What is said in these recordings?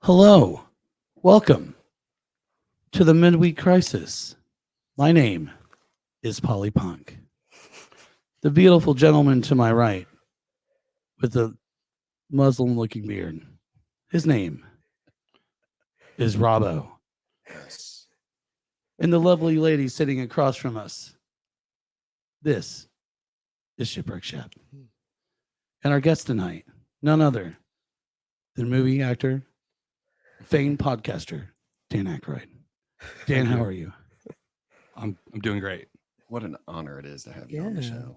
Hello, welcome to the Midweek Crisis. My name is Polly Punk. The beautiful gentleman to my right with the Muslim-looking beard. His name is Robbo. Yes. And the lovely lady sitting across from us. This is Shipwreck Shep. And our guest tonight, none other than movie actor, famed podcaster, Dan Aykroyd. Dan, how are you? I'm doing great. What an honor it is to have you on the show.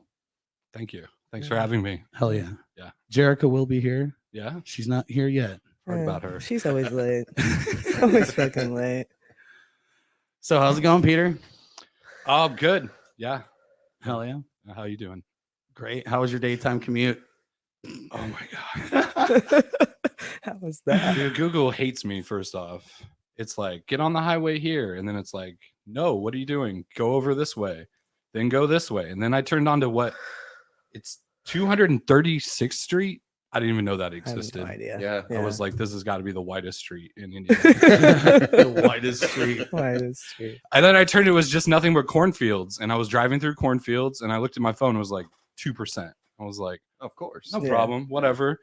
Thank you. Thanks for having me. Hell yeah. Yeah. Jerica will be here. Yeah. She's not here yet. Heard about her. She's always late. Always fucking late. So how's it going, Peter? Oh, good. Yeah. Hell yeah. How you doing? Great. How was your daytime commute? Oh my God. How was that? Dude, Google hates me, first off. It's like, get on the highway here. And then it's like, no, what are you doing? Go over this way. Then go this way. And then I turned on to what? It's 236th Street. I didn't even know that existed. I have no idea. Yeah. I was like, this has got to be the widest street in India. The widest street. Widest street. And then I turned, it was just nothing but cornfields. And I was driving through cornfields and I looked at my phone. It was like 2%. I was like, Of course. no Yeah. problem, whatever.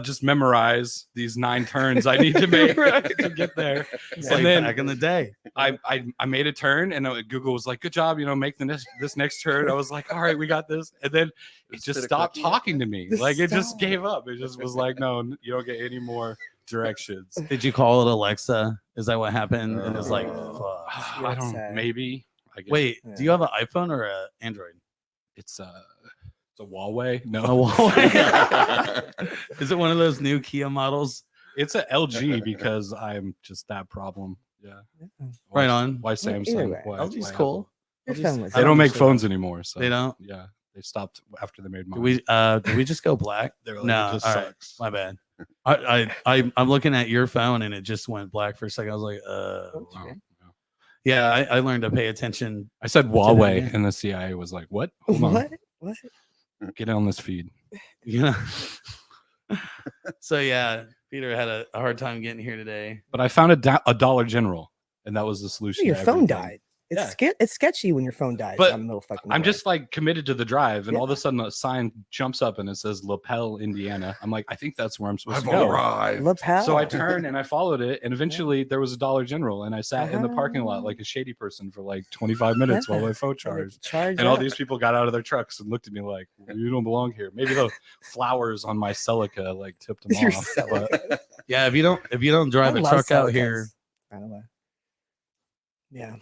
Just memorize these 9 turns I need to make to get there. It's Yeah. like then- back in the day. I made a turn and Google was like, good job, make this next turn. I was like, all right, we got this. And then it just Just fit a stopped cookie. talking to me. Just Like it just stop. gave up. It just was like, no, you don't get any more directions. Did you call it Alexa? Is that what happened? And it's like, Oh. fuck. I don't, sad. maybe. I guess. Wait, do you Yeah. have an iPhone or an Android? It's a Huawei. No, A Huawei? Is it one of those new Kia models? it's a LG because I'm just that problem. Yeah. Right on. Why Either Samsung? way. Why, LG's why cool. Your LG's phone was- They don't make so- phones anymore. So They don't? Yeah. They stopped after they made mine. Did we just go black? They were like, No, it just all right. sucks. My bad. I'm looking at your phone and it just went black for a second. I was like, Wow. yeah. I learned to pay attention. I said Huawei, yeah. and the CIA was like, "What? Hold on. What? Get on this feed." You know. So yeah, Peter had a hard time getting here today. But I found a Dollar General, and that was the solution. Your to phone everything. died. It's Yeah. it's sketchy when your phone dies. But out in the middle of fucking I'm nowhere. just like committed to the drive, and Yeah. all of a sudden a sign jumps up and it says Lapel, Indiana. I'm like, I think that's where I'm supposed I've to go. arrived. lapel. So I turned and I followed it, and eventually there was a Dollar General, and I sat in the parking lot like a shady person for like 25 minutes while my phone charged. Charge And all up. these people got out of their trucks and looked at me like, "You don't belong here." Maybe the flowers on my Celica like tipped them Your off. Celica. But Yeah, if you don't drive I a love truck out Celicas. here, I don't know. Yeah.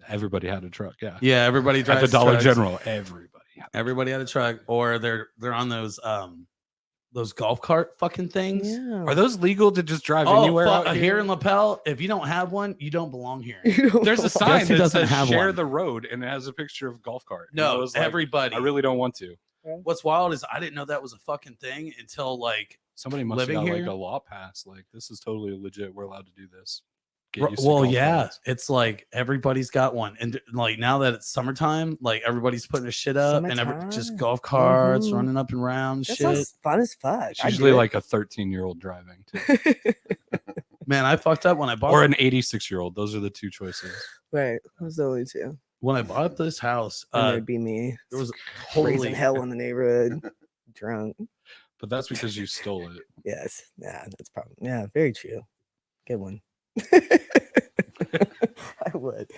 everybody had a truck. Yeah. yeah, everybody At drives the Dollar trucks. General, everybody. Had Everybody had a truck, or they're on those golf cart fucking things. Yeah. Are those legal to just drive Oh, anywhere fuck, out here in Lapel, if you don't have one, you don't belong here. There's a sign Jesse that doesn't says have "Share one. the road" and it has a picture of golf cart. And I No, was like, everybody. I really don't want to. What's wild is I didn't know that was a fucking thing until like Somebody must have Living got here? like a law pass. Like this is totally legit. We're allowed to do this. Get Well, used to golf carts. it's like everybody's got one, and like now that it's summertime, like everybody's putting their shit up, and just Summertime? golf carts Mhm. running up and around, That shit. sounds fun as fuck. It's I'd usually do it. like a 13-year-old driving, too. Man, I fucked up when I bought or an 86-year-old. Those are the two choices. right. Those are the only two. when I bought this house. And it'd be me. There was Raising totally hell in the neighborhood. Drunk. But that's because you stole it. Yes. Yeah, that's probably very true. Good one. I would.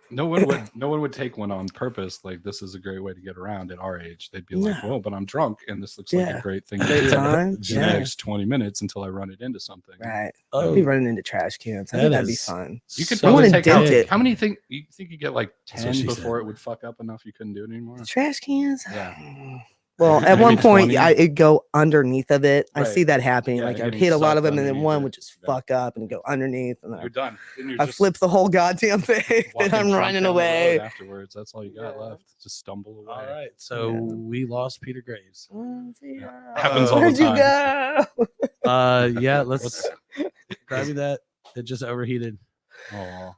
No one would take one on purpose. Like this is a great way to get around at our age. They'd be like, No. "Well, but I'm drunk, and this looks like Yeah. a great thing to do Daytime, the yeah. next 20 minutes until I run it into something." Right. Oh, I'd be running into trash cans. I That think that'd be is- fun. You could So I wanna probably take out, dent it. how many you think you get like That's what 10 she before said. it would fuck up enough you couldn't do it anymore? The trash cans? Yeah. Well, at Maybe one point, 20. it'd go underneath of it. I Right. see that happening. Yeah, Like you're I'd getting hit a lot of sucked them, and then underneath one it. would just Yeah. fuck up and go underneath, and You're done. Then you're I just flip the whole goddamn thing. Then walking I'm drunk running down the road away. afterwards. That's all you got Yeah. left. Just stumble away. All right, so we lost Peter Graves. Happens all the Where'd you time. go? Yeah, let's grab me that. It just overheated. Oh,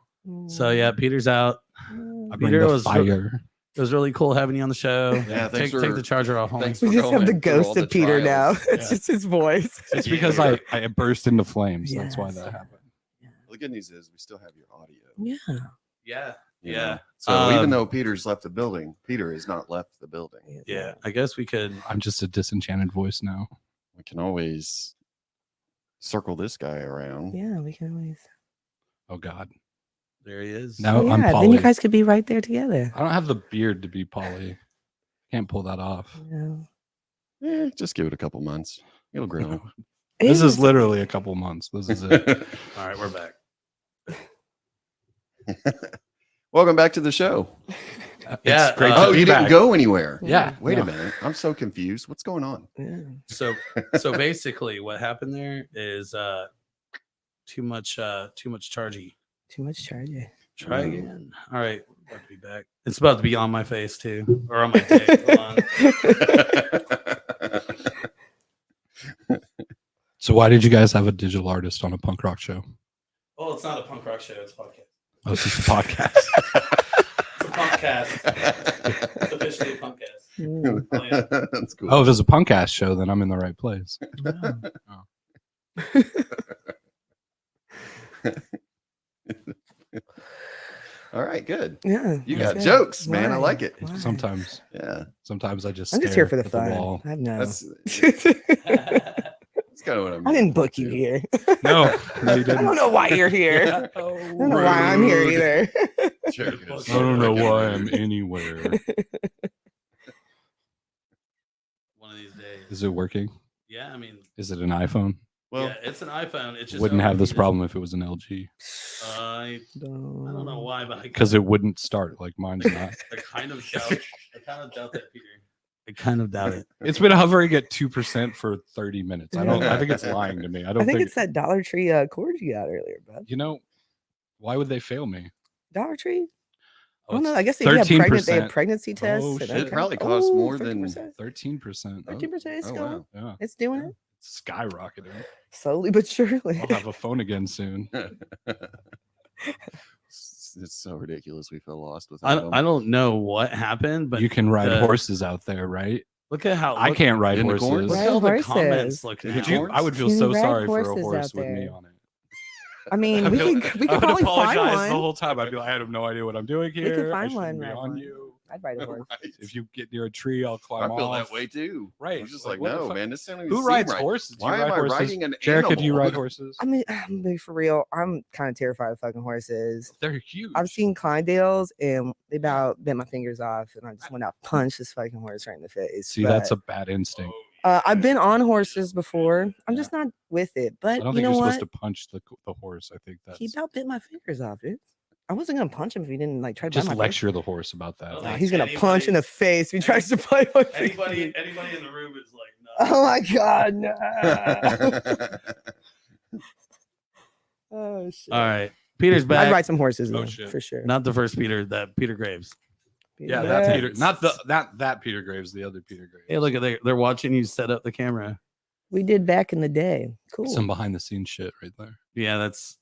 So yeah, Peter's out. I bring Peter the was fire. It was really cool having you on the show. Yeah, thanks take for- the charger off, homie. thanks We for just have the going through ghost all the of Peter now. trials. It's just his voice. It's Yeah. because I burst into flames. That's why Yes. that happened. Well, the good news is we still have your audio. Yeah. Yeah, you yeah. know? So even though Peter's left the building, Peter has not left the building. yeah. I guess we could. I'm just a disenchanted voice now. We can always circle this guy around. Yeah, we can always. Oh God. There he is. Now Oh, I'm yeah, Polly. then you guys could be right there together. I don't have the beard to be Polly. Can't pull that off. Yeah. Just give it a couple months. It'll grow. This is It's- literally a couple months. This is it. All right, we're back. Welcome back to the show. Yeah, It's great to Oh, be you didn't back. go anywhere. Yeah. Wait no. a minute. I'm so confused. What's going on? Yeah. So basically, what happened there is too much chargy. Too much charging. Try again. All right, about to be back. It's about to be on my face too, or on my dick. Hold on. So why did you guys have a digital artist on a punk rock show? Oh, it's not a punk rock show. It's a podcast. Oh, it's just a podcast. It's a punkcast. It's officially a punkcast. Mm. Oh, yeah. That's cool. Oh, if it's a punk ass show, then I'm in the right place. All right, good. Yeah. You that's got good. jokes, man. I Why? like it. Why? Sometimes I just I'm just here stare for the at fun. wall. I know. That's kind of what I'm. I didn't book you here. No, no, you I didn't. don't know why you're here. I don't know why I'm here Rude. either. Sure, I don't know why I'm anywhere. One of these days. Is it working? Yeah, I mean, Is it an iPhone? Well, yeah, it's an iPhone. It's just Wouldn't have this overheated. problem if it was an LG I don't know why, but because it wouldn't start like mine's not. I kind of doubt. I kind of doubt that, Peter. I kind of doubt it. It's been hovering at 2% for 30 minutes. I think it's lying to me. I don't I think think it's that Dollar Tree cord you got earlier, bud. you know, why would they fail me? Dollar Tree? Oh, Oh, no, it's I guess they have 13%. pregnancy tests. Oh, and shit. that It kind probably of- costs oh, more than 13%. 13%. 13%. It's Oh, going. wow. Yeah. It's doing Yeah. it It's skyrocketing. slowly but surely. I'll have a phone again soon. It's so ridiculous. We feel lost without them. I don't know what happened, but you can ride the- horses out there, right? look at how I look- can't ride in the corn? horses. Look Ride at all the horses. comments. Look Would now. you- I would feel Can so you ride sorry for a horses horse out with me there? on it. I mean, we could I probably would find apologize one. the whole time. I'd be like, I have no idea what I'm doing We here. could I find shouldn't one. be Ride on one. you. I'd ride a horse. Right. If you get near a tree, I'll I climb feel off. that way too. Right. I'm just Like, like, what the no, fuck? man. This doesn't even Who seem rides right. horses? Do you Why ride am I horses? riding an Jerica, do you animal? ride horses? I mean, I'm gonna be for real. I'm kind of terrified of fucking horses. They're huge. I've seen Clydesdales and they about bit my fingers off, and I just went out punch this fucking horse right in the face. See, that's But, a bad instinct. I've been on horses before. I'm just not with it. I But don't you think know you're what? supposed to punch the horse. I think that's He about bit my fingers off, dude. I wasn't gonna punch him if he didn't like try to just bite my lecture the horse about that. Well, Nah, like, he's gonna punch in the face if he tries to bite my fingers. Anybody in the room is like, no. Oh my god, no. Oh shit. All right, Peter's I'd back. ride some horses Oh, though, shit. for sure. Not the first Peter, that Peter Graves. Yeah, Yes. that Peter, not that Peter Graves, the other Peter Graves. Hey, look at they're watching you set up the camera. We did back in the day. Cool. Some behind the scenes shit right there. Yeah, that's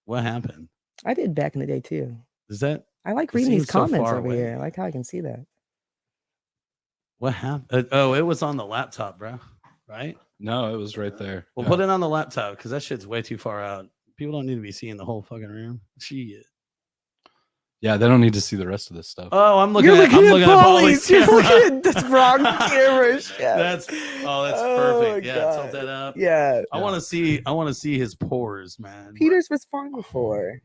what happened. I did back in the day too. Is that I like It reading these seems so comments far over away. here. I like how I can see that. what happened? Oh, it was on the laptop, bro. Right? No, it was right there. Well, Yeah. put it on the laptop because that shit's way too far out. People don't need to be seeing the whole fucking room. Shit. Yeah, they don't need to see the rest of this stuff. Oh, I'm looking You're at looking at Polly's Polly's. You're camera. looking at this wrong camera. Shit. That's perfect. Yeah, God. tilt that up. Yeah. I want to see his pores, man. Peter's was fine before.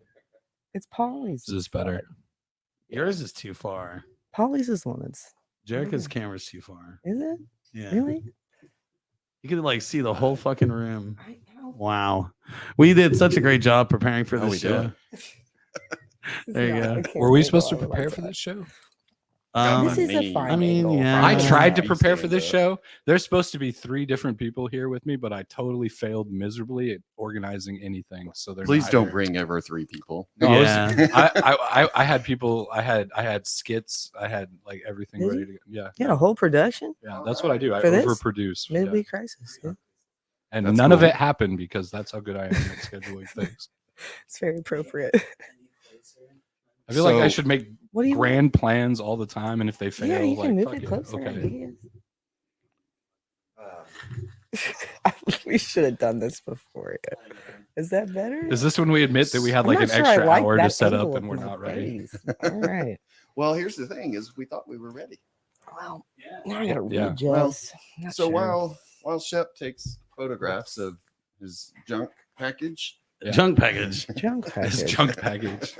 It's Polly's. This is better. Yours is too far. Polly's is one that's. Jerica's camera's too far. Is it? Yeah. Really? You could like see the whole fucking room. I know. Wow. We did such a great job preparing for Oh, this we show. did. There you No, go. I can't Were we hold supposed to on, prepare like for that. this show? This is a Money. fine I mean, angle. yeah. I Yeah. tried to I prepare for stand this up. show. There's supposed to be 3 different people here with me, but I totally failed miserably at organizing anything. So they're Please not don't here. bring ever 3 people. No, I was- Yeah. I had people. I had skits. I had like everything Did ready you? to go. Yeah, You had a whole production yeah. That's what I do. I For this? overproduce. Yeah. midweek crisis. Yeah. And That's none of cool. it happened because that's how good I am at scheduling things. It's very appropriate. I feel like I So- should make What do you want? grand plans all the time, and if they fail, Yeah, you like can move fuck it it. closer. I Okay. guess. We should have done this before. Is that better? Is this when we admit that we had I'm like not an sure I extra like hour to that set angle up and of we're my not ready? face. All right. Well, here's the thing: is we thought we were ready. Well, now I gotta Yeah. readjust. Not So sure. while Shep takes photographs of his junk package, Yeah. Junk package. junk This package. junk package.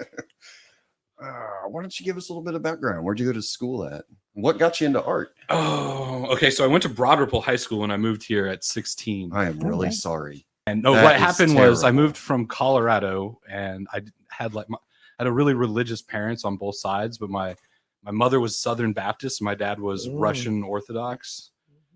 why don't you give us a little bit of background? Where'd you go to school at? What got you into art? Oh, okay. So I went to Broad Ripple High School when I moved here at 16. I am really Okay. sorry. And no, That what is happened was I terrible. moved from Colorado, and I had like had a really religious parents on both sides, but my mother was Southern Baptist, and my dad was Mm. Russian Orthodox.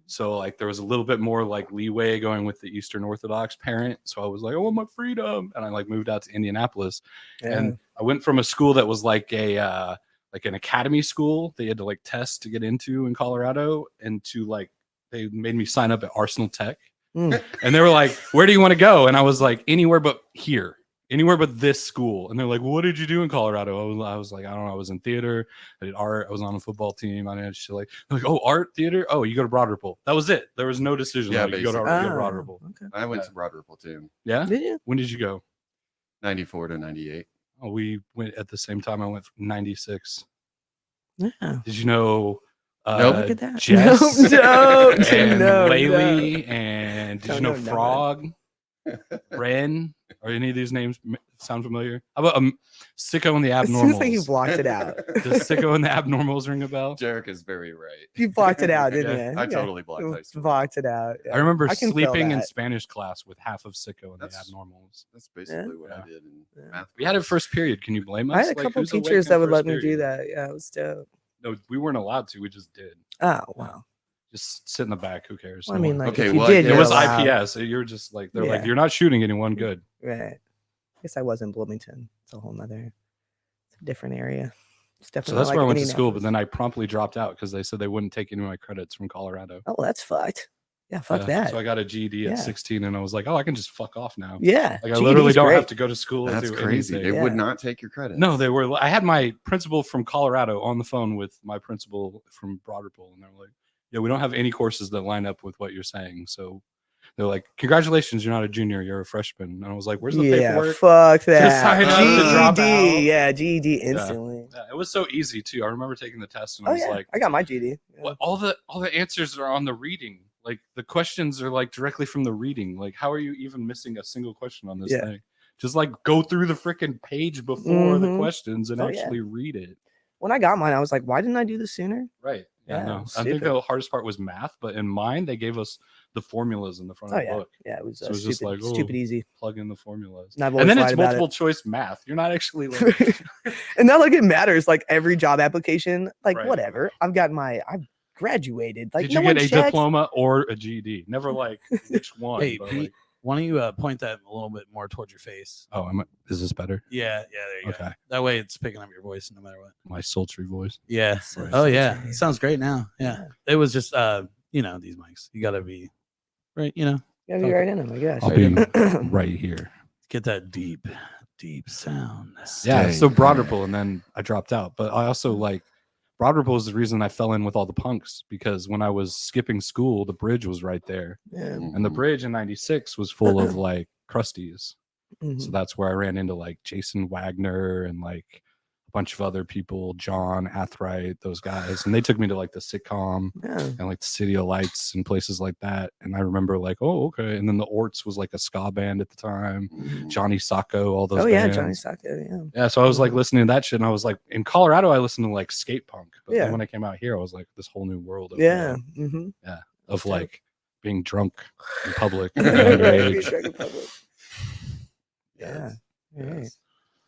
So like there was a little bit more like leeway going with the Eastern Orthodox parent. So I was like, I want my freedom, and I like moved out to Indianapolis, Yeah. and I went from a school that was like a like an academy school that you had to like test to get into in Colorado, and to like they made me sign up at Arsenal Tech. Mm. And they were like, where do you want to go? And I was like, anywhere but here, anywhere but this school. And they're like, what did you do in Colorado? I was like, I don't know. I was in theater. I did art. I was on a football team. I did shit like, oh, art, theater. Oh, you go to Broad Ripple. That was it. There was no decision. Yeah, Like, you go to basically. Broad Oh, Ripple. okay. I went Yeah. to Broad Ripple too, Yeah. Did you? When did you go? 94 to 98. Oh, we went at the same time. I went from 96. Yeah. Did you know? Nope. Look at that. Jess No, and no, Laylee, and did you Don't know know none. Frog, Ren? Are any of these names sound familiar? How about Sicko and the It seems like you Abnormals? blocked it out. Does Sicko and the Abnormals ring a bell? Derek is very right. You blocked it out, didn't Yeah, you? I Yeah. totally blocked You high school. blocked it out. I remember I can feel sleeping in that. Spanish class with half of Sicko and the That's- Abnormals. That's basically what I Yeah. did in Yeah. math. We had it class. first period. Can you blame us? I had a Like, couple who's awake teachers in that would first let me do period? that. Yeah, it was dope. No, we weren't allowed to. We just did. Oh wow. Just sit in the back. Who cares? Well, I No mean, one- like Okay, if you well, did, yeah, it you're was allowed. IPS. So you're just like they're like Yeah. you're not shooting anyone. Good. Right. I guess I was in Bloomington. It's a whole nother, it's a different area. It's So definitely that's not where I like went to school, but Indianapolis. then I promptly dropped out because they said they wouldn't take any of my credits from Colorado. Oh, that's fucked. Yeah, fuck Yeah, that. So I got a GED Yeah. at 16, and I was like, oh, I can just fuck off now. Yeah. Like I GED's literally don't great. have to go to school. or That's do crazy. anything. They would Yeah. not take your credit. No, they were. I had my principal from Colorado on the phone with my principal from Broad Ripple, and they're like, "Yeah, we don't have any courses that line up with what you're saying." So they're like, "Congratulations, you're not a junior, you're a freshman." And I was like, "Where's the Yeah, paperwork?" fuck that. sign up to drop out. GED. Yeah, GED instantly. Yeah, it was so easy too. I remember taking the test, and I Oh was yeah, like, I got my GED. Yeah. "What? All the answers are on the reading. Like the questions are like directly from the reading. Like, how are you even missing a single question on this Yeah. thing? Just like go through the freaking page before the Mhm. questions and Oh, yeah. actually read it." When I got mine, I was like, why didn't I do this sooner? Right. Yeah. Yeah, No. it was I think stupid. the hardest part was math, but in mine they gave us the formulas in the front Oh of the yeah, book. yeah. It was So it was just stupid, like, stupid oh. easy. Plug in the formulas. And I've And always then lied it's about multiple it. choice math. You're not actually like And not like it matters. Like every job application, like Right. whatever. I've graduated. Like did no you get one a checks. diploma or a GED? Never like which one. Hey, but, Pete, like, why don't you point that a little bit more towards your face? oh, is this better? Yeah, there you go. Okay. That way it's picking up your voice no matter what. My sultry voice. Yeah. So Oh yeah. sultry. It sounds great now. Yeah. Yeah. It was just these mics. You gotta be right, Gotta be right in them, I guess. I'll Right be in right here. get that deep sound. Yeah. Stay So Broad there. Ripple, and then I dropped out. But I also like Broad Ripple is the reason I fell in with all the punks, because when I was skipping school, the bridge was right there. Yeah. And the Mhm. bridge in 96 was full of like crusties. Mhm. So that's where I ran into like Jason Wagner and like a bunch of other people, John Athrite, those guys. And they took me to like the sitcom Yeah. and like the City of Lights and places like that. And I remember like, oh, okay. And then the Orts was like a ska band at the time. Mhm. Johnny Sacco, all those Oh yeah, bands. Johnny Sacco. Yeah. Yeah, so I was like listening to that shit, and I was like, in Colorado, I listened to like skate punk, but Yeah. then when I came out here, I was like, this whole new world opened Yeah. up Mm-hmm. of dope. like being drunk in public at a younger age. Yeah. All right. Yes.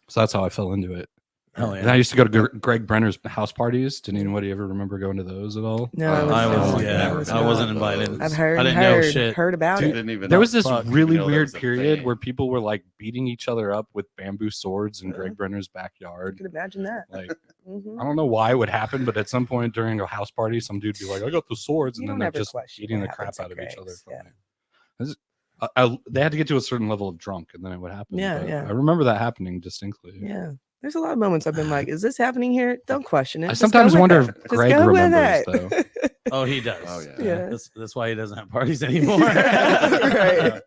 So that's how I fell into it. Hell And I yeah. used to go to Greg Brenner's house parties. Did anybody ever remember going to those at all? No, I was, yeah, yeah, never I been wasn't to invited. those. I've heard, I didn't know shit. heard about Dude, it. Didn't even There know- was this fuck, really even know that weird was a period thing. where people were like beating each other up with bamboo swords in Yeah. Greg Brenner's I backyard. can imagine that. Like, Mhm. I don't know why it would happen, but at some point during a house party, some dude be like, "I got the swords," You and then don't they're ever just question beating what the crap happens at out of each other. Greg's, From yeah. it. They had to get to a certain level of drunk, and then it would happen. Yeah, but yeah. I remember that happening distinctly. Yeah. There's a lot of moments I've been like, is this happening here? Don't question it. I Just go sometimes with wonder it. if Just Greg go with remembers, it. though. Oh, he does. Oh, yeah. Yeah. That's why he doesn't have parties anymore. Right.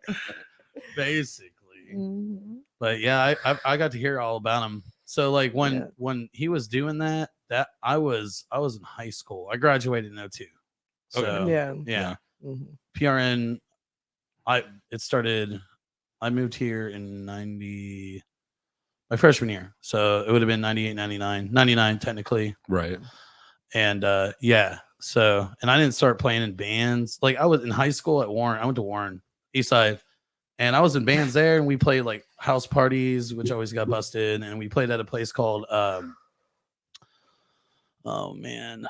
Basically. Mhm. But yeah, I got to hear all about him. So like Yeah. when he was doing that I was in high school. I graduated in 02. So Okay. Yeah. yeah. Mhm. PRN I moved here in 90 my freshman year. So it would have been 98, 99 technically. Right. And yeah, so and I didn't start playing in bands. Like I was in high school at Warren. I went to Warren, Eastside, and I was in bands there, and we played like house parties, which always got busted. And we played at a place called oh man,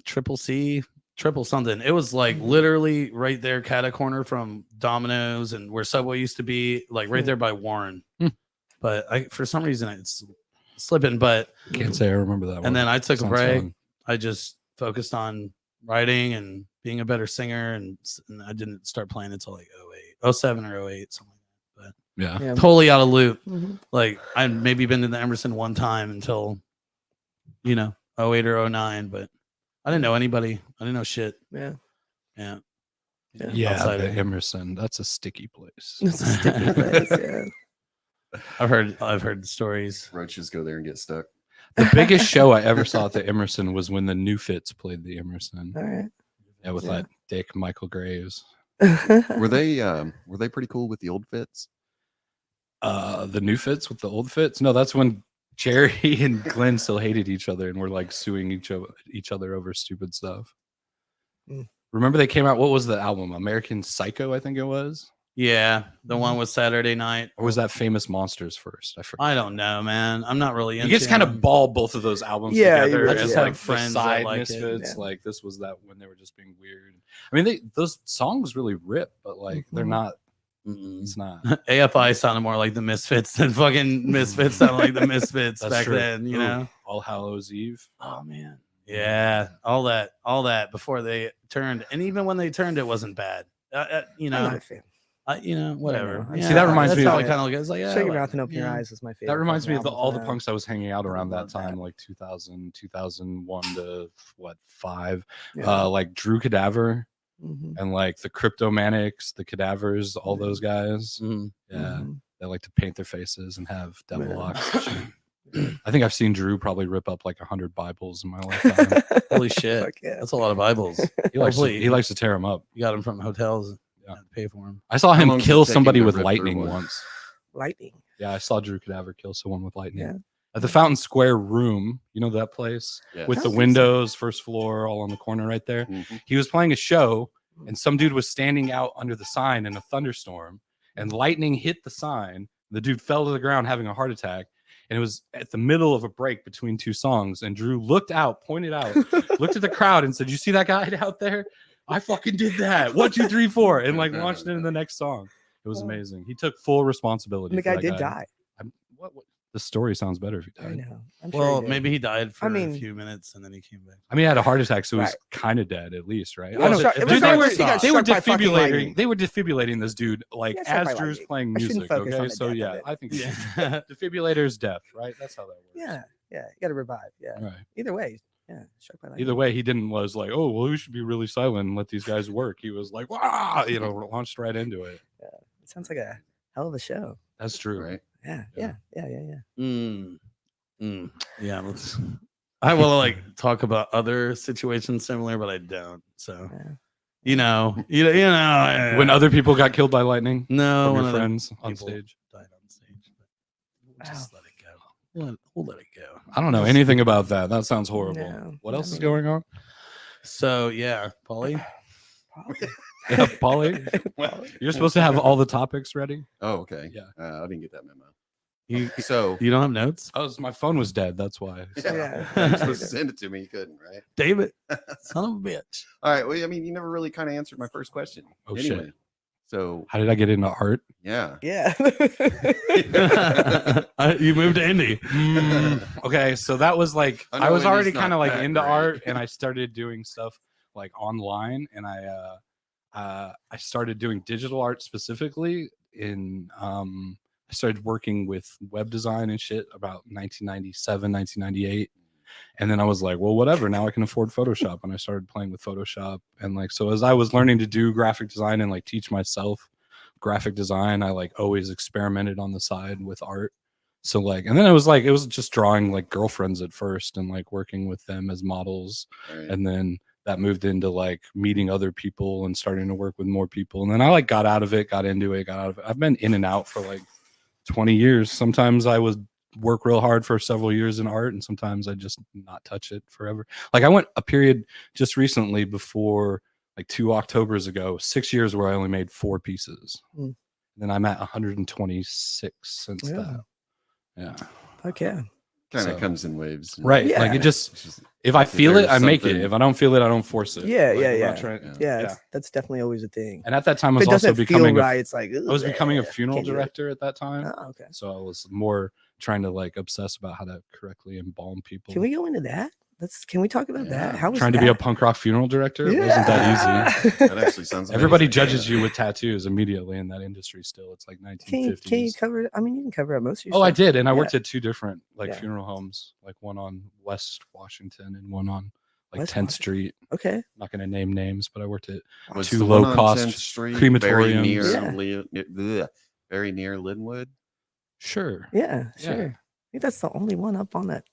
triple something. It was like literally right there, cat corner from Domino's and where Subway used to be, like right there by Warren. But for some reason it's slipping. But Can't say I remember that one. and then I took a Sounds break. fun. I just focused on writing and being a better singer, and I didn't start playing until like 07 or 08, something like that. Yeah. Yeah. But totally out of loop. Mhm. Like I'd maybe been to the Emerson one time until 08 or 09, but I didn't know anybody. I didn't know shit. Yeah. Yeah. Yeah, Outside the of- Emerson. That's a sticky place. It's a sticky place. Yeah. I've heard the stories. Roaches go there and get stuck. The biggest show I ever saw at the Emerson was when the New Fits played the Emerson. All right. Yeah, with Yeah. that dick Michael Graves. Were they pretty cool with the old fits? The New Fits with the old Fits. No, that's when Jerry and Glenn still hated each other and were like suing each other over stupid stuff. Mm. Remember they came out. What was the album? American Psycho, I think it was. Yeah, the one with Saturday Night. Or was that Famous Monsters first? I forget. I don't know, man. I'm not really You into just kind of them. ball both of those albums Yeah, together. you I really just do. have friends that side like it. misfits. Yeah. Like this was that when they were just being weird. I mean, those songs really rip, but like they're Mhm. not. Mm-mm. It's not. AFI sounded more like the Misfits than fucking Misfits sounded like the Misfits That's back true. then, you Ooh, know? All Hallows Eve. Oh man. Yeah, all that before they turned, and even when they turned, it wasn't bad. I'm not a fan. Whatever. know. Yeah, See, that reminds that's me how of- I kind of look at it. It's like, yeah, Shut I Your like Mouth and it, Open Your yeah. Eyes was my favorite. That reminds me of fucking all the album punks I was hanging out around that love time, that. like 2000, 2001 to 5. Yeah. Like Drew Cadaver Mhm. and like the Cryptomanics, the Cadavers, all Yeah. those guys. Mhm. Yeah. Mhm. They like to paint their faces and have devil Yeah. locks. and shit. I think I've seen Drew probably rip up like 100 Bibles in my lifetime. Holy shit. Fuck yeah. That's a lot of Bibles. He likes Hopefully- he likes to tear them up. You got them from hotels. Yeah. You have to pay for them. I saw How him long does it kill take him somebody to with rip through lightning one? once. Lightning. Yeah, I saw Drew Cadaver kill someone with lightning. Yeah. At the Fountain Square Room, you know that place Yeah. with I the don't think so. windows, first floor, all on the corner right there. Mhm. He was playing a show, and some dude was standing out under the sign in a thunderstorm, and lightning hit the sign. The dude fell to the ground having a heart attack, and it was at the middle of a break between two songs. And Drew looked out, pointed out, looked at the crowd, and said, "You see that guy out there? I fucking did that. 1, 2, 3, 4," and like launched it in the next song. It was Oh. amazing. He took full responsibility. And the for guy that did die. What? The story sounds better if he I died. know. I'm sure Well, he did. maybe he died for I mean- a few minutes and then he came back. I mean, he had a heart attack, so he's Right. kind of dead at least, right? He I got don't- struck- it Dude, was they like were- he got they were struck by fucking defibrillating. lightning. They were defibrillating this dude like He got struck as by Drew's lightning. playing I shouldn't music. focus on Okay, the so death yeah, of it. I think Yeah. defibrillator's death, right? That's how that works. Yeah. Yeah. You got to revive. Yeah. Right. Either way. Yeah. Struck by lightning. Either way, he didn't was like, oh well, we should be really silent and let these guys work. He was like, wow, launched right into it. It sounds like a hell of a show. That's true. Right. Yeah. Yeah. Yeah. Yeah, let's. I want to like talk about other situations similar, but I don't. So Yeah. you know, When other people got killed by lightning, no from one your of the friends on people stage. died on stage. But we'll just let it go. We'll let it go. I don't know anything about that. That sounds horrible. No, What else is I mean- going on? So yeah, Paulie. Probably. Yeah, Polly, you're supposed to have all the topics ready. Oh, okay. Yeah. I didn't get that memo. You So you don't have notes, Oh, my phone was dead. That's why. Yeah. You're supposed to send it to me. You couldn't, right? David? Son of a bitch. All right. Well, I mean, you never really kind of answered my first question. Oh, anyway, shit. so How did I get into art? yeah. Yeah. You moved to Indy. Okay, so that was like I I know was already Indy's kind of not like that into great. art, and I started doing stuff like online, and I started doing digital art specifically in I started working with web design and shit about 1997, 1998. And then I was like, well, whatever. Now I can afford Photoshop. And I started playing with Photoshop. And like, so as I was learning to do graphic design and like teach myself graphic design, I like always experimented on the side with art. So like, and then it was just drawing like girlfriends at first and like working with them as models. Right. And then that moved into like meeting other people and starting to work with more people. And then I like got out of it, got into it, got out of it. I've been in and out for like 20 years. Sometimes I would work real hard for several years in art, and sometimes I just not touch it forever. Like I went a period just recently before like 2 Octobers ago, 6 years where I only made 4 pieces. Mm. Then I'm at 126 since Yeah. that. Yeah. Fuck yeah. Kind of So- comes in waves. Right. Yeah. Like it just, It's just if I if feel it, there's I make it. something- If I don't feel it, I don't force it. Yeah, Like, yeah, I'm yeah. not trying- Yeah. Yeah, Yeah. that's definitely always a thing. And at that time, I If was it also doesn't feel becoming right, it's like I was becoming a funeral can't do it. director at that time. Oh, okay. So I was more trying to like obsess about how to correctly embalm people. Can we go into that? Can we talk about that? Yeah. How was Trying that? to be a punk rock funeral director? It wasn't that easy. easy. That actually sounds. Everybody amazing. judges you with tattoos immediately in that industry still. It's like 1950s. Can you cover it? I mean, you can cover up most of your Oh, I stuff. did. And I Yeah. worked at 2 different like Yeah. funeral homes, like one on West Washington and one on like West 10th Washington. Street. Okay. I'm not going to name names, but I worked at Was 2 the one on low-cost 10th Street crematoriums. very near Linwood. Sure. Yeah, Yeah. sure. I think that's the only one up on that.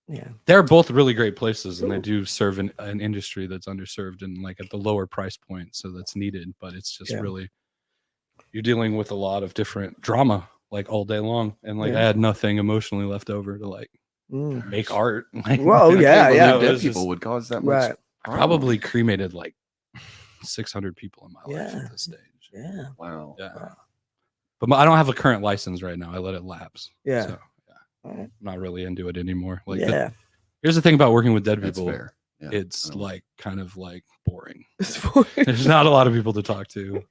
Yeah. They're both really great places, and they Cool. do serve an industry that's underserved and like at the lower price point, so that's needed. But it's just Yeah. really, you're dealing with a lot of different drama like all day long, and like Yeah. I had nothing emotionally left over to like Mm. make art. Like, Well, I can't yeah, believe yeah. it Dead was people just- would cause that much. Right. problem. probably cremated like 600 people in my life Yeah. at this stage. Yeah. Wow. Yeah, Wow. but I don't have a current license right now. I let it lapse. Yeah. So, All right. I'm not really into it anymore. Like, Yeah. here's the thing about working with dead That's people. fair. Yeah, It's I don't- like kind of like boring. It's boring. There's not a lot of people to talk to.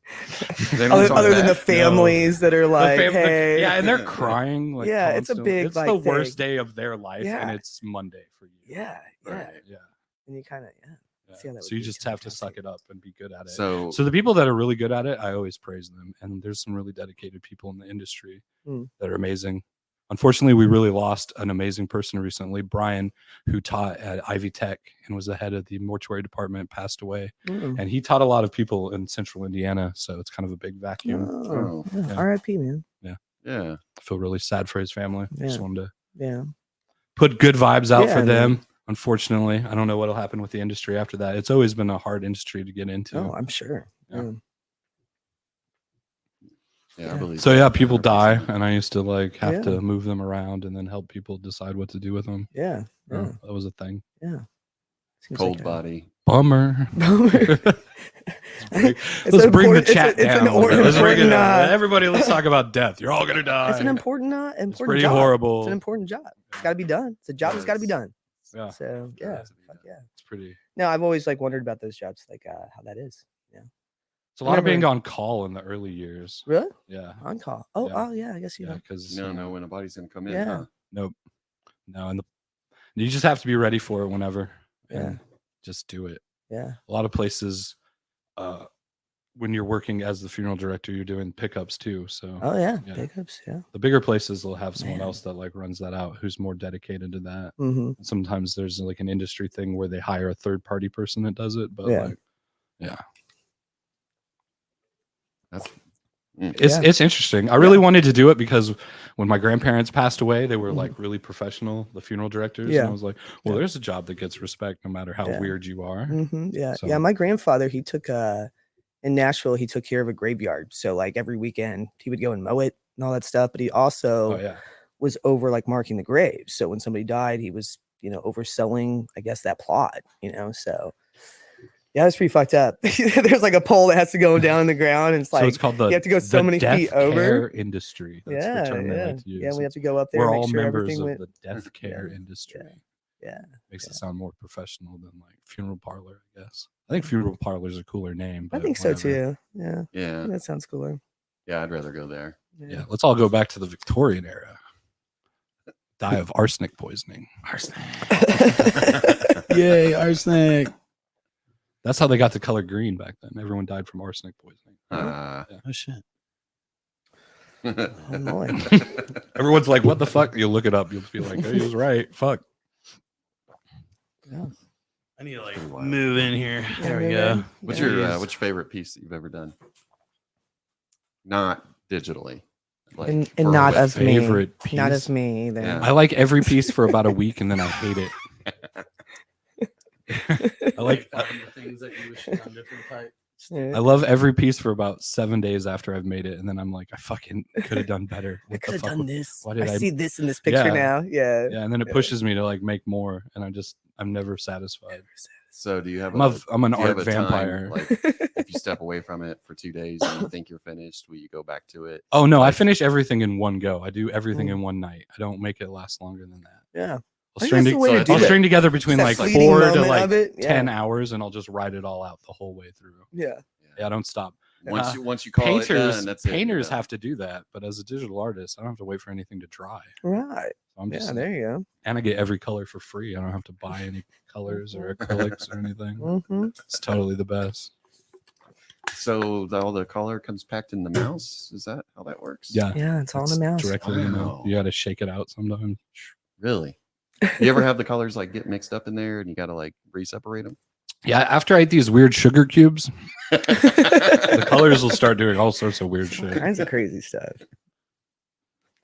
They don't other talk other than the back? families that are like, hey. yeah, and they're crying. Like, Yeah, it's a constantly. big, It's like, the worst thing. day of their life, Yeah. and it's Monday for you. Yeah. Yeah. Right. Yeah. And you kind of, yeah. yeah. See how that So would you be just have to suck fantastic. it up and be good at it. So, So the people that are really good at it, I always praise them. And there's some really dedicated people in the industry Mm. that are amazing. Unfortunately, we really lost an amazing person recently. Brian, who taught at Ivy Tech and was the head of the mortuary department, passed away. Mm. And he taught a lot of people in central Indiana. So it's kind of a big vacuum. Oh, yeah. Yeah. R.I.P. man. yeah. I feel really sad for his family. Just Yeah. wanted to Yeah. put good vibes out Yeah, for man. them. Unfortunately, I don't know what'll happen with the industry after that. It's always been a hard industry to get into. Oh, I'm sure. Yeah. Yeah. Yeah, I Yeah. believe So that yeah, people die, 100%. and I used to like have Yeah. to move them around and then help people decide what to do with them. Yeah. Yeah, Yeah. that was a thing. Yeah. Seems Cold like a- body. Bummer. Bummer. Let's It's an bring the important- it's chat a- it's an down. important- Let's bring it important, up. Everybody, let's talk about death. You're all gonna die. It's an important pretty job. horrible. It's an important job. It's got to be done. It's a job that's got to be done. Yeah, So Got yeah, to be fuck done. yeah. it's pretty. No, I've always like wondered about those jobs, like how that is. It's a lot of being Remember- on call in the early years. Really? Yeah, On call? Oh, Yeah. oh yeah. I guess you yeah, know. because You don't know when a body's gonna come in. Yeah. Huh? nope, no, and you just have to be ready for it whenever. Yeah. And just do it. Yeah. A lot of places, when you're working as the funeral director, you're doing pickups too. So Oh yeah. Yeah. Pickups. Yeah. the bigger places will have someone Man. else that like runs that out who's more dedicated to that. Mm-hmm. Sometimes there's like an industry thing where they hire a third party person that does it, but Yeah. like, yeah, That's it's interesting. I really wanted to do it because when my grandparents passed away, they were Mhm. like really professional, the funeral directors. Yeah. And I was like, well, Yeah. there's a job that gets respect no matter how Yeah. weird you are. Mm-hmm. Yeah. So- Yeah. My grandfather, he took in Nashville, he took care of a graveyard. So like every weekend he would go and mow it and all that stuff. But he also Oh yeah. was over like marking the graves. So when somebody died, he was, overselling, I guess, that plot, So Yeah, it's pretty fucked up. There's like a pole that has to go down in the ground, and it's So like it's called the you have to go so the many death feet over. care industry. That's the Yeah, term they yeah, like to use. yeah. We have It's- to go up there. We're and make all sure members everything of went. the death care Yeah, industry. Yeah, Makes it yeah. sound more professional than like funeral parlor, I guess. I think funeral parlor is a cooler name. I But think so whatever. too. Yeah, Yeah. that sounds cooler. Yeah, I'd rather go there. Yeah, let's all go back to the Victorian era. Die of arsenic poisoning. Yay, arsenic. That's how they got the color green back then. Everyone died from arsenic poisoning. Oh shit. Oh, boy. Everyone's like, "What the fuck?" You'll look it up. You'll be like, "Hey, he was right." Fuck. Yeah. I need to like Pretty wild. move in here. Yeah, There we move go. in. What's Yeah. your favorite piece that you've ever done? Not digitally. Like And for not a of website. me. Favorite piece? Not of me either. Yeah. I like every piece for about a week and then I hate it. I like. the things that you wish on different types. I love every piece for about 7 days after I've made it, and then I'm like, I fucking could have done better. I What could the have fuck? done this. why did I I- see this in this picture Yeah. now. Yeah. Yeah, and then it Yeah. pushes me to like make more, and I'm never satisfied. So do you have I'm an do you have art a time, vampire. like if you step away from it for 2 days and you think you're finished, will you go back to it? Oh no, I finish everything in one go. I do everything Mm. in one night. I don't make it last longer than that. Yeah. I'll think string, that's the way to do I'll it. string together between That like fleeting 4 to moment like of it, 10 yeah. hours, and I'll just write it all out the whole way through. Yeah. Yeah, I don't stop. Once you call it Painters done, that's it. painters you're have to do that, but as a digital artist, I don't have to wait for anything to dry. Right. So I'm just Yeah. There you go. and I get every color for free. I don't have to buy any colors or acrylics or anything. Mm-hmm. It's totally the best. done. So all the color comes packed in the mouse. Is that how that works? Yeah. Yeah. It's all in It's the mouse. Directly in the mouth. Wow. You got to shake it out sometimes. Really? You ever have the colors like get mixed up in there and you got to like re-separate them? Yeah, after I eat these weird sugar cubes, the colors will start doing all sorts of weird All shit. kinds of crazy stuff.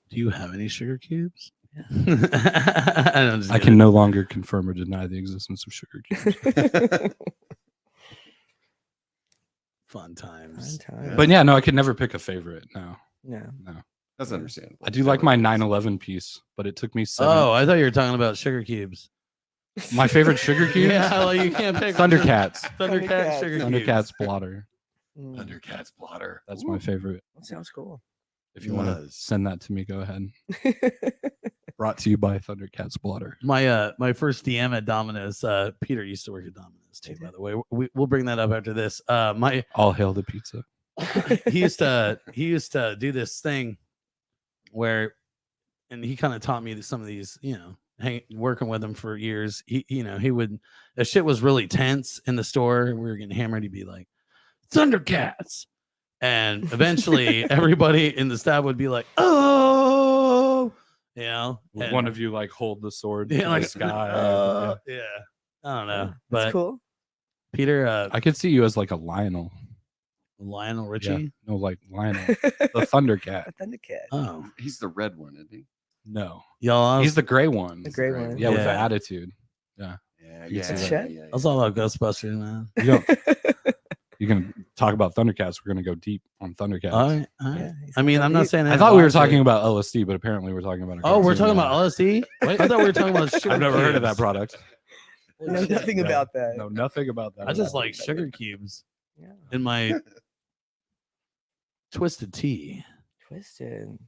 Do you have any sugar cubes? I I can no longer confirm or deny the existence of sugar cubes. fun times. Time. But yeah, no, I could never pick a favorite. No. Yeah. That's understandable. I do like my Favorite. 9/11 piece, but it took me 7. Oh, I thought you were talking about sugar cubes. My favorite sugar cubes? Yeah, like you can't pick Thundercats. Thundercats sugar cubes. Thundercats blotter. Mm. Thundercats blotter. That's my favorite. That sounds cool. If you want to Nice. send that to me, go ahead. Brought to you by Thundercats blotter. My first DM at Domino's. Peter used to work at Domino's too, by the way. We'll bring that up after this. My All hail the pizza. he used to do this thing where, and he kind of taught me some of these, working with him for years. He would, if shit was really tense in the store, we were getting hammered, he'd be like, Thundercats. And eventually everybody in the staff would be like, oh, Would and- one of you like hold the sword yeah, to like the sky? yeah. I don't know, That's but cool. Peter, I could see you as like a Lionel. Lionel Yeah. Richie. No, like Lionel, the Thundercat. A Thundercat. Oh, He's the red one, isn't he? No, y'all. he's the gray one. The gray one. Yeah, with the Yeah. attitude. Yeah, You can see that. yeah. I was all about Ghostbusters, man. You don't. You can talk about Thundercats. We're gonna go deep on Thundercats. All right. Yeah, he's I mean, got I'm not heat. saying I that thought we were watch it. talking about LSD, but apparently we're talking about. A Oh, we're cartoon talking now. about LSD. What? I thought we were talking about sugar. I've never heard of that cubes. product. Know nothing Yeah. about that. No, nothing about that. I just like sugar cubes Yeah. in my twisted tea. Twisted.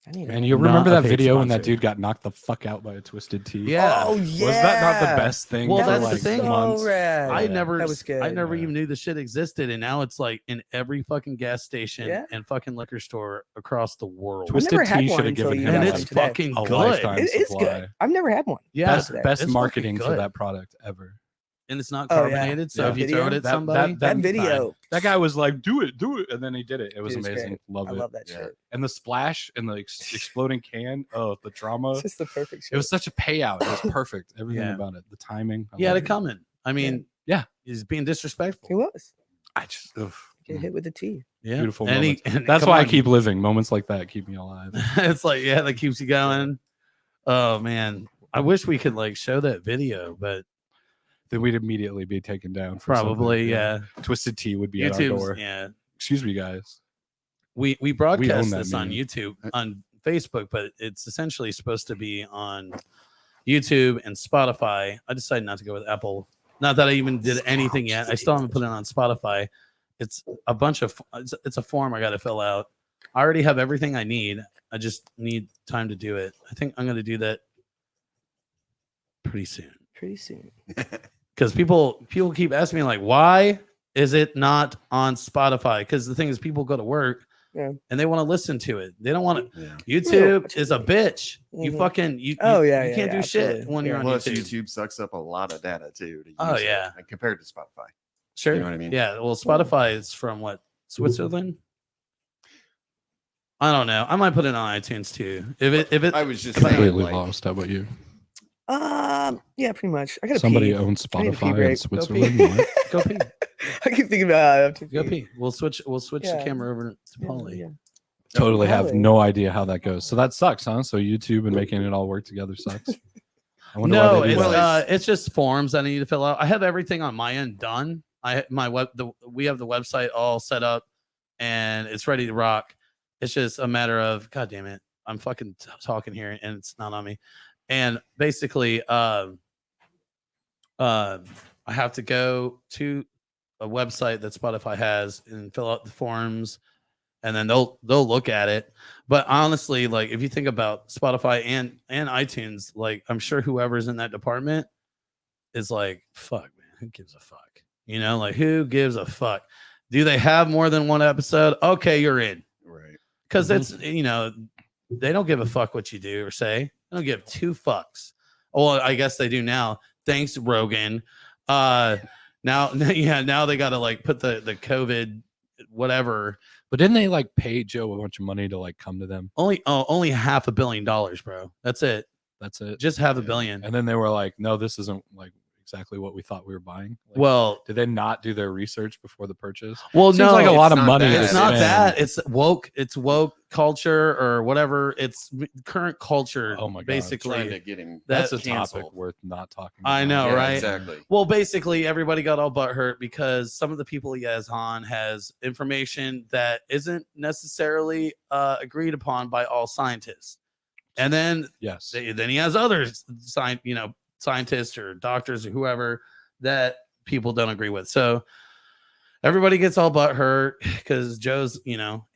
I need And a- you Not remember a that paid video when that sponsor. dude got knocked the fuck out by a twisted tea? Yeah. Oh yeah. Was that not the best thing Well, for that's like the thing. months? rad. I Yeah. never, That was good. I never Yeah. even knew the shit existed, and now it's like in every fucking gas station Yeah. and fucking liquor store across the world. Twisted never had tea one should have until given you him and got like it's one today. fucking a good. lifetime It is supply. good. I've never had one. Yeah, Best today. best It's marketing fucking to good. that product ever. And it's not Oh, yeah. carbonated, so Yeah. if you throw it Video? at That- somebody, That That video. That guy was like, do it, and then he did it. It was Dude, it's amazing. great. Love I it. love that Yeah. shit. And the splash and the exploding can. Oh, the drama. It's just the perfect shit. It was such a payout. It was perfect. Everything Yeah. about it. The timing. I he had love it it. coming. I mean, Yeah. he's being disrespectful. He was. I just. Ugh. Get hit with the tea. Yeah, Beautiful And moments. and That's come why I on. keep living. Moments like that keep me alive. It's like, yeah, that keeps you going. Oh man, I wish we could like show that video, but Then we'd immediately be taken down. For probably, something, yeah. Twisted Tea would be at our YouTube's, door. yeah. Excuse me, guys. We broadcast that this on meme. YouTube, on Facebook, but it's essentially supposed to be on YouTube and Spotify. I decided not to go with Apple Not that I even did anything yet. I still haven't put it on Spotify. It's a bunch of it's a form I got to fill out. I already have everything I need. I just need time to do it. I think I'm going to do that pretty soon. Pretty soon. Because people keep asking me like, why is it not on Spotify? Because the thing is, people go to work and they want to listen to it. They don't want to. Yeah. YouTube is a bitch. You Mhm. fucking You can't do shit absolutely. when you're on Plus, YouTube. YouTube sucks up a lot of data too. To use Oh, it, yeah. like, compared to Spotify. Sure. You know what I mean? Yeah. Well, Spotify is from what? Switzerland? I don't know. I might put it on iTunes too. If it I was just saying, Completely like, lost. How about you? Yeah, pretty much. I gotta Somebody pee. owns I need to pee Spotify in break. Switzerland. pee. What? go pee. I keep thinking about I have to Go pee. We'll switch the Yeah. camera over to Yeah, Polly. yeah. Totally have Really? no idea how that goes. So that sucks, huh? So YouTube and making it all work together sucks. I wonder No, why they do it's that. it's just forms that I need to fill out. I have everything on my end done. We have the website all set up and it's ready to rock. It's just a matter of God damn it. I'm fucking talking here and it's not on me. And basically I have to go to a website that Spotify has and fill out the forms and then they'll look at it. But honestly, like if you think about Spotify and iTunes, like I'm sure whoever's in that department is like, fuck, man, who gives a fuck? You know, like who gives a fuck? Do they have more than one episode? Okay, you're in. right. Because it's, you know, they don't give a fuck what you do or say. They don't give two fucks. Well, I guess they do now. Thanks, Rogan. Now they got to like put the COVID whatever. But didn't they like pay Joe a bunch of money to like come to them? Only $500 million, bro. That's it. That's it. Just $500 million. And then they were like, no, this isn't like exactly what we thought we were buying. Like, Well, did they not do their research before the purchase? Well, Seems no, like a lot of not money. that. to it's not spend. that. It's woke culture or whatever. It's current culture. Oh my God. basically. Trying to get him. That's a canceled. topic worth not talking. I about. know, Yeah, right? Exactly. Well, basically, everybody got all butthurt because some of the people he has on has information that isn't necessarily agreed upon by all scientists. And then Yes. then he has other scientists or doctors or whoever that people don't agree with. So everybody gets all butthurt because Joe's,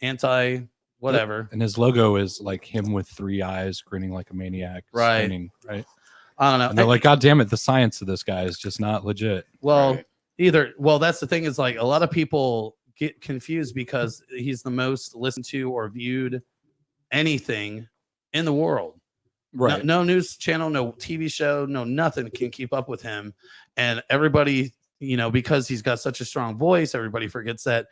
anti whatever. And his logo is like him with 3 eyes, grinning like a maniac. Right. Spinning, right. I don't know. And they're like, God damn it, the science of this guy is just not legit. Well, Right. well, that's the thing is like a lot of people get confused because he's the most listened to or viewed anything in the world. Right. No news channel, no TV show, no nothing can keep up with him. And everybody, because he's got such a strong voice, everybody forgets that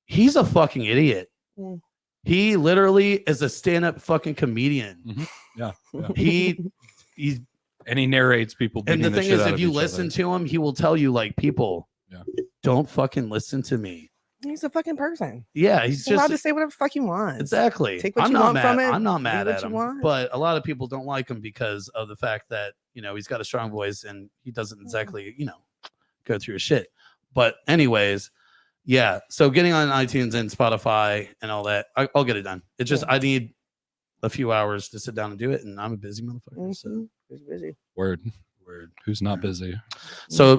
he's a fucking idiot. Mm. He literally is a stand-up fucking comedian. Yeah. He's And he narrates people. and the beating thing shit is, out if of you each listen other. to him, he will tell you like, people, don't fucking listen to me. He's a fucking person. Yeah, he's He's allowed to just say whatever the fuck he wants. exactly. Take what I'm you not want mad. from it, I'm not do mad what at you him, want. but a lot of people don't like him because of the fact that he's got a strong voice and he doesn't exactly go through his shit. But anyways, yeah. So getting on iTunes and Spotify and all that, I'll get it done. It's just I need a few hours to sit down and do it, and I'm a busy motherfucker. So Mhm. He's busy. Word. Who's not busy? So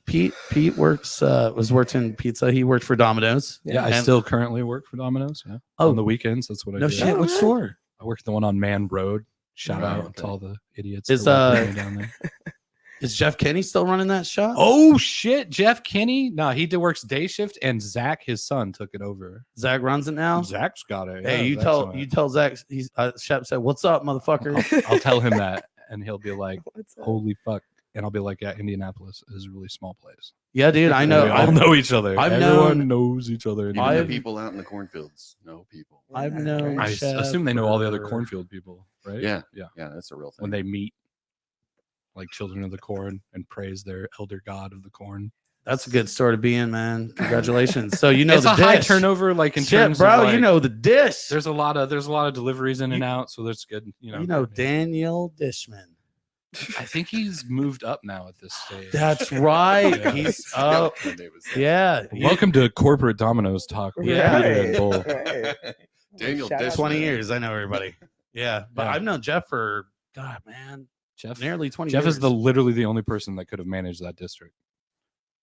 Pete was working pizza. He worked for Domino's. Yeah, I And- still currently work for Domino's. Yeah. Oh. On the weekends, that's what I No do. shit. Which right. store? I work the one on Man Road. Shout Oh, out okay. to all the idiots Is, that work with me down there. Is Jeff Kenny still running that shop? Oh shit, Jeff Kinney. No, he works day shift, and Zach, his son, took it over. Zach runs it now. Zach's got it. Hey, yeah, you Zach's tell on it. Zach. He's Shep said, "What's up, motherfucker?" I'll tell him that, and he'll be like, What's up? "Holy fuck!" And I'll be like, "Yeah, Indianapolis is a really small place. Yeah, dude. I know. We all know each other. I've Everyone knows each other. in Even the I've- Indianapolis. people out in the cornfields know people. I've Yeah, known I right. Chef assume they know all the other for- cornfield people, right? Yeah. yeah. Yeah, that's a real thing. When they meet, like children of the corn, and praise their elder god of the corn. That's a good store to be in, man. Congratulations. So you know It's the a high dish. turnover, like in Shit, terms bro. of like, you know the dish. there's a lot of deliveries in and out, so that's good. Daniel Dishman. I think he's moved up now at this stage. That's right. Yeah. He's Yeah, when they was- yeah. Welcome to corporate Domino's talk. with Yeah. Peter and Bull. Right. Daniel Shout out Dishman. 20 years. I know everybody. Yeah, but Yeah. I've known Jeff for God, man. Jeff nearly 20 Jeff years. is literally the only person that could have managed that district.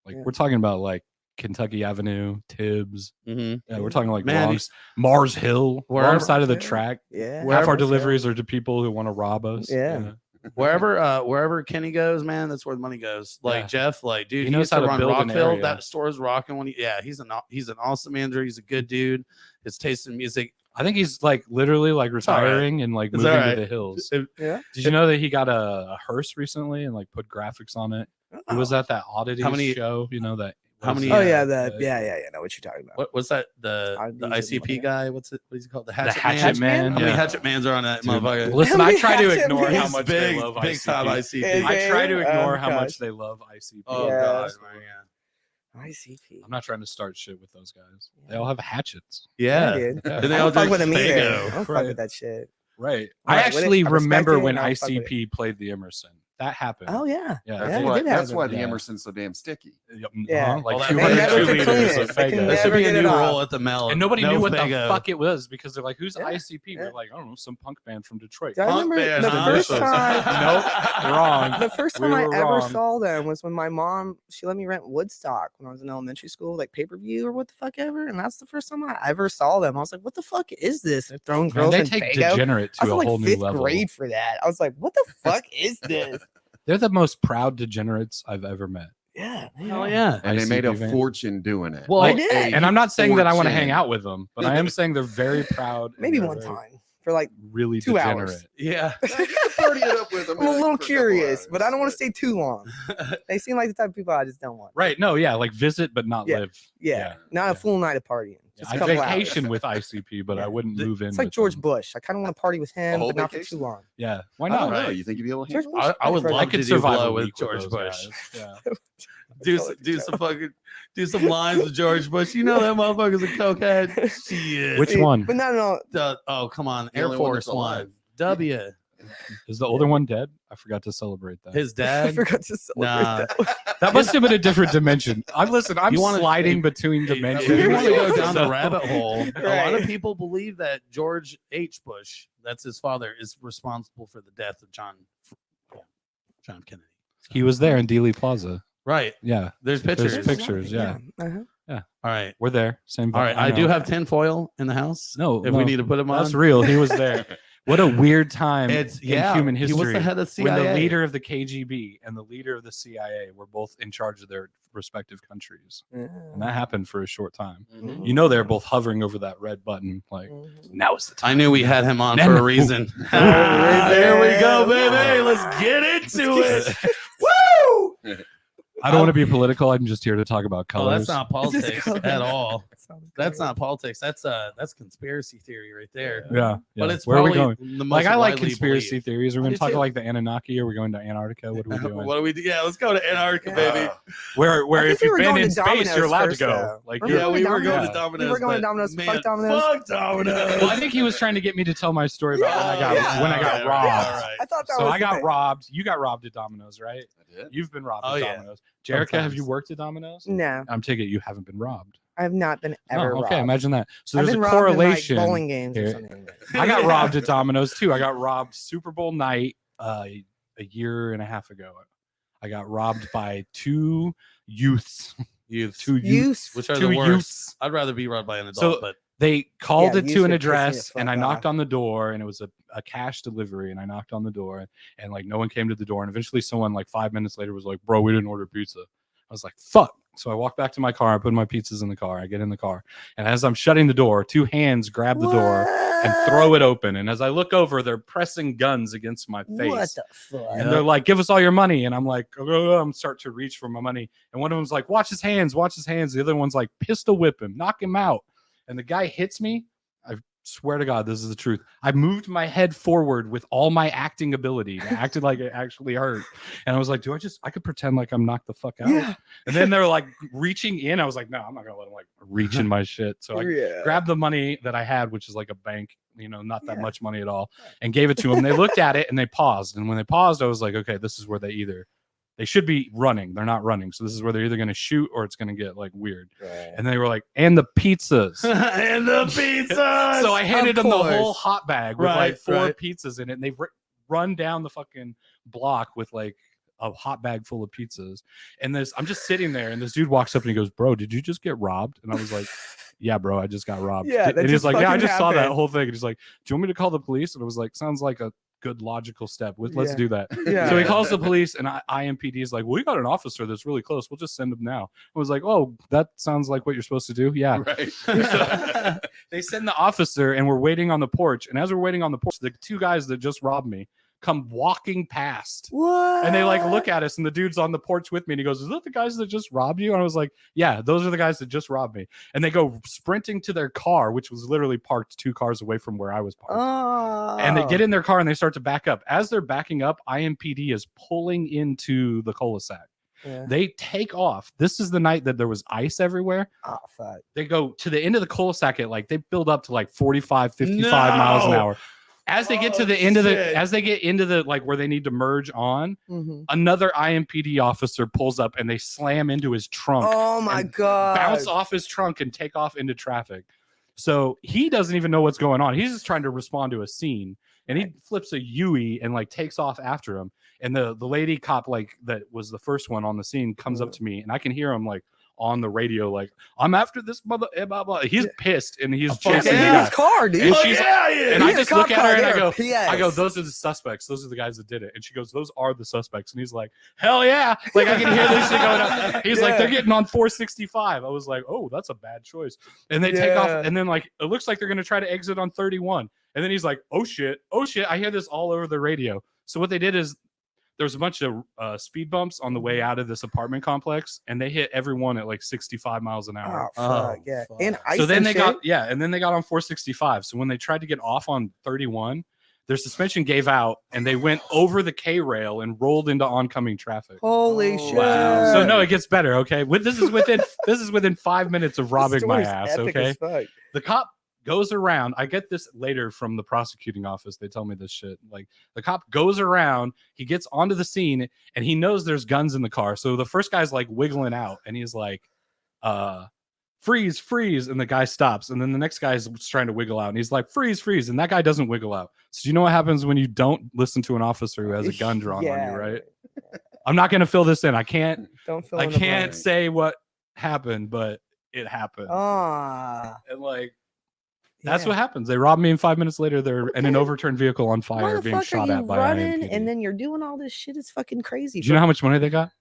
Like Yeah. we're talking about like Kentucky Avenue, Tibbs. Mhm. Yeah, we're talking like Man, Mars Hill, wherever- wrong side of the Yeah. track. Yeah. Half Wherever- our deliveries are to people who want to rob us. Yeah. wherever Kenny goes, man, that's where the money goes. Like Yeah. Jeff, like dude, He he knows used how to to run build an Rockville. area. That store's rocking. He's an awesome manager. He's a good dude. His taste in music. I think he's like literally like all right. retiring and like It's moving all right. to the hills. Yeah. Did you know that he got a hearse recently and like put graphics on it? He was at that oddity show, you know that. How many- Oh Yeah, yeah, yeah. Know what you're talking about. What's that? The I'd use it ICP more. guy? What's he called? The The Hatchet, Hatchet Man. How many yeah. Hatchet Mans are on that Dude, motherfucker? listen, How I many try to Hatchet ignore how He's much big, they love big ICP. time ICP. Is I try to it? ignore Oh, how gosh. much they love ICP. Oh Yeah. god, man. ICP. I'm not trying to start shit with those guys. They all have hatchets. Yeah. dude. Yeah. And they I all don't fuck drink with them either. Faygo. I don't Right. fuck with that shit. Right. All I right, actually I respect remember it, when I don't fuck with ICP played the Emerson. That happened. Oh yeah. Yeah. That's Yeah, you why, did have that's them. why the Yeah. Emerson's so damn sticky. Yeah. Like Well, that- 202 they never could liters clean of it. They can Faygo. There never should be a get it new off. role at the Mel. And nobody No knew what Faygo. the fuck it was because they're like, "Who's Yeah. ICP?" Yeah. We're like, "I don't know, some punk band from Detroit." I Punk remember band, the huh? first time. Nope, wrong. The first We time I were ever wrong. saw them was when my mom she let me rent Woodstock when I was in elementary school, like pay-per-view or what the fuck ever, and that's the first time I ever saw them. I was like, "What the fuck is this?" They're throwing Man, girls they in take Faygo. degenerate I to was a in whole like new 5th level. grade for that. I was like, "What the fuck is this?" They're the most proud degenerates I've ever met. Yeah. Hell yeah. And they made a ICP van. fortune doing it. Well, They did. And I'm not saying that I want to fortune. hang out with them, but I am saying they're very proud. and Maybe they're one very, time for like really 2 degenerate. hours. Yeah. Party it up with them I'm a like, little for couple curious, but I hours. don't want to stay too long. They seem like the type of people I just don't want. Right? No, yeah, like visit but not Yeah. live. Yeah. Not yeah. a full night of partying. Just I a couple vacation hours. with ICP, but I Yeah. wouldn't move in. It's like with George them. Bush. I kind of want to party with him, whole but not for vacation? too long. Yeah, why I not? don't know. Right. You think you'd be able to George handle Bush. I would Right. love I to could do survive blow a with week George those Bush. guys. Yeah. Do some lines with George Bush. You know that motherfucker's a cokehead. Shit. Which one? But no. Oh, come on. The Air only one Force that's alive. One. W. Is the older one dead? I forgot to celebrate that. His I dad. forgot to celebrate Nah. that. That must have been a different dimension. I'm You wanna- sliding between If dimensions. you want to go down the So- rabbit hole, a lot Right. of people believe that George H. Bush, that's his father, is responsible for the death of John F. Kennedy. He was there in Dealey Plaza. Right. Yeah, There's There's pictures. pictures, yeah. Uh-huh. All right. we're there. Same. All right. I do have tinfoil in the house. No, If no, we need to put them on. That's real. He was there. What a weird time It's in yeah. human He was history. the head of When CIA. the leader of the KGB and the leader of the CIA were both in charge of their respective countries, and that happened for a short time. Mhm. You know, they're both hovering over that red button. Like, now is the time. I knew we had him on No, for a no. reason. Ah, there we go, baby. Let's get into it. Woo! I don't want to be political. I'm just here to talk about Oh, colors. that's not politics colors. at all. That's not politics. That's conspiracy theory right there. Yeah, But yeah. it's Where are we probably going? the most Like, I like widely conspiracy believed. theories. We're I going do to talk too. like the Anunnaki. Are we going to Antarctica? What are we doing? What do we do? Yeah, let's go to Antarctica, Yeah. baby. Where I think if we you've were been going in to space, Domino's you're allowed first, to go. though. Like, Remember Yeah, going we to were going to Domino's? Domino's. We were going to but Domino's. Man, Fuck Domino's. Fuck Domino's. well, I think he was trying to get me to tell my story about when I got Yeah, when I got yeah, robbed. yeah, right. I thought that So was I the got thing. robbed. You got robbed at Domino's, right? I did. You've been robbed Oh, at yeah. Domino's. Jerica, have you Sometimes. worked at Domino's? No, I'm taking it you haven't been robbed. I have not been ever Oh, okay, robbed. imagine that. So I've there's been a robbed in, like, correlation. bowling games or here. something. I got robbed at Domino's too. I got robbed Super Bowl night a year and a half ago. I got robbed by two youths. Youths. Two youths. Use. Which are two the worst. youths. I'd rather be robbed by an adult, So- but They called Yeah, it youths to an would piss me the address, and I fuck knocked off. on the door, and it was a cash delivery, and I knocked on the door, and like no one came to the door, and eventually someone like 5 minutes later was like, "Bro, we didn't order pizza." I was like, "Fuck." So I walk back to my car, I put my pizzas in the car, I get in the car, and as I'm shutting the door, two hands grab the door and throw it open, and as I look over, they're pressing guns against my face. What the fuck? And they're like, "Give us all your money." And I'm like, I'm start to reach for my money. And one of them's like, watch his hands. The other one's like, pistol whip him, knock him out. And the guy hits me. I swear to God, this is the truth. I moved my head forward with all my acting ability. I acted like it actually hurt. And I was like, I could pretend like I'm knocked the fuck out. Yeah. And then they're like reaching in. I was like, no, I'm not going to let them like reach in my shit. So I Yeah. grabbed the money that I had, which is like a bank, not that Yeah. much money at all, and gave it to them. They looked at it and they paused. And when they paused, I was like, okay, this is where they should be running. They're not running. So this is where they're either going to shoot or it's going to get like weird. And they were like, and the pizzas. and the pizza. So I handed them the course. whole hot bag with Right, like 4 right. pizzas in it. And they've run down the fucking block with like a hot bag full of pizzas. And I'm just sitting there, and this dude walks up and he goes, "Bro, did you just get robbed?" And I was like, "Yeah, bro, I just got robbed." Yeah, that and he's just like, "Yeah, I fucking just saw that happened." whole thing." And he's like, "Do you want me to call the police?" And I was like, "Sounds like a good logical step. Let's Yeah. do that." Yeah. So he calls the police, and IMPD is like, "We got an officer that's really close. We'll just send him now." I was like, "Oh, that sounds like what you're supposed to do." Yeah. Right. So they send the officer, and we're waiting on the porch. And as we're waiting on the porch, the two guys that just robbed me come walking past. What? And they like look at us, and the dude's on the porch with me, and he goes, "Is that the guys that just robbed you?" And I was like, "Yeah, those are the guys that just robbed me." And they go sprinting to their car, which was literally parked 2 cars away from where I was parked. Oh. And they get in their car and they start to back up. As they're backing up, IMPD is pulling into the cul-de-sac. Yeah. They take off. This is the night that there was ice everywhere. Oh fuck. They go to the end of the cul-de-sac at like, they build up to like 45, 55 miles an No. hour. As they get to Oh, the end of the, shit. as they get into the like where they need to merge on, Mhm. another IMPD officer pulls up and they slam into his trunk. Oh my and god. Bounce off his trunk and take off into traffic. So he doesn't even know what's going on. He's just trying to respond to a scene, and he flips a Yui and like takes off after him. And the lady cop, like that was the first one on the scene, comes up to me, and I can hear him like on the radio, like, "I'm after this mother." Blah, blah. He's pissed, and he's chasing the in guy. his car, dude. And Oh, she's yeah, yeah. and I He's a just cop look at car, her and I they're go, PS. "Those are the suspects. Those are the guys that did it." And she goes, "Those are the suspects." And he's like, "Hell yeah!" Like I can hear this shit going on. He's like, Yeah. "They're getting on 465." I was like, "Oh, that's a bad choice." And they take off, Yeah. and then like it looks like they're gonna try to exit on 31. And then he's like, "Oh shit, oh shit!" I hear this all over the radio. So what they did is there's a bunch of speed bumps on the way out of this apartment complex, and they hit everyone at like 65 miles an hour. Oh fuck Oh, yeah. fuck. And ice So then and they shit? and then they got on 465. So when they tried to get off on 31, their suspension gave out and they went over the K rail and rolled into oncoming traffic. Holy Oh, shit. wow. So no, it gets better. Okay, this is within 5 minutes of This robbing my story's ass. epic Okay, as fuck. the cop goes around. I get this later from the prosecuting office. They tell me this shit. Like the cop goes around, he gets onto the scene, and he knows there's guns in the car. So the first guy's like wiggling out, and he's like, freeze, and the guy stops. And then the next guy's trying to wiggle out, and he's like, freeze, and that guy doesn't wiggle out. So do you know what happens when you don't listen to an officer who has a gun drawn on you, right? I'm not gonna fill this in. I can't Don't fill I in the can't blank. say what happened, but it happened. Ah. And like that's yeah. what happens. They robbed me, and 5 minutes later, they're in an Okay. overturned vehicle on fire, Why the being fuck shot are at you by running IMPD. and then you're doing all this shit? It's fucking crazy. Do you know how much money they got?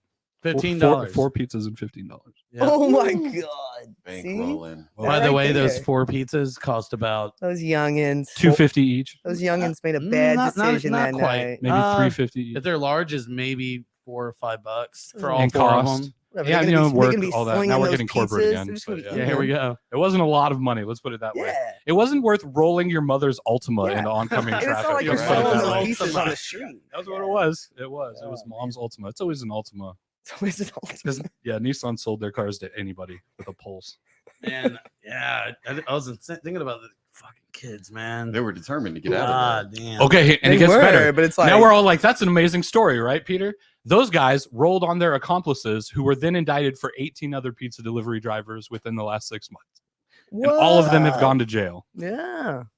$15. Four pizzas and $15. Yeah. Oh my Ooh. god. Bank See? rolling. By That the right way, those there. 4 pizzas cost about Those youngins. $2.50 each, Those youngins made a bad decision not that quite. night. maybe $3.50 each. If they're large, is maybe $4 or $5 for all And 4 of cost. them. Whatever, Yeah, they're you gonna know, be- they're work, gonna be all that. slinging Now we're those getting corporate pizzas. again, They're just but gonna be yeah. Yeah, here we go. It wasn't a lot of money. Let's put it that way. Yeah. It wasn't worth rolling your mother's Ultima Yeah. into oncoming And traffic. it's not like you're Let's put it selling that way. those pizzas on the street. That's what it was. It was Oh, mom's Ultima. It's always an Ultima. It's always an Because ultimate. yeah, Nissan sold their cars to anybody with a pulse. And yeah, I was thinking about the fucking kids, man. They were determined to get out of God damn. Okay, and They it gets were, better. but it's like Now we're all like, that's an amazing story, right, Peter? Those guys rolled on their accomplices who were then indicted for 18 other pizza delivery drivers within the last 6 months. And all of them have What? gone to jail. Yeah. there.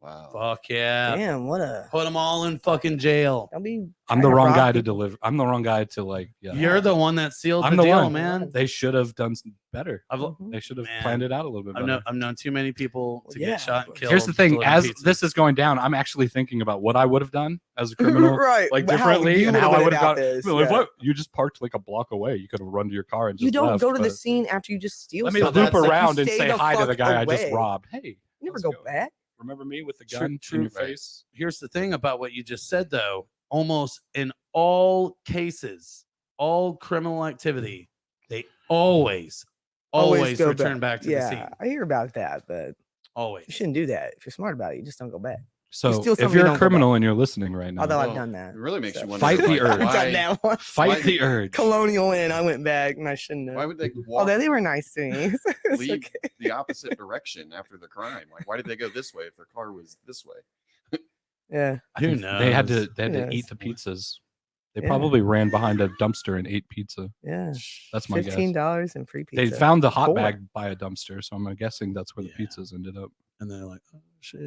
Wow. Fuck yeah. Damn, what a Put them all in fucking jail. don't be I'm trying the to wrong rob guy to people. deliver. I'm the wrong guy to like, yeah. You're the one that sealed I'm the the deal, one. man. They should have done better. Mhm. They should have Man. planned it out a little bit better. I've known too many people to Yeah. get shot and killed. Here's the thing: delivering as pizzas. this is going down, I'm actually thinking about what I would have done as a criminal, right. like but differently, you and how I would've would have went got. about this, Like, yeah. what? You just parked like a block away. You could have run to your car and just You don't left, go to the but scene after you just steal Let me something. loop that's like you around and stay say the hi to the fuck guy I just away. robbed. Hey, You never let's go go. back. Remember me with the True, gun true, in your right. face? Here's the thing about what you just said, though. Almost in all cases, all criminal activity, they always go return back to the yeah, scene. I hear about that, but Always. you shouldn't do that. If you're smart about it, you just don't go back. So steal if something, you're don't a go criminal and you're listening right now, Although I've Well, done that. It really makes So- you wonder. Fight the like, urge. I've done Why, that once. fight why- the urge. Colonial Inn. I went back and I shouldn't have. why would they walk Although they were nice to me. so it's leave okay. the opposite direction after the crime? Like, why did they go this way if their car was this way? Yeah. I Who think They had to knows? they had Who to eat knows? the pizzas. They Yeah. probably ran behind a dumpster and ate pizza. Yeah. That's my guess. $15 and free pizza. They found the hot 4. bag by a dumpster, so I'm guessing that's where the Yeah. pizzas ended up. And they're like, oh shit.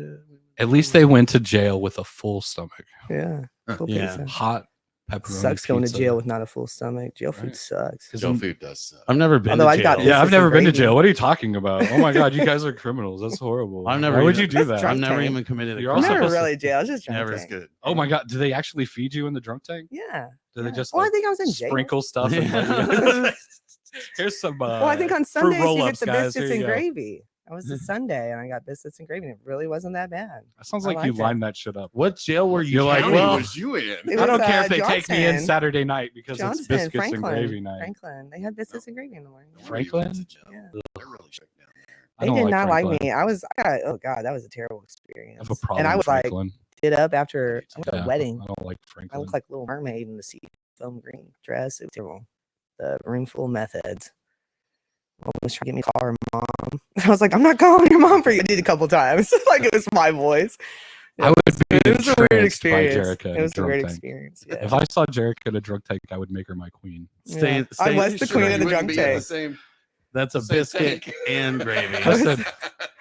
At least they went to jail with a full stomach. Yeah. Full Yeah. pizza. Hot pepperoni Sucks going to pizza. jail with not a full stomach. Jail food Right. sucks. Jail food does suck. I've never been Although to I jail. got Yeah, I've Biscuits never and been to gravy. jail. What are you talking about? Oh my god, you guys are criminals. That's horrible. I've never Why would even- you do That's that? drunk I've never tank. even committed a You're crime. also Never supposed to- really jail. It's just drunk Never. That's tank. good. Oh my god, do they actually feed you in the drunk tank? Yeah. Do they Yeah. just Well, like I think I was in jail. sprinkle stuff? And Yeah. like, here's some. Well, I think on fruit Sundays you get roll-ups, the guys. biscuits Here you and go. gravy. That was the Sunday, and I got biscuits and gravy, and it really wasn't that bad. That sounds I like you liked it. lined that shit up. What jail were you? You're like, County well, was you in? It I don't was, care if they take me in Johnson. Saturday night because Johnson, it's biscuits Franklin, and gravy night. Franklin. They had biscuits and gravy in the morning. Where were you went to Franklin? jail? Yeah. They're really strict down there. I They don't did not like Franklin. me. I got, oh god, that was a terrible experience. I have a problem. And I was like, Franklin. did up after I went to Yeah, a wedding. I don't like I Franklin. looked like Little Mermaid in the sea foam green dress. It was terrible. The room full of meth heads. Mom was trying to get me to call her mom. I was like, I'm not calling your mom for you. I did a couple times. Like it was my voice. I would be It was a weird entranced by experience. Jerica in It was a drunk weird tank. experience. Yeah. If I saw Jerica in a drunk tank, I would make her my queen. Stay, Yeah. stay, I was the Sure, queen of you the wouldn't drunk be in the tank. same- That's a same biscuit tank. and gravy. Listen,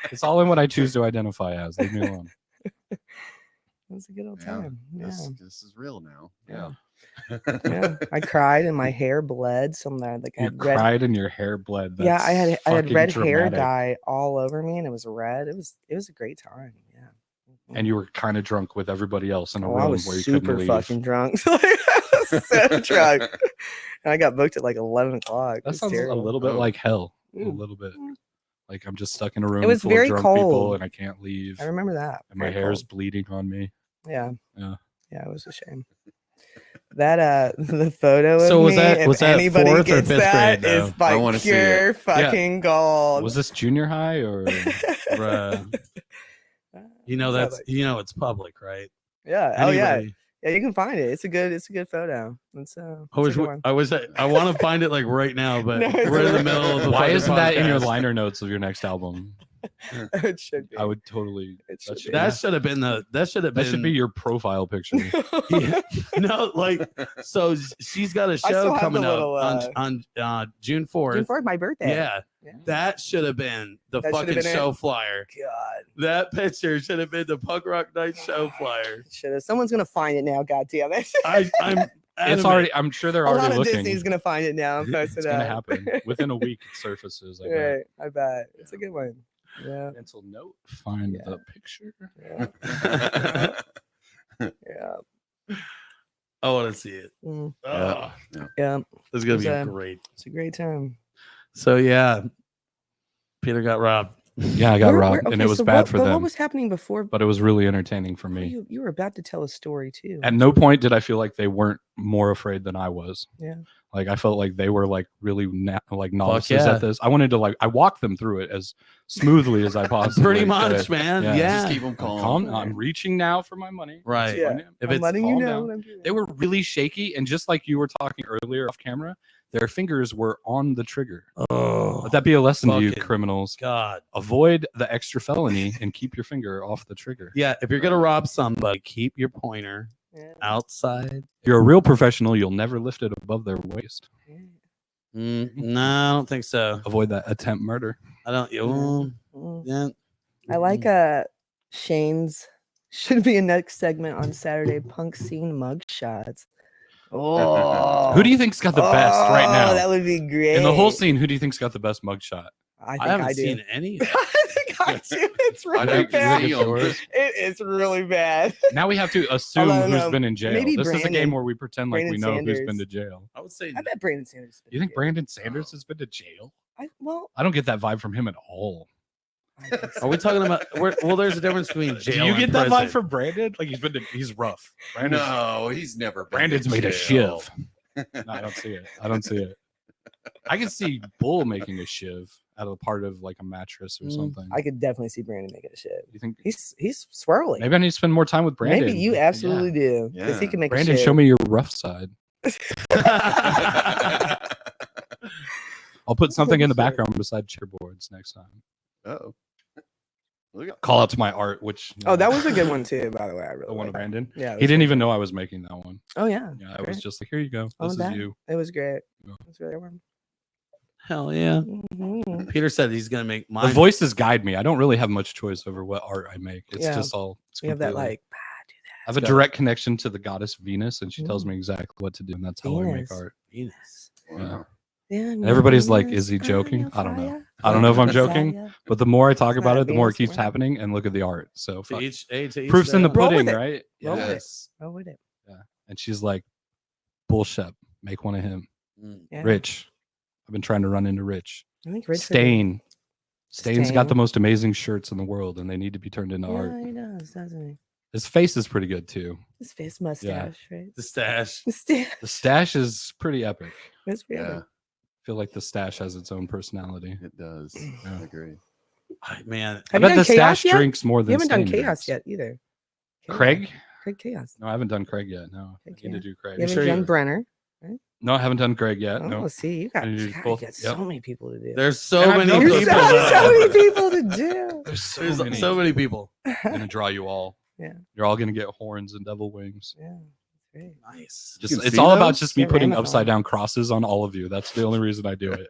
it's all in what I choose to identify as. Leave me alone. It was a good old Yeah, time. Yeah. This is real now. Yeah. Yeah. I cried and my hair bled. Some like I You had red. cried and your hair bled. Yeah, I had That's red fucking hair dramatic. dye all over me, and it was red. It was a great time. Yeah. And you were kind of drunk with everybody else in a Oh, room I was where you super couldn't leave. fucking drunk. I was so drunk, and I got booked at like 11 o'clock. It That was sounds terrible. a little bit Oh. like hell. A Mm. little bit. Mm. Like I'm just stuck in a room was full very of drunk people cold. and I can't leave. I remember that. And my Very hair is cold. bleeding on me. Yeah. Yeah. Yeah, it was a shame. That the photo So of was me, that- if was that anybody fourth or gets fifth that, grade, though? is by I wanna see pure it. fucking gold. Was this junior high or Bruh. You know Sounds like- it's public, right? yeah. Oh yeah. Anybody- Yeah, you can find it. It's a good photo. It's I wish I wish I want to find it like right now, but No, it's we're in the alright. middle of the why fucking isn't that in your podcast. liner notes of your next album? it should be. I would totally It should should be. That should have been that should be your profile picture. Yeah. No, like so she's got a still show have coming the up little, on June 4th. June 4th, my birthday. Yeah. Yeah. That should have been the That should have fucking been it? show flyer. God. That picture should have been the Punk Rock Night show flyer. Should have. Someone's gonna find it now. God damn it. I'm It's adamant. already. I'm sure they're a lot already of looking. Disney's gonna find it now and post It's it gonna up. happen within a week. It surfaces. I bet. Right. I bet. It's a good one. Yeah. Mental note. Find Yeah. the picture. Yeah. Yeah. I want to see it. Mm, Oh, yeah. this is gonna be It's, great. It's a great time. So yeah, Peter got robbed. Yeah, I got robbed, and it was bad for What them. was happening before? But it was really entertaining for me. You were about to tell a story too. At no point did I feel like they weren't more afraid than I was. Yeah. Like I felt like they were like really like novices yeah. at this. I wanted to I walked them through it as smoothly as I possibly Pretty could. much, man. Yeah. Yeah. Just keep them I'm calm. calm. I'm reaching now for my money. Right. Yeah. If I'm it's letting you calm know down. what I'm doing. They were really shaky, and just like you were talking earlier off camera, their fingers were on the trigger. Oh Let that be a lesson to you, fucking criminals. God. Avoid the extra felony and keep your finger off the trigger. Yeah, if you're gonna rob somebody, keep your pointer Yeah. outside. If you're a real professional, you'll never lift it above their waist. Yeah. No, I don't think so. Avoid that attempt murder. I don't. Mm. Yeah. I like Shane's should be a next segment on Saturday. Punk scene mugshots. Oh, Who do you think's got the best right now? That would be great. In the whole scene, who do you think's got the best mugshot? I think I haven't I do. seen any. I think I do. It's I really think bad. you yours. It is really bad. Now we have to assume Although, who's no, been in jail. maybe This is a game Brandon. where we pretend like we Brandon know who's been to Sanders. jail. I would say. I bet Brandon Sanders. You think Brandon Sanders has been to jail? Well, I don't get that vibe from him at all. I think so. Are we talking about? Well, there's a difference between jail. Do you and get that prison. vibe from Brandon? Like he's rough. Brandon's, No, he's never been. Brandon's to made a jail. shiv. No, I don't see it. I don't see it. I can see Bull making a shiv out of a part of like a mattress or Mm, something. I could definitely see Brandon making a shit. You think He's swirly. maybe I need to spend more time with Brandon? Maybe you absolutely do. Yeah. Because he can make Brandon, a shit. show me your rough side. I'll put something in the Sure. background beside chairboards next time. Oh, look at Call out to my art, which Oh, that was a good one too, by the way. I really the one of liked it. Brandon. Yeah, it He was didn't good. even know I was making that one. Oh yeah, Yeah, I was great. just like, here you go. Oh, This is that- you. It was great. Yeah. It was really warm. Hell yeah. Mhm. Peter said he's gonna make The mine. voices guide me. I don't really have much choice over what art I make. It's Yeah. just all. It's We have that completely- like, do I have a got- direct connection to the goddess Venus, and she tells Ooh. me exactly what to do, and that's how I make Venus. art. Venus. Wow. Yeah, And everybody's like, "Is he joking?" I don't know. I don't know if I'm joking, but the more I talk It's about not it, the more it Venus, keeps right? happening. And look at the art. So To fuck. each Proof's in the their own. Roll with pudding, it. right? Roll with it. Yes. Oh, with it. And she's like, "Bullshit. Make one of him." Mm. Yeah. Rich. I've been trying to run into Rich. I think Rich Stain. Stain's got the Stain. most amazing shirts in the world, and they need to be turned into art. Yeah, he does, doesn't he? His face is pretty good too. His face mustache, right? The stash. The stash. The stash is pretty epic. That's Yeah, weird. I feel like the stash has its own personality. it does. Yeah. I agree. Man, I Have you bet done the Chaos stash yet? drinks more You than haven't done Stain Chaos drinks. yet either. Craig? Craig Chaos. No, I haven't done Craig yet. No, I Heck need yeah. to do Craig. You haven't sure done you- Brenner. No, I haven't done Craig yet. Oh, No. see, you got, I need to you do gotta both. get Yep. so many people to do. there's so And I've many known people. There's people so that- many people to do. There's so There's many. so many people. I'm gonna draw you all. Yeah. You're all gonna get horns and devil wings. Yeah, that's great. Nice. Just can it's see all about those? just me Get putting Ramathon. upside down crosses on all of you. That's the only reason I do it.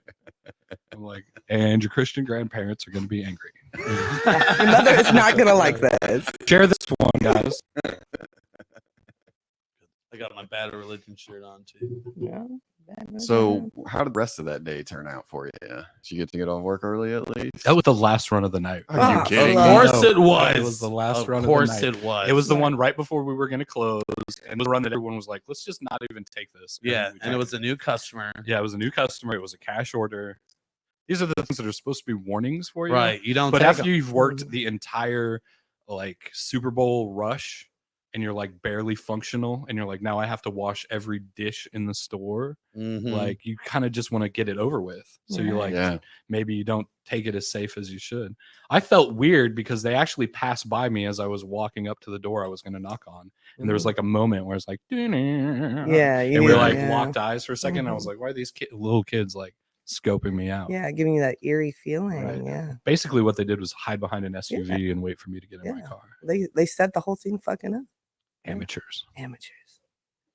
I'm like, and your Christian grandparents are gonna be angry. Your mother is not gonna like this. Share this one, guys. I got my Bad Religion shirt on too. No, So, how did the rest of that day turn out for you? Did you get to get off work early at least? That was the last run of the night. Are you Ah, kidding? of me? course No, it was. It was the last Of run course of the night. it was. It was the one right before we were going to close, and the run that everyone was like, "Let's just not even take this." Yeah, we and it took was a new customer. yeah, it was a new customer. It was a cash order. These are the things that are supposed to be warnings for you, Right. You don't But take after 'em. you've worked the entire like Super Bowl rush, and you're like barely functional, and you're like, now I have to wash every dish in the store. Mhm. Like you kind of just want to get it over with. So you're like, Yeah. maybe you don't take it as safe as you should. I felt weird because they actually passed by me as I was walking up to the door I was going to knock on. And there was like a moment where it's like, yeah, and you we need- like yeah. locked eyes for a second. And I was like, why are these little kids like scoping me out? Yeah, giving you that eerie feeling. Right. Yeah, Basically, what they did was hide behind an SUV and wait for me to get in my Yeah. car. they set the whole thing fucking up. Yeah. Amateurs. Amateurs.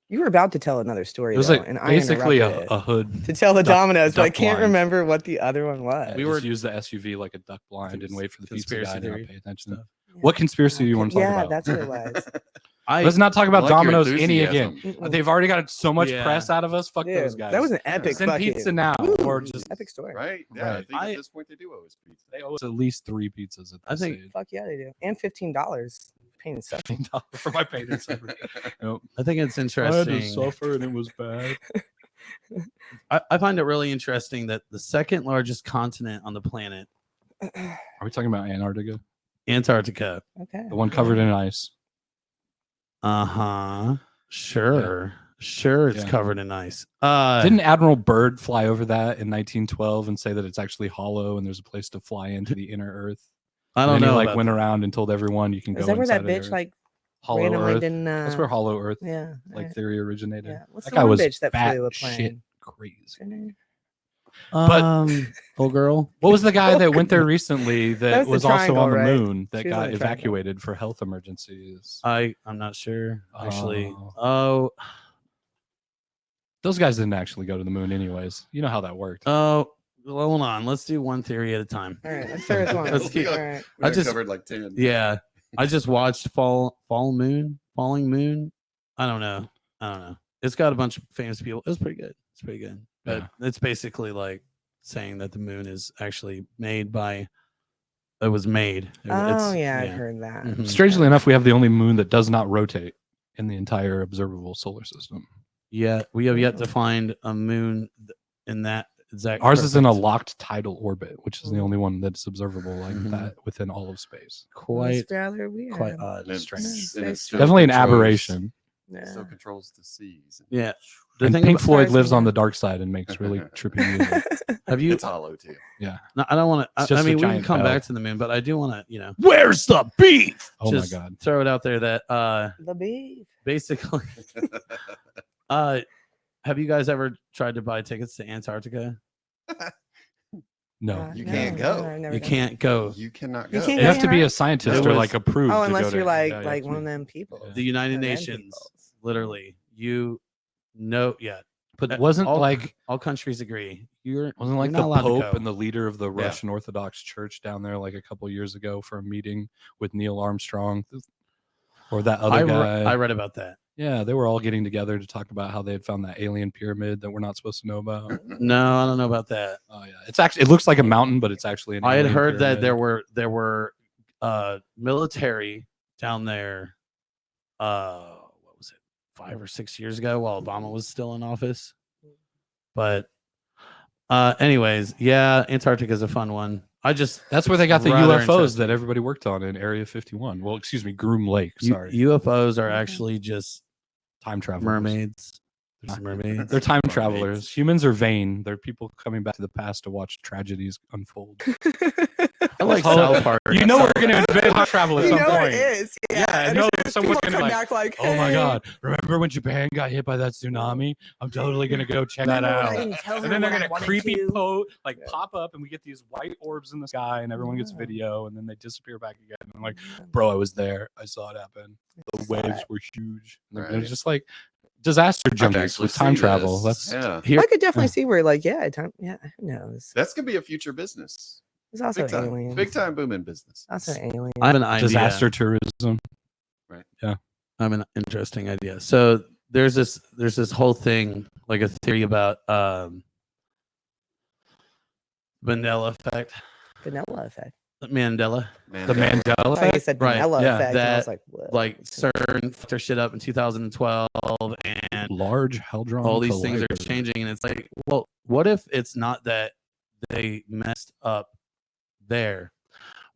You were about to tell another story. It was though, like and I basically interrupted a it hood. to tell the duck- dominoes, but I duck can't blind. remember what the other one was. We We were were- use the SUV like a duck blind and wait for the pizza Conspiracy guy to theory not pay attention. stuff. What conspiracy do you want to talk Yeah, about? that's what it was. Let's not talk about I like your Domino's any enthusiasm. again. Mm-mm. They've already got so much Yeah. press out of us. Fuck Dude, those guys. that was an epic Send fucking pizza now, Woo, or just epic story. Right? Yeah. Right. I think I- at this point they do owe us pizza. they owe us at least 3 pizzas. At I this think- stage. Fuck yeah, they do. And $15 painted stuff. $15 for my pain and suffering. Nope. I think it's I had to interesting. suffer and it was bad. I find it really interesting that the second largest continent on the planet, Are we talking about Antarctica? Antarctica. Okay. The one covered in ice. Uh-huh. Sure. Sure it's Yeah. covered in ice. Didn't Admiral Byrd fly over that in 1912 and say that it's actually hollow and there's a place to fly into the inner Earth? I And don't then he know. like about went that. around and told everyone you can go. Is that where that inside of the bitch Earth. like Hollow randomly Earth? didn't? That's where Hollow Earth Yeah. like alright. theory originated. Yeah. What's That the guy one was bitch that bat flew a shit plane? crazy. What's her name? Old girl. What was the guy that went there recently that, That was was the also triangle, on the right? moon that She was on got the triangle. evacuated for health emergencies? I'm not sure. Actually. Oh. Oh. Those guys didn't actually go to the moon, anyways. You know how that worked. Oh. Well, hold on. Let's do one theory at a time. All right. Let's start with one. Let's keep- All right. We I got just- covered like 10. Yeah. I just watched Falling Moon. I don't know. It's got a bunch of famous people. It was pretty good. It's pretty good. But it's basically like saying that the moon is actually made by it was made. Oh yeah, I've heard that. Mhm. Strangely enough, we have the only moon that does not rotate in the entire observable solar system. Yeah, we have yet to find a moon in that exact. Ours is in a perfect- locked tidal orbit, which is the Mm. only one that's observable like Mhm. that within all of space. quite That's rather weird. quite odd. And it's, Strange. and it Nice. still Definitely an controls- aberration. Yeah. Still controls the seas. Yeah. The And thing Pink about- Floyd Stars lives in on there. the dark side and makes really trippy music. have you? It's hollow too. Yeah. No, I don't want It's to. I just a mean, we can giant come bell. back to the moon, but I do want to. Where's the beef? Oh Just my god. throw it out there that The beef. basically, have you guys ever tried to buy tickets to Antarctica? No. You can't go. I've never You done can't go. You cannot You go. can't You go have to be a It scientist or was- like approved. that. Oh, to unless go you're to, like yeah, you like have to one of be- them people. Yeah. The United One of them Nations, people. literally, you know, yeah. But wasn't all, like all countries agree. You're wasn't like you're not the allowed to Pope go. and the leader of the Russian Orthodox Church down there like a couple years ago for a meeting with Neil Armstrong? or that other guy. I read about that. Yeah, they were all getting together to talk about how they had found that alien pyramid that we're not supposed to know about. No, I don't know about that. Oh yeah, it's actually, it looks like a mountain, but it's actually an I had alien heard that pyramid. there were military down there. What was it, 5 or 6 years ago, while Obama was still in office? But anyways, yeah, Antarctica is a fun one. That's where they got the rather UFOs interesting. that everybody worked on in Area 51. Well, excuse me, Groom Lake. Sorry, UFOs are actually just time travelers. mermaids. There's mermaids. They're time Mermaids. travelers. Humans are vain. They're people coming back to the past to watch tragedies unfold. I like Oh, South Park. You know we're gonna invent time travel at You some know point. it is. Yeah, I and know it's someone's people gonna come like, back like, oh my "Hey." god, remember when Japan got hit by that tsunami? I'm totally gonna go check that Remember when I out. didn't tell And her then they're what I gonna wanted creepy to? like pop up, and we get these white orbs in the sky, and everyone gets Yeah. video, and then they disappear back again. And I'm like, bro, I was there. I saw it happen. The Saw waves it. were huge. And Right. it was just like disaster I junkies actually with time see travel. this. That's yeah. Here, I could definitely see where, like, yeah, time, yeah, who knows? That's gonna be a future business. There's also aliens. Big time booming business. Also aliens. I have an idea. disaster tourism. I have an interesting idea. So there's this whole thing, like a theory about Mandela effect. Vanilla effect. Mandela. Man, The that- Mandela I thought you effect. said Right, vanilla yeah, effect. And I was that, like, what? Like CERN fucked their shit up in 2012, and Large Hadron all these things are Collider. changing. And it's like, well, what if it's not that they messed up there?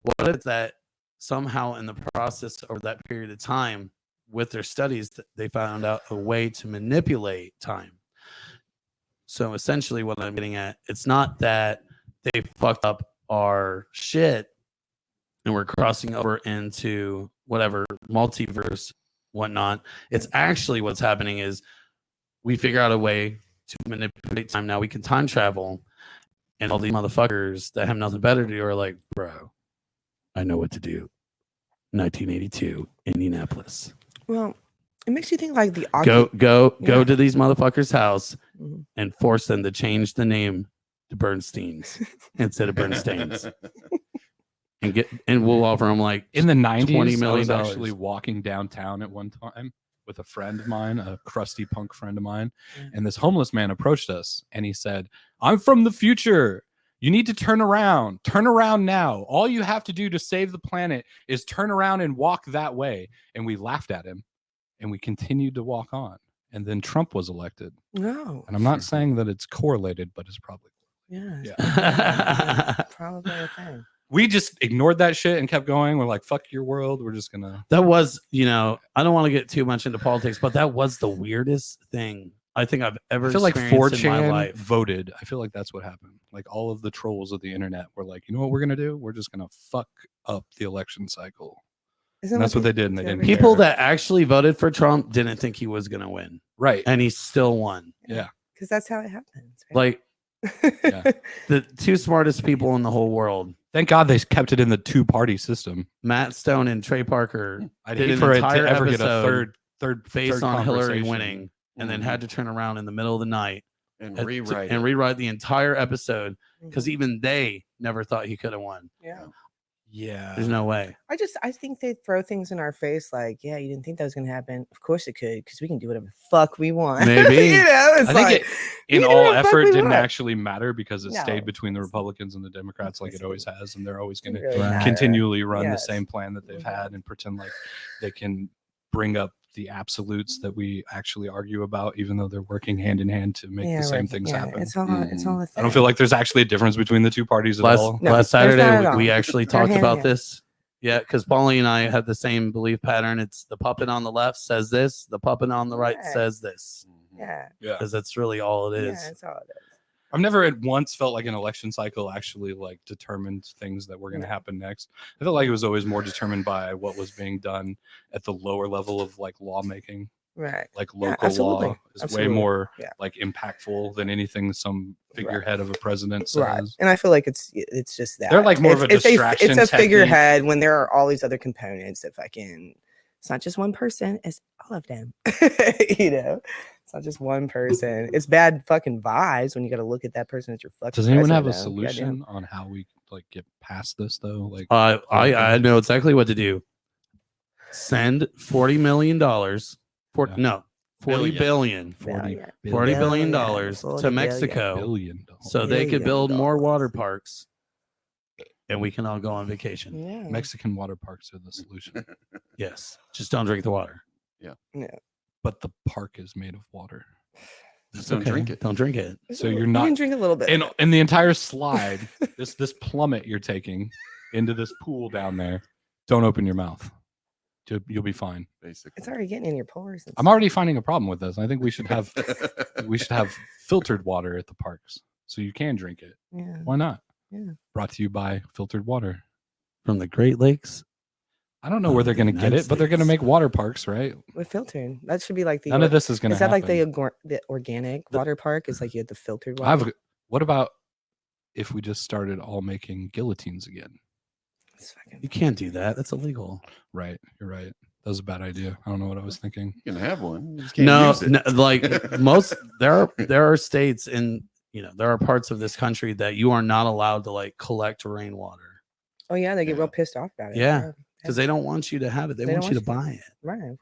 What if that somehow in the process over that period of time with their studies, they found out a way to manipulate time? So essentially what I'm getting at, it's not that they fucked up our shit and we're crossing over into whatever multiverse, whatnot. It's actually what's happening is we figure out a way to manipulate time. Now we can time travel, and all these motherfuckers that have nothing better to do are like, bro, I know what to do. 1982, Indianapolis. Well, it makes you think like the Go Yeah. to these motherfuckers' house Mhm. and force them to change the name to Bernsteins instead of Bernsteins. And we'll offer them like In the $20 '90s, I million. was actually walking downtown at one time with a friend of mine, a crusty punk friend of mine, Yeah. and this homeless man approached us, and he said, "I'm from the future. You need to turn around. Turn around now. All you have to do to save the planet is turn around and walk that way." And we laughed at him, and we continued to walk on. And then Trump was elected. No. And I'm not saying that it's correlated, but it's probably. Yeah. Yeah. Probably a thing. We just ignored that shit and kept going. We're like, fuck your world. We're just gonna. That was, I don't want to get too much into politics, but that was the weirdest thing I think I've ever I feel like experienced in my 4chan life. voted. I feel like that's what happened. Like all of the trolls of the internet were like, you know what we're gonna do? We're just gonna fuck up the election cycle. Isn't And that's that what they did, and they yeah, didn't right. People care. that actually voted for Trump didn't think he was going to win, Right. and he still won. Yeah. Because that's how it happens. Right? Like Yeah. the two smartest people in the whole world, Thank God they kept it in the two-party system. Matt Stone and Trey Parker, I'd did hate an for it to entire ever get a episode third based on Hillary conversation. winning, and then had to turn around in the middle of the night and and rewrite and it. rewrite the entire episode because Mhm. even they never thought he could have won. Yeah. Yeah. There's no way. I think they throw things in our face like, yeah, you didn't think that was gonna happen. Of course it could, because we can do whatever the fuck we want. Maybe. It's I think like it, we in can do all whatever the fuck effort, we didn't want. actually matter because it No, stayed between the it's- Republicans and the Democrats like it always has, and they're always going to Really Right. matter. continually run the Yes. same plan that they've Mhm. had and pretend like they can bring up the absolutes that we actually argue about, even though they're working hand in hand to make Yeah, the same right, things yeah, happen. It's all a I don't feel like there's actually a difference between the two parties at all. Last No, there's not Saturday, at we all. actually They're talked hand in about hand. this. Yeah, because Paulie and I had the same belief pattern. It's the puppet on the left says this, the puppet on the right Yeah. says this, Yeah. Yeah. because that's really all it is. Yeah, that's all it is. I've never at once felt like an election cycle actually like determined things that were going to Yeah. happen next. I felt like it was always more determined by what was being done at the lower level of like lawmaking. Right. Like Yeah, local absolutely. law is Absolutely. way more Yeah. like impactful than anything some figurehead of a president Right. says. And I feel like it's just that. They're like more of a distraction It's a technique. figurehead when there are all these other components that fucking it's not just one person, it's all of them. It's not just one person. It's bad fucking vibes when you got to look at that person as your fucking Does anyone have a president, though. Goddamn. solution on how we like get past this though? Like I know exactly what to do. send $40 million, Yeah. 40 Billion. billion, Billion. $40 billion Billion. to 40 Mexico $billion. so they could $billion. build more water parks and we can all go on vacation. Yeah. Mexican water parks are the solution, Yes. Just don't drink the water. but the park is made of water. Just don't drink it. Don't drink it. So you're You not- can drink a little bit. In the entire slide, this plummet you're taking into this pool down there, don't open your mouth. You'll be fine. Basically. It's already getting in your pores. and I'm stuff. already finding a problem with this. I think we should have filtered water at the parks so you can drink it. Yeah. Why not? Yeah. Brought to you by filtered water. From the Great Lakes. I don't know where they're the going to get United it, but they're going to States. make water parks, right? With filtered. That should be like the. None of this is going to Is that happen. like the organic water park? Is like you had the filtered water. What about if we just started all making guillotines again? It's fucking- You can't do that. That's illegal. Right. You're right. That was a bad idea. I don't know what I was thinking. You can have one. You just can't No, use it. no, like there are states in there are parts of this country that you are not allowed to like collect rainwater Oh yeah, they get Yeah. real pissed off about it. Yeah. because they don't want you to have it. They, They want don't you to want buy it. Right. Want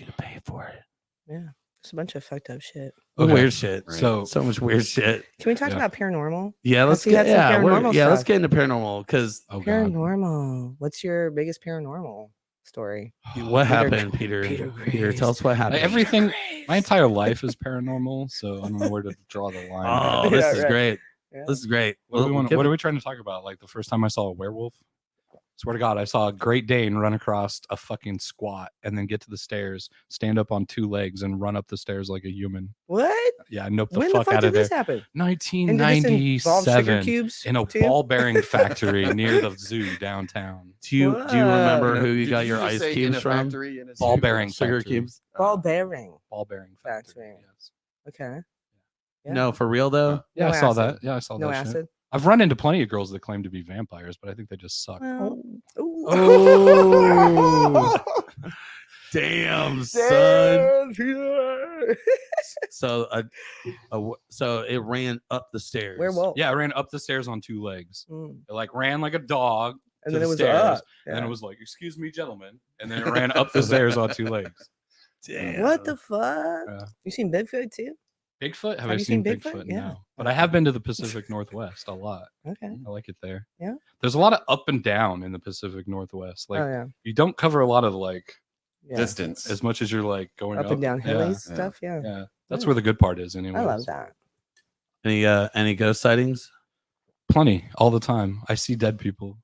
you to pay for it. Yeah. It's a bunch of fucked up shit. Okay. Weird shit. Right. So much weird shit. Can we talk Yeah. about paranormal? Yeah, let's see get had some paranormal let's stuff. get into paranormal because Oh, God. Paranormal. What's your biggest paranormal story? what Peter- happened, Peter? Peter Peter, tell us what happened. Everything, my entire life is paranormal, so I don't know where to draw the line. Oh, Yeah, this is right. great. Yeah. This is great. What, Well, what are we trying to talk about? Like the first time I saw a werewolf? Swear to God, I saw a Great Dane run across a fucking squat and then get to the stairs, stand up on two legs, and run up the stairs like a human. What? Yeah, nope the When the fuck fuck out did of there. this happen? And did this involve 1997 sugar cubes in a too? ball bearing factory near the zoo downtown. do you remember What? who you Did got your just ice say in cubes a from? factory in a Ball zoo? bearing Sugar factory. cubes. Ball bearing. Ball bearing factory. Factory. Yes. Okay. Yeah. No, for real though. Yeah, No I saw acid. that. Yeah, I saw No that. Shit. acid. I've run into plenty of girls that claim to be vampires, but I think they just suck. Well, ooh. Oh. Damn, son. Damn. So so it ran up the stairs. Werewolf. Yeah, I ran up the stairs on two legs. Mm. It like ran like a dog, And to then the it was stairs, up. and then Yeah. it was like, "Excuse me, gentlemen," and then it ran up the stairs on two legs. Damn. What the fuck? Yeah. You seen Bigfoot too? Bigfoot? Have Have I you seen seen Bigfoot? Bigfoot? Yeah. No, but I have been to the Pacific Northwest a lot. Okay. I like it there. Yeah. There's a lot of up and down in the Pacific Northwest. Like oh yeah. you don't cover a lot of like Yeah. Distance. as much as you're like going Up and down Yeah, hilly yeah. stuff. Yeah. yeah. That's Yeah. where the good part is, anyway. I love that. Any ghost sightings? Plenty all the time. I see dead people.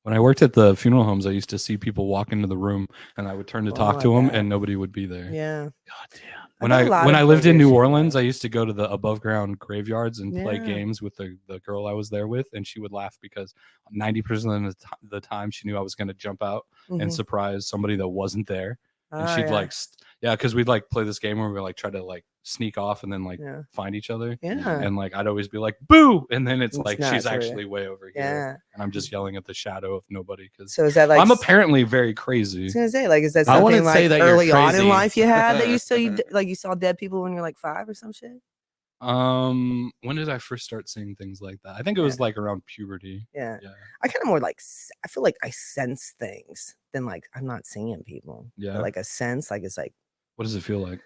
When I worked at the funeral homes, I used to see people walk into the room, and I would turn to Oh, talk I to them, bet. and nobody would be there. Yeah. God damn. When know a lot when of I lived in weird New shit, Orleans, though. I used to go to the above ground graveyards and play Yeah. games with the girl I was there with, and she would laugh because 90% of the time she knew I was going to jump out and Mhm. surprise somebody that wasn't there, and Oh, she'd yeah. like because we'd like play this game where we like try to like sneak off and then like Yeah. find each other. Yeah. And like I'd always be like boo, and then it's It's like not, she's it's over actually way over here, Yeah. and I'm just yelling at the shadow of nobody because So is that like I'm apparently very I crazy. was gonna say, like, is that I something wouldn't like say that you're early on in crazy. life you had that you saw like you saw dead people when you're like 5 or some shit? When did I first start seeing things like that? I think it was like around puberty. Yeah. Yeah, I kind of more like I feel like I sense things than like I'm not seeing people. But, yeah. like a sense, like it's like What does it feel like?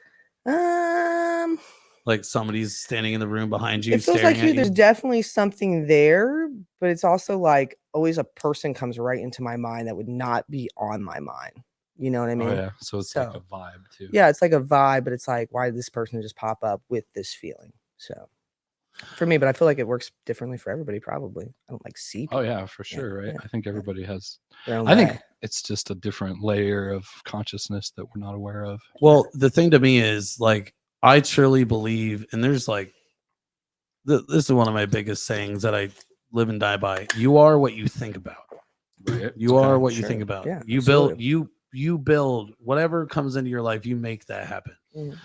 Like somebody's standing in the room behind you. it feels staring like you at there's definitely something there, but it's also like always a person comes right into my mind that would not be on my mind. You know what I mean? Oh yeah, so it's like a So- vibe too. Yeah, it's like a vibe, but it's like, why did this person just pop up with this feeling? So for me, but I feel like it works differently for everybody, probably. I don't like see Oh people yeah, for sure, right? yeah, I think everybody has. their own I think way. it's just a different layer of consciousness that we're not aware of. Well, the thing to me is like I truly believe, and there's like this is one of my biggest sayings that I live and die by. You are what you think about. Right? You Okay, are what you sure. think about. Yeah, You build absolutely. you build whatever comes into your life, you make that happen. Mhm.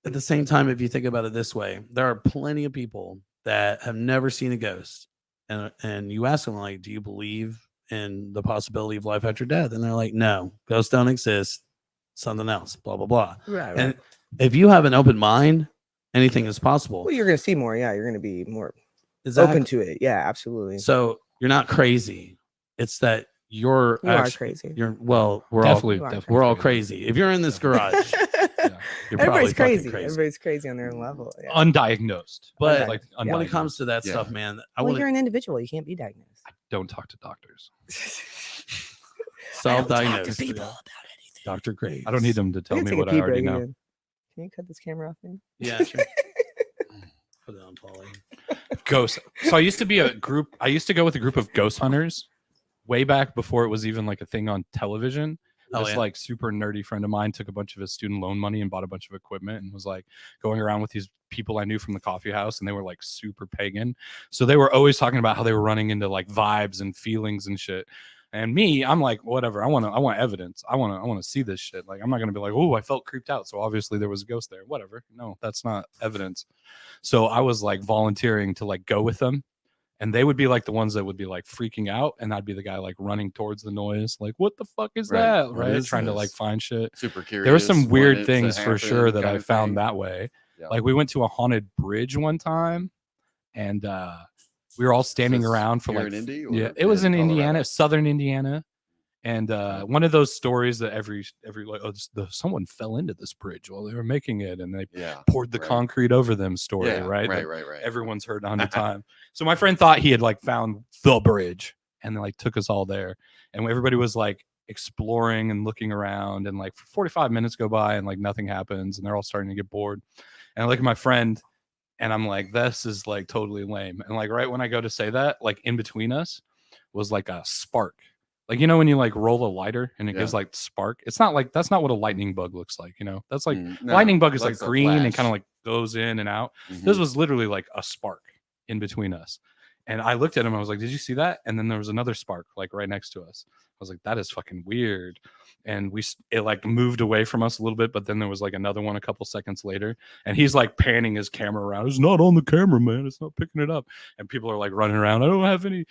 At the same time, if you think about it this way, there are plenty of people that have never seen a ghost. And you ask them, like, do you believe in the possibility of life after death? And they're like, no, ghosts don't exist, something else, blah, blah, blah. Right, right. And if you have an open mind, anything is possible. Well, you're gonna see more. Yeah, you're gonna be more Exactly. open to it. Yeah, absolutely. So you're not crazy. It's that You're You are actually crazy. You're well. We're definitely, You are definitely we're all crazy. crazy. If you're in this garage, you're probably Everybody's fucking crazy. crazy. Everybody's crazy on their level. Yeah. Undiagnosed, But like when it comes to that Yeah. stuff, man, I Well, want you're to an individual. You can't be diagnosed. don't talk to doctors. I don't talk to self-diagnosed. people about anything. Dr. Graves. I don't need them to I tell can me take a what I pee already break know. again. Can you cut this camera off, man? Yeah, sure. Put it on, Paulie. Ghost. So I used to be a group. I used to go with a group of ghost hunters way back before it was even like a thing on television. Oh, This yeah. like super nerdy friend of mine took a bunch of his student loan money and bought a bunch of equipment and was like going around with these people I knew from the coffee house, and they were like super pagan. So they were always talking about how they were running into like vibes and feelings and shit. And me, I'm like, whatever. I want evidence. I want to see this shit. Like, I'm not gonna be like, oh, I felt creeped out, so obviously there was a ghost there. Whatever. No, that's not evidence. So I was like volunteering to like go with them. And they would be like the ones that would be like freaking out, and I'd be the guy like running towards the noise, like, what the fuck is Right. that? What Right. is Trying to like this? find shit. Super curious. There were some want weird it to things for happen sure that kind I of found thing. that way. Yeah. Like we went to a haunted bridge one time, and we were all standing this around for here like in Indy, or yeah, it was in Colorado? Indiana, southern Indiana. And one of those stories that every like, oh, someone fell into this bridge while they were making it, and they Yeah. poured the right. concrete over them story, Yeah. right? Right. That Right. Right. everyone's heard 100 times. So my friend thought he had like found the bridge, and then like took us all there, and everybody was like exploring and looking around, and like 45 minutes go by and like nothing happens, and they're all starting to get bored. And I look at my friend, and I'm like, this is like totally lame. And like right when I go to say that, like in between us was like a spark. Like, you know, when you like roll a lighter and it gives like spark, it's not like, that's not what a lightning bug looks like, you know. That's like No, lightning bug is like a green and flash. kind of like goes in and out. Mhm. This was literally like a spark in between us. And I looked at him, I was like, did you see that? And then there was another spark like right next to us. I was like, that is fucking weird. And it like moved away from us a little bit, but then there was like another one a couple seconds later, and he's like panning his camera around. It's not on the camera, man. It's not picking it up. And people are like running around. I don't have any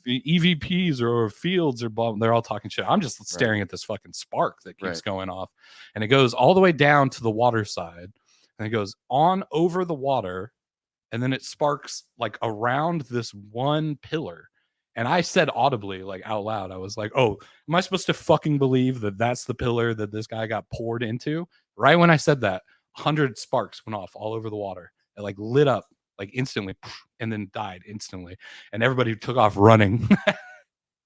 EVPs or fields or blah. They're all talking shit. I'm just staring at this fucking spark that keeps going off, and it goes all the way down to the water side, and it goes on over the water, and then it sparks like around this one pillar. And I said audibly, like out loud, I was like, oh, am I supposed to fucking believe that that's the pillar that this guy got poured into? Right when I said that, 100 sparks went off all over the water. It like lit up like instantly, and then died instantly. And everybody took off running.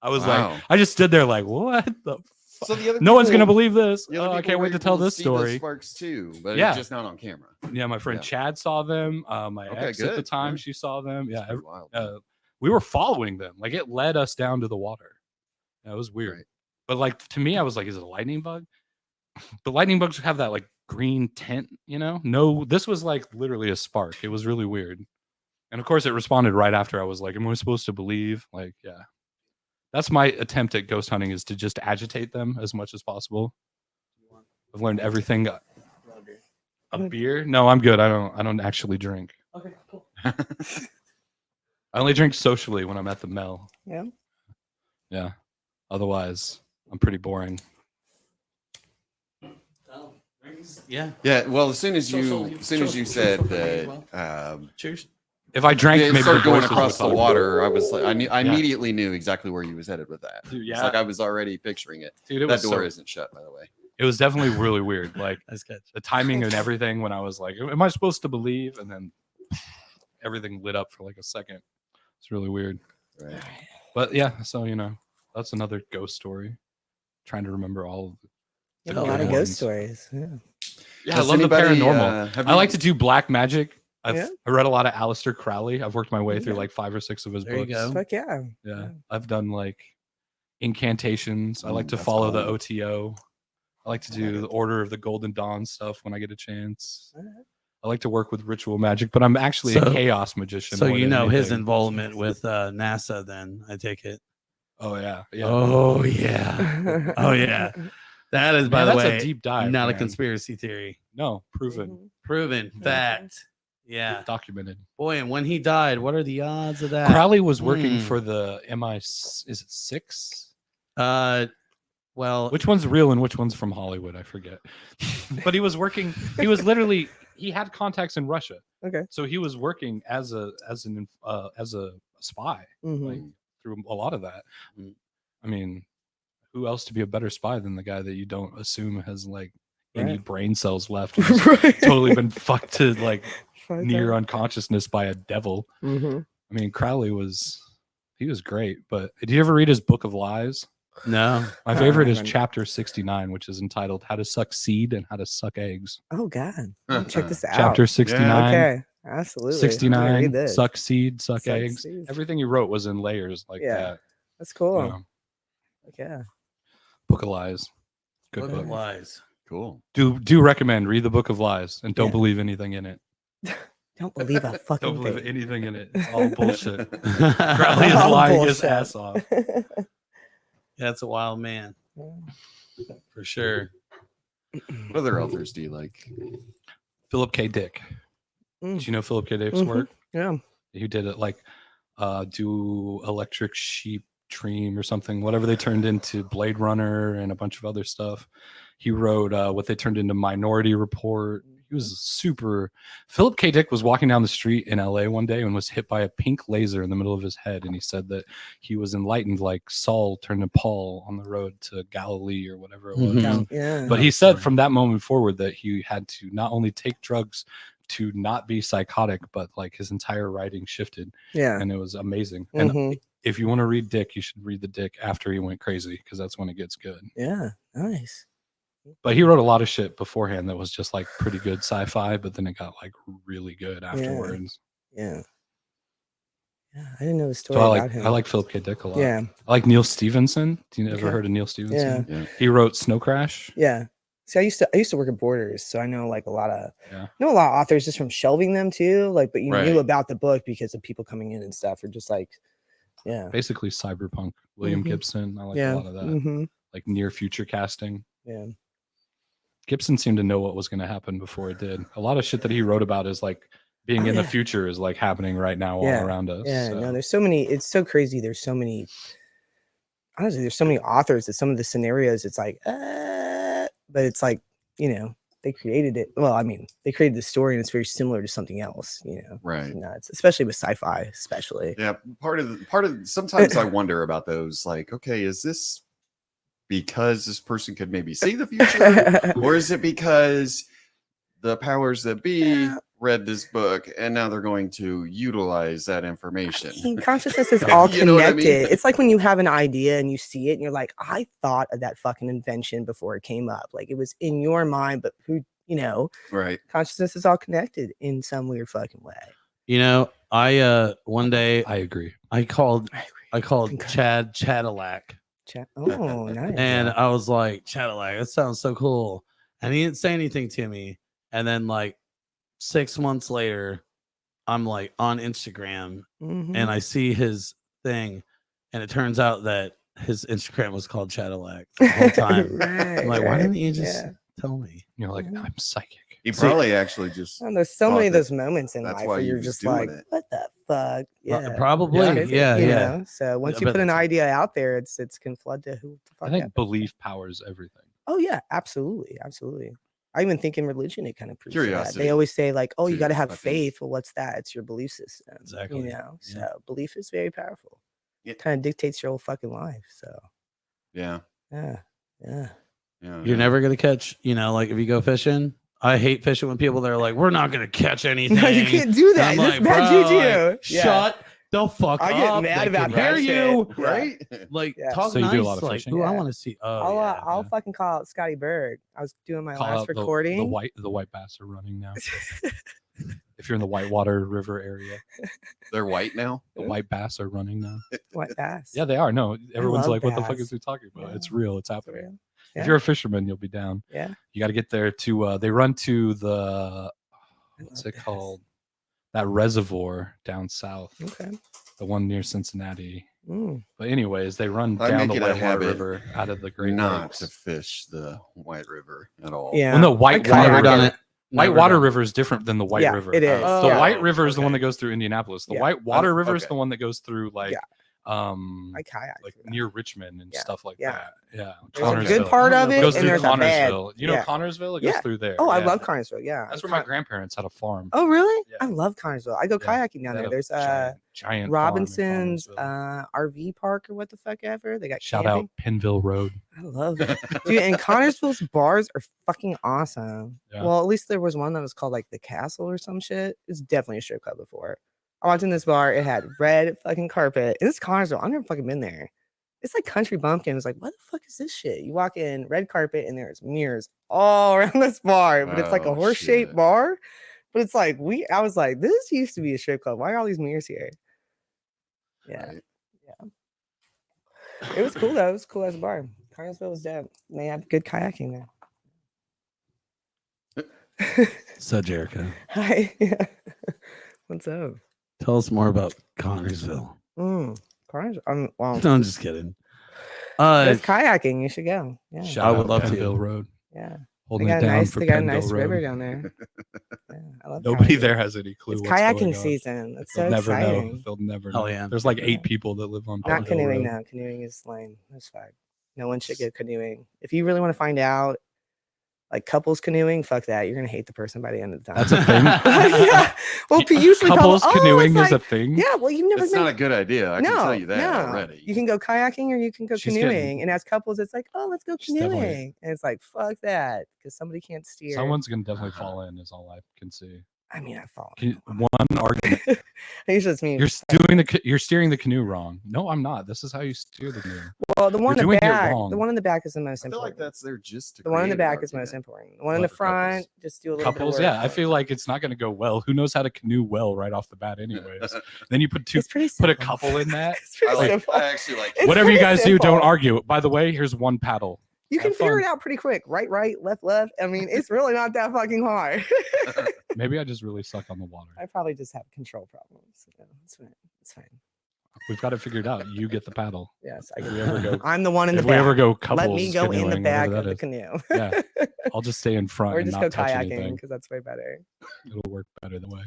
I was like, I just stood there like, what the fuck? So the other no one's people- going to believe this. the other Oh, I people can't were wait to able tell this see the story. sparks too, but Yeah. it's just not on camera. Yeah, my friend Chad saw them. My ex at the good. time, Yeah. she saw them. That's Yeah, pretty wild. we were following them. Like it led us down to the water. That was weird. Right. But like to me, I was like, is it a lightning bug? The lightning bugs have that like green tint, you know? No, this was like literally a spark. It was really weird. And of course, it responded right after. I was like, am I supposed to believe? Like, yeah. That's my attempt at ghost hunting, is to just agitate them as much as possible. I've learned everything. A beer? No, I'm good. I don't actually drink. Okay, cool. I only drink socially when I'm at the Mel. Yeah. Yeah. Otherwise, I'm pretty boring. Yeah. Yeah. Well, as soon as you Social- said social that, Cheers. If I drank, it maybe started the going voices across would the talk. water, I was like, I Yeah. immediately knew exactly where you was headed with that. Dude, It's yeah. like I was already picturing it. Dude, it That was door so, isn't shut, by the way. it was definitely really weird. Like Nice catch. the timing and everything, when I was like, am I supposed to believe? And then everything lit up for like a second. It's really weird. Right. But yeah, so you know, that's another ghost story. Trying to remember all of You the have a lot good of ones. ghost stories. Yeah. Yeah, Has I love anybody, the paranormal. have I you- like to do black magic. Yeah? I read a lot of Aleister Crowley. I've worked my way through Yeah. like 5 or 6 of his There you books. go. Fuck yeah. Yeah. I've done like incantations. I like to that's follow the cool. OTO. I like to do the Order of the Golden Dawn stuff when I get a chance. Alright. I like to work with ritual magic, but I'm actually So- a chaos magician. So more you than know his anything. involvement with NASA, then I take it. Oh yeah, yeah. Oh yeah. Oh yeah. That is, by Man, the that's way, a deep dive. not a man. conspiracy theory. No, proven, Mhm. Proven Yeah. fact. Yeah. documented. Boy, and when he died, what are the odds of that? Crowley was working Mm. for the Is it 6? Well, Which one's real and which one's from Hollywood? I forget. But he was working. He was literally. He had contacts in Russia, Okay. so he was working as a spy Mhm. like, through a lot of that. Mm. I mean, who else to be a better spy than the guy that you don't assume has like any brain cells left? And has totally been fucked to like near unconsciousness by a devil. Mm-hmm. I mean, Crowley was great, but did you ever read his Book of Lies? No. My favorite is chapter 69, which is entitled How to Suck Seed and How to Suck Eggs. Oh God. Check this out. Chapter 69. Okay. Absolutely. I'm gonna read 69, this. suck seed, suck eggs. seeds. Everything he wrote was in layers like that. That's cool. Yeah. Yeah. Book of Lies. Good Book book. of Lies. Cool. Do recommend read the Book of Lies and don't Yeah. believe anything in it. Don't believe a fucking Don't believe thing. anything in it. It's all bullshit. Crowley is All lying his bullshit. ass off. That's a wild man. For sure. What other authors do you like? Philip K. Dick. Mm. Do you know Philip K. Dick's Mhm. work? Yeah. He did it like do Electric Sheep Dream or something, whatever they turned into Blade Runner and a bunch of other stuff. He wrote what they turned into Minority Report. He was super. Philip K. Dick was walking down the street in LA one day and was hit by a pink laser in the middle of his head. And he said that he was enlightened like Saul turned to Paul on the road to Galilee or whatever it was. Mhm. Yeah. But he said from that moment forward that he had to not only take drugs to not be psychotic, but like his entire writing shifted. Yeah. And it was amazing. And Mhm. if you want to read Dick, you should read the Dick after he went crazy because that's when it gets good. Yeah. Nice. But he wrote a lot of shit beforehand that was just like pretty good sci-fi, but then it got like really good afterwards. Yeah. Yeah. I didn't know the story So about him. I like Philip K. Dick a lot. Yeah. I like Neil Stephenson. Do you ever Okay. heard of Neil Stephenson? Yeah. He wrote Snow Crash. Yeah. See, I used to work at Borders, so I know like a lot of authors just from shelving them too. Like, but you Right. knew about the book because of people coming in and stuff, or just like, yeah, Basically cyberpunk. William Mhm. Gibson. I like yeah, a lot of that. hmm Like near future casting. yeah, Gibson seemed to know what was going to happen before it did. A lot of shit that he wrote about is like being in the future is like happening right now all around us. yeah. so. No, there's so many. It's so crazy. There's so many. Honestly, there's so many authors that some of the scenarios, it's like, but it's like, they created it. Well, I mean, they created the story, and it's very similar to something else. Right. It's nuts, especially with sci-fi, especially. Yeah. Part of sometimes I wonder about those, like, okay, is this because this person could maybe see the future? Or is it because the powers that be read this book and now they're going to utilize that information? I mean, consciousness is all You know what I mean? connected. It's like when you have an idea and you see it and you're like, I thought of that fucking invention before it came up. Like it was in your mind, but Right. consciousness is all connected in some weird fucking way. I one day I agree. I called Okay. Chad Cadillac. Oh, nice. And I was like, Cadillac, that sounds so cool. And he didn't say anything to me. And then like 6 months later, I'm like on Instagram Mhm. and I see his thing. And it turns out that his Instagram was called Cadillac the whole time. Right, I'm like, why right. didn't you just Yeah. tell me? You're like, Mhm. I'm psychic. He probably actually just And there's so thought many of that those moments in that's life why where he you're was just doing like, it. what the fuck? Yeah. Probably. It's crazy, Yeah, you yeah. know? So once you but put an it's- idea out there, it can flood to who the fuck. I think happens. belief powers everything. Oh yeah, absolutely, absolutely. I even think in religion it kind of proves that. Curiosity, They always say like, "Oh, you too, got to have I think. faith." Well, what's that? It's your belief system. Exactly. So Yeah. belief is very powerful. Yeah. It kind of dictates your whole fucking life. So yeah. yeah. You're never gonna catch, like if you go fishing. I hate fishing when people that are like, we're not gonna catch anything. No, you can't do that. I'm That's like, bad bro, juju. like, shut the fuck I up. get mad They about can that hear you. shit. Yeah. Right. Like Yeah. talk So you nice. do a lot of like, fishing? ooh, I Yeah. want to see. Oh, I'll fucking call out Scotty Berg. I was doing my Call last out the recording. the white bass are running now. If you're in the Whitewater River area, They're white now. the white bass are running now. White bass. Yeah, they are. No, everyone's love like, what the fuck bass. is he talking about? Yeah. It's real. It's For happening. real. If Yeah. you're a fisherman, you'll be down. Yeah. You got to get there to, they run to the, I what's love it bass. called? That reservoir down south, Okay. the one near Cincinnati. Mm. But anyways, they run I down make the it a Whitewater habit River out of the Great Not Lakes. to fish the White River at all. Yeah. Well, no, I Whitewater kinda Never River. done it. Never Whitewater done it. River is different than the White Yeah, River. it is. The Yeah. White River is the one Okay. that goes through Indianapolis. The Yeah. Whitewater River is Okay. the one that goes through like Yeah. I kayak like through that. near Richmond and Yeah, stuff like yeah. that. Yeah, There's a Connersville. good part I of don't know it, if goes it's and through there's a bad. Connersville. You know Yeah. Connersville? It goes Yeah. through there. Oh, I yeah. love Connersville. Yeah. That's where my grandparents had a farm. Oh, really? Yeah. I love Connersville. I go Yeah. kayaking down They there. had There's giant farm in Robinson's Connersville. RV park or what the fuck ever. They got Shout camping. out Pinville Road. I love it. Dude, and Connersville's bars are fucking awesome. Yeah. Well, at least there was one that was called like the Castle or some shit. It's definitely a strip club before. I walked in this bar, it had red fucking carpet. And it's Connersville. I've never fucking been there. It's like country bumpkin. It's like, what the fuck is this shit? You walk in, red carpet, and there's mirrors all around this bar, but it's like a Oh, horse-shaped shit. bar. But it's like I was like, this used to be a strip club. Why are all these mirrors here? Yeah. Right. It was cool though. It was cool as a bar. Connersville was dope. They have good kayaking there. So, Jericho, Hi. Yeah. What's up? tell us more about Connersville. Connersville. Well, No, I'm just kidding. there's kayaking. You should go. Yeah. Shout I out would love to. Pinville Road. Yeah. They Holding got it a down nice, for they got a Pinville nice Road. river down there. Yeah, I love Nobody kayaking. there has any clue. It's what's kayaking going on. season. It's so They'll never exciting. know. They'll never Oh, know. yeah. There's like Yeah. 8 people that live on Not Pinville canoeing Road. now. Canoeing is lame. That's fine. No one should go canoeing. If you really want to find out, like couples canoeing, fuck that. You're gonna hate the person by the end of the time. That's a thing. Yeah. Well, usually Couples couples canoeing it's is a like, thing. yeah. Well, you've never It's been. not a good idea. I can tell you that already. You can go kayaking or you can go She's canoeing. getting- And as couples, it's like, oh, let's go She's definitely- canoeing. And it's like, fuck that, because somebody can't steer. Someone's gonna definitely fall in. Is all I can see. I mean, I fall. One argument. I usually just mean. You're steering the canoe wrong. No, I'm not. This is how you steer the canoe. Well, the one in doing the it back. wrong. The one in the back is the most I feel like important. that's their gist. To The one in the create an back is most argument. important. The one in the What, for front, couples? just do a little Couples, bit of work. yeah. I feel like it's not gonna go well. Who knows how to canoe well right off the bat, anyways? Then you put It's pretty put a simple. couple in that. It's pretty simple. I actually like It's Whatever you pretty guys do, don't simple. argue. By the way, here's one paddle. You can Have figure fun. it out pretty quick. Right, left. I mean, it's really not that fucking hard. Maybe I just really suck on the water. I probably just have control problems. You know, it's fine. It's fine. We've got it figured out. You get the paddle. Yes, I If can. we ever go- I'm the one in the If back. we ever go couples, Let me go in the canoeing, back whatever of the that is. canoe. Yeah, I'll just stay in front Or and just not go touch kayaking anything. because that's way better. It'll work better that way.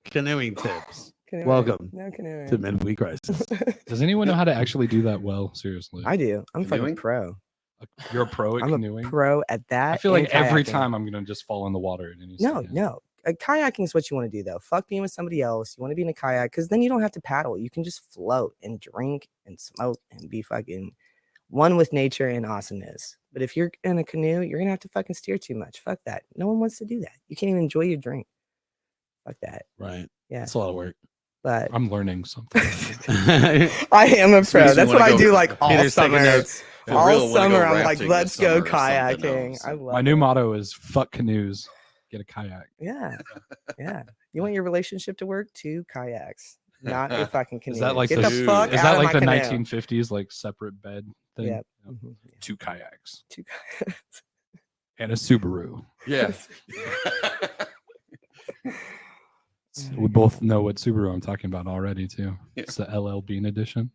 Canoeing tips. Canoeing. Welcome No canoeing. to Midweek Crisis. Does anyone know how to actually do that well? Seriously, I do. I'm fucking Canoeing? pro. you're a pro at I'm canoeing. a pro at that. I feel like and every kayaking. time I'm gonna just fall in the water at any No, second. no. Kayaking is what you want to do though. Fuck being with somebody else. You want to be in a kayak because then you don't have to paddle. You can just float and drink and smoke and be fucking one with nature and awesomeness. But if you're in a canoe, you're gonna have to fucking steer too much. Fuck that. No one wants to do that. You can't even enjoy your drink. Fuck that. Right. Yeah. That's a lot of work. But I'm learning something. I am a This pro. makes me That's what wanna I go- do like all Peter's taking summer. notes. I All really wanna go summer, I'm like, rafting let's this go summer or something kayaking. else. I love My new it. motto is "fuck canoes, get a kayak." Yeah. Yeah. You want your relationship to work? 2 kayaks. Not a fucking canoe. Is that like Get the- the fuck Is out that of like my the canoe. 1950s like separate bed thing? Yep. Yep. Mhm, yeah. 2 kayaks 2 kayaks. and a Subaru. Yeah. We both know what Subaru I'm talking about already too. Yeah. It's the LL Bean edition.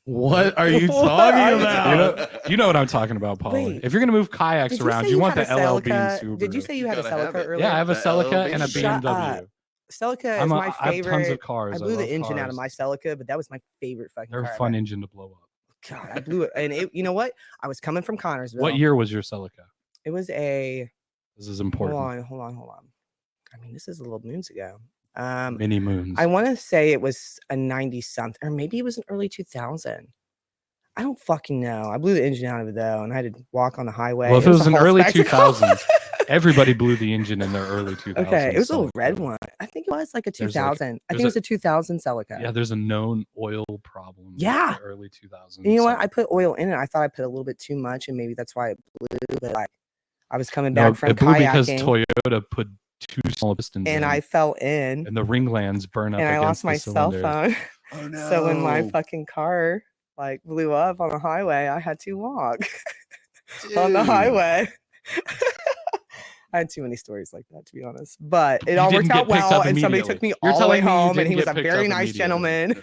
What are you What talking are you about? You know what I'm talking about, Paulie. Wait. If you're gonna move kayaks Did you around, say you want had the a LL Bean Celica? Subaru. Did you say you You had a gotta have Celica it. earlier? Yeah, I have a The Celica LL and a Bean. Shut BMW. up. Celica is I'm my I have favorite. tons of cars. I blew the love engine out cars. of my Celica, but that was my favorite fucking They're a car. fun ever. engine to blow up. God, I blew it. And you know what? I was coming from Connersville. What year was your Celica? It was a. This is important. Hold on. I mean, this is a little moons ago. Mini moons. I want to say it was a 90 something, or maybe it was an early 2000. I don't fucking know. I blew the engine out of it though, and I had to walk on the highway. Well, if it was a an whole early spectacle. 2000s, everybody blew the engine in their early 2000s. Okay, it was a Celica. red one. I think it was like a There's like- 2000. I there's think it was a 2000 Celica. Yeah, there's a known oil problem. with Yeah. the early 2000s. And you know what? Celica. I put oil in it. I thought I put a little bit too much, and maybe that's why it blew. But like, I was coming No, back from it blew because kayaking, Toyota put too small pistons and in, I fell in, and the ringlands burn up and I against lost my the cell cylinders. phone. Oh no. So when my fucking car like blew up on the highway, I had to walk on the Dude. highway. I had too many stories like that, to be honest. But it You all didn't worked out get picked up well, and somebody took me immediately. You're all the way telling me you home, and didn't he was get a picked very up nice immediately. gentleman.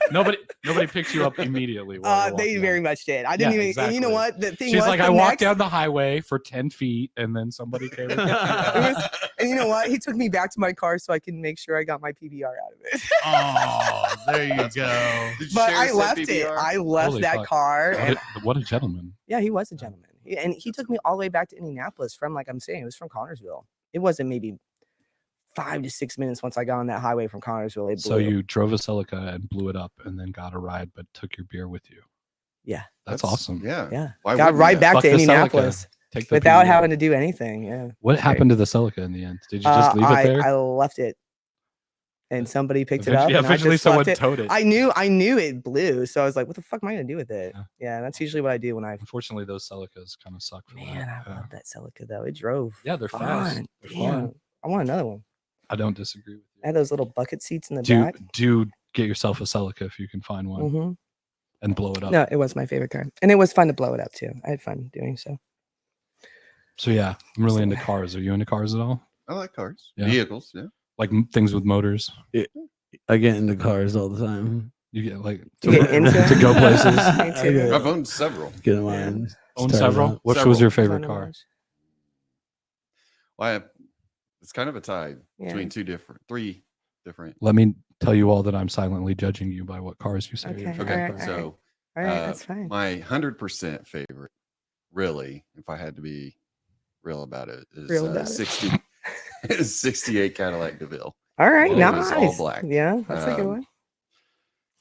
Nobody picked you up immediately. While you're They walking very out. much did. I didn't Yeah, even. And you know exactly. what? The thing She's was, like, the I walked next- down the highway for 10 feet, and then somebody came. And picked me up. It was, and you know what? He took me back to my car so I can make sure I got my PBR out of it. Oh, there you go. Did But Sheriff I say left it. PBR? I left Holy that fuck. car, and What a gentleman. yeah, he was a gentleman. And he took me all the way back to Indianapolis from, like I'm saying, it was from Connersville. It wasn't maybe 5 to 6 minutes once I got on that highway from Connersville. It So blew. you drove a Celica and blew it up, and then got a ride, but took your beer with you. Yeah. That's awesome. Yeah. Yeah. Why Got wouldn't right you? back Fuck to the Celica. Indianapolis Take the without PBR. having to do anything. Yeah. What It's happened to the Celica in the end? Did you just leave it there? I left it, and somebody picked it up. Eventually, And I eventually just someone left it. towed it. I knew it blew, so I was like, "What the fuck am I gonna do with it?" Yeah. Yeah, that's usually what I do when I. Unfortunately, those Celicas kind of suck for Man, that. I Yeah. love that Celica though. It drove. Yeah, they're fast. fun. They're Damn, fun. I want another one. I don't disagree with I you. had those little bucket seats in the Do back. get yourself a Celica if you can find one hmm and blow it up. No, it was my favorite car, and it was fun to blow it up too. I had fun doing so. So yeah, I'm really into cars. Are you into cars at all? I like cars. Yeah. Vehicles, yeah. Like things with motors? I get into cars all the time. You get like You get into to go places. Me I too. get- I've owned several. Get mine. Own Start it several? up. Which was Several. your Fun favorite to car? watch. Well, it's kind of a tie Yeah. between three different. Let me tell you all that I'm silently judging you by what cars you say. are your Okay, favorite Okay, alright, cars. so All right, Uh, that's fine. my 100% favorite, really, if I had to be real about it, is Real about it. 68 Cadillac DeVille. All right, it was nice. all black. Yeah, that's a good Um, one.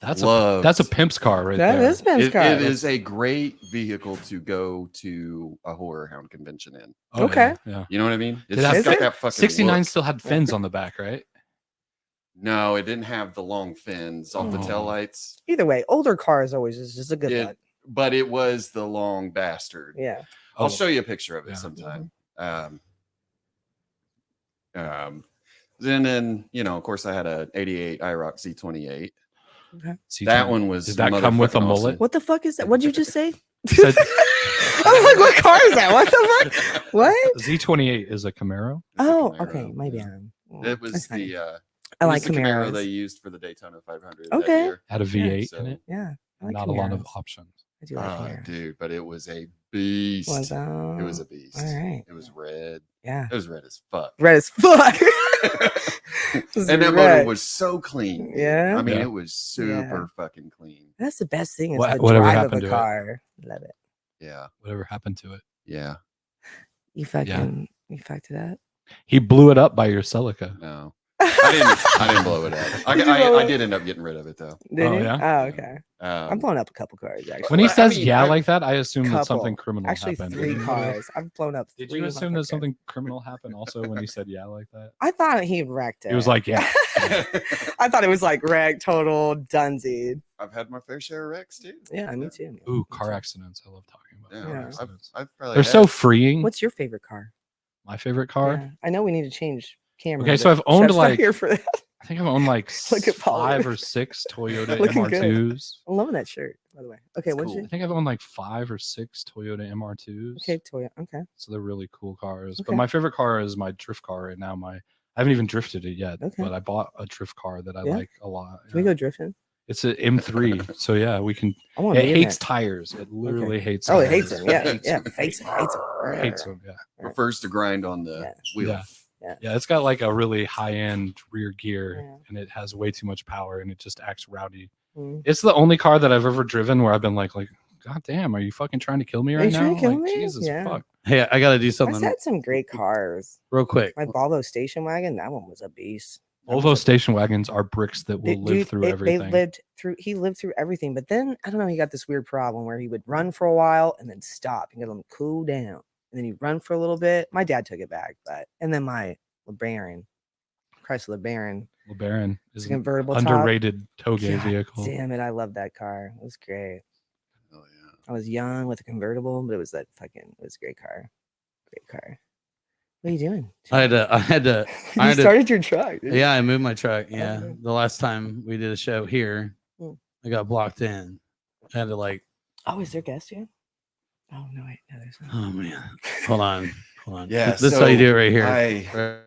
That's Loved- a pimp's car right That there. is Ben's car. It is a great vehicle to go to a horror hound convention in. Oh, Okay. Yeah. You know what I mean? It's Did that just got fit? that fucking 69 look. still had fins on the back, right? No, it didn't have the long fins off the Oh. taillights. Either way, older cars always is just a good It- look. But it was the long bastard. Yeah. I'll Oh, show you a picture of it Yeah. sometime. Then, of course, I had a 88 IROC C28. C20. That one was Did that come with a motherfucking mullet? awesome. What the fuck is that? What'd you just say? Said- I'm like, what car is that? What the fuck? What? Z28 is a Camaro. It's a Oh, Camaro, okay. My yeah. bad. It was That's fine. the I it like was the Camaro Camaros. they used for the Daytona 500. that Okay. year. Had a V8 so- in it. Yeah. I like Not a lot of Camaros. options. I do like Camaros. Dude, but it was a beast. Was, It was a beast. all right. It was red. Yeah. It was red as fuck. Red as fuck. And that motor was so clean. dude. Yeah? I mean, Yeah. it was super fucking clean. That's the best thing is What- the whatever drive of happened a to it? car. Love it. Yeah. Whatever happened to it. Yeah. You fucking you fucked it up. He blew it up by your Celica. No. I didn't blow it up. Did you blow I it? did end up getting rid of it though. Did Oh, you? yeah? Oh, okay. I'm Um, blowing up a couple cars actually. When he Well, I says mean, yeah I- like that, I assume that something Couple. criminal Actually, happened. 3 cars. I've blown up. Did 3 you assume that motherfuckers. something criminal happened also when he said yeah like that? I thought he wrecked it. He was like, yeah. I thought it was like wreck, total dunsied. I've had my fair share of wrecks too. Yeah, me too. man. Ooh, Me car too. accidents. I love talking about Yeah, car Yeah. accidents. I've probably They're so had- freeing. What's your favorite car? My favorite car? Yeah. I know we need to change camera. Okay, so but I've owned, Shep's not like- here for that. I think I've owned like Look at Paul. 5 or 6 Toyota Looking good. MR2s. I'm loving that shirt, by the way. Okay, It's what's cool. your I think I've owned like 5 or 6 Toyota MR2s. okay, Toya? Okay. So they're really cool cars. Okay. But my favorite car is my drift car right now. I haven't even drifted it yet, Okay. but I bought a drift car that I Yeah. like a lot. Can we yeah. go drifting? It's an M3. So yeah, we can. I want It to be in hates that. tires. It literally hates. Oh, it tires. hates him. Yeah, Hates yeah. him. Hates him. Hates them. Yeah. prefers to grind on the Yeah. wheel. Yeah. Yeah, it's got like a really high-end rear gear, Yeah. and it has way too much power, and it just acts rowdy. Mm. It's the only car that I've ever driven where I've been like, God damn, are you fucking trying to kill me Are right you now? trying to kill Like, me? Jesus Yeah. fuck. Hey, I got to do I've something had some great cars. real quick. My Volvo station wagon, that one was a beast. That was Volvo a- station wagons are bricks that will live Dude, through They everything. he lived through everything, but then I don't know, he got this weird problem where he would run for a while and then stop and get him cool down. And then he'd run for a little bit. My dad took it back, and then my LeBaron, Chrysler LeBaron, LeBaron it's is a an convertible top. underrated toge God vehicle. Damn it, I love that car. It was great. Oh yeah. I was young with a convertible, but it was it was a great car. Great car. What are you doing? I had to. You I had to- started your truck. Dude. Yeah, I moved my truck. Yeah, Okay. the last time we did a show here, Hmm. I got blocked in. I had to like, Oh, is there guest here? Oh no, wait, no, there's not. oh man, hold on. Hold on. Yeah, This is how you so do it right here.